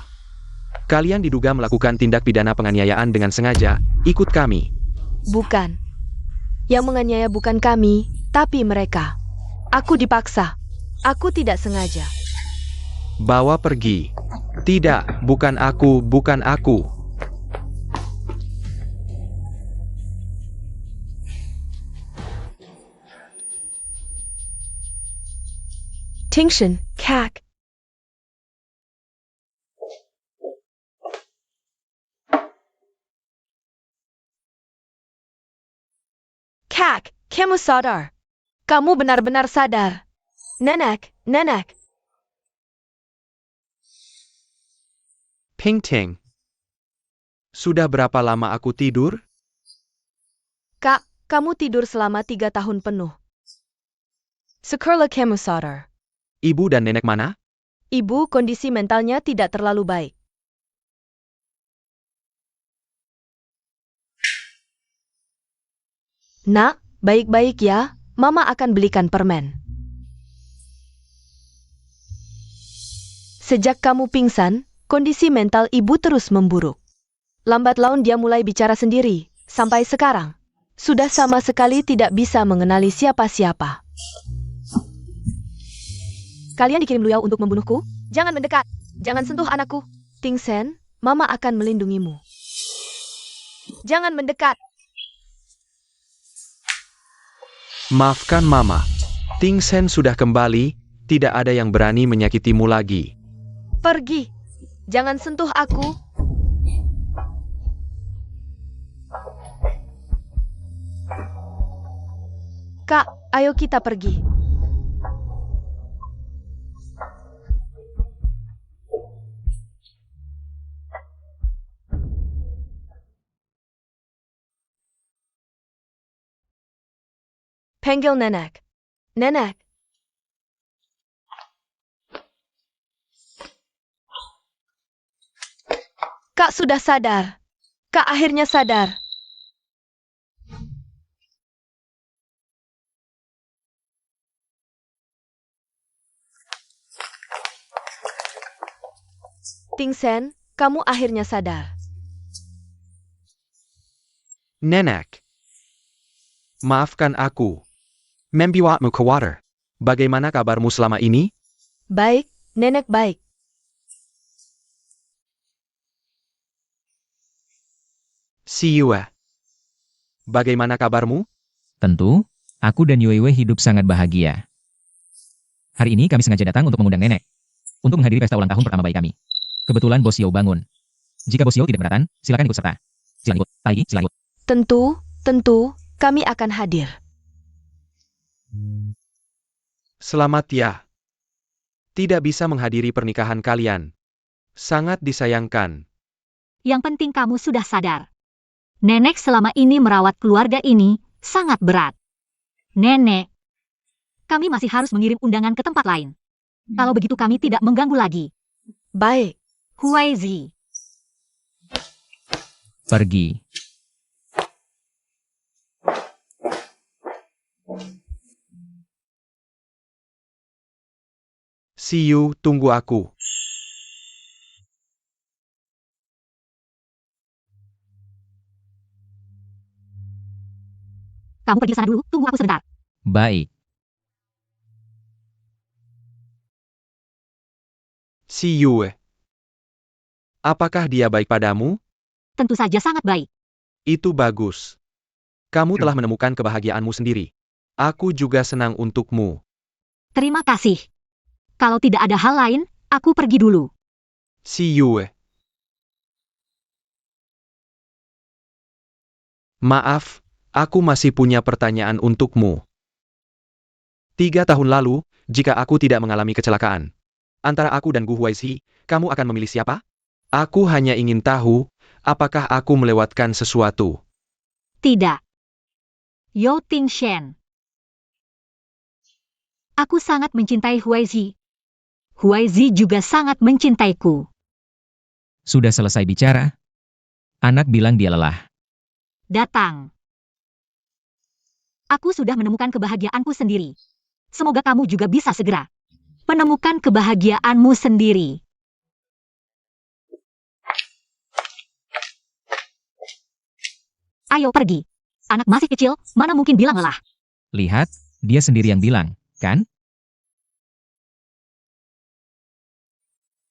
Kalian diduga melakukan tindak pidana penganiayaan dengan sengaja. Ikut kami. Bukan. Yang menganiaya bukan kami, tapi mereka. Aku dipaksa. Aku tidak sengaja. Bawa pergi. Tidak, bukan aku, bukan aku. Tingshen, kak. Kak, kamu sadar. Kamu benar-benar sadar. Nenek, nenek. Ping Ting. Sudah berapa lama aku tidur? Kak, Kamu tidur selama 3 tahun penuh. Sekurla kamu sadar. Ibu dan nenek mana? Ibu kondisi mentalnya tidak terlalu baik. Nak, baik-baik ya, Mama akan belikan permen. Sejak kamu pingsan, kondisi mental ibu terus memburuk. Lambat laun dia mulai bicara sendiri, sampai sekarang. Sudah sama sekali tidak bisa mengenali siapa-siapa. Kalian dikirim Liao untuk membunuhku? Jangan mendekat. Jangan sentuh anakku. Ting Sen, Mama akan melindungimu. Jangan mendekat. Maafkan Mama. Ting Sen sudah kembali, tidak ada yang berani menyakitimu lagi. Pergi. Jangan sentuh aku. Kak, ayo kita pergi. Panggil nenek. Nenek. Kak sudah sadar. Kak akhirnya sadar. Ting Sen, kamu akhirnya sadar. Nenek. Maafkan aku. Membuatmu khawatir. Bagaimana kabarmu selama ini? Baik, nenek baik. See you. Bagaimana kabarmu? Tentu, aku dan Yoewe hidup sangat bahagia. Hari ini kami sengaja datang untuk mengundang nenek. Untuk menghadiri pesta ulang tahun pertama bayi kami. Kebetulan Bos Yo bangun. Jika Bos Yo tidak keberatan, silakan ikut serta. Silakan ikut. Taigi, silakan ikut. Tentu, kami akan hadir. Selamat ya. Tidak bisa menghadiri pernikahan kalian. Sangat disayangkan. Yang penting kamu sudah sadar. Nenek selama ini merawat keluarga ini sangat berat. Nenek, kami masih harus mengirim undangan ke tempat lain. Kalau begitu kami tidak mengganggu lagi. Baik. Huaizi. Pergi. See you, tunggu aku. Kamu pergi ke sana dulu, tunggu aku sebentar. Baik. See you. Apakah dia baik padamu? Tentu saja sangat baik. Itu bagus. Kamu telah menemukan kebahagiaanmu sendiri. Aku juga senang untukmu. Terima kasih. Kalau tidak ada hal lain, aku pergi dulu. See you. Maaf, aku masih punya pertanyaan untukmu. 3 tahun lalu, jika aku tidak mengalami kecelakaan, antara aku dan Gu Huaizi, kamu akan memilih siapa? Aku hanya ingin tahu, apakah aku melewatkan sesuatu. Tidak. Yo Ting Shen. Aku sangat mencintai Huaizi. Huaizi juga sangat mencintaiku. Sudah selesai bicara? Anak bilang dia lelah. Datang. Aku sudah menemukan kebahagiaanku sendiri. Semoga kamu juga bisa segera menemukan kebahagiaanmu sendiri. Ayo pergi. Anak masih kecil, mana mungkin bilang lelah. Lihat, dia sendiri yang bilang, kan?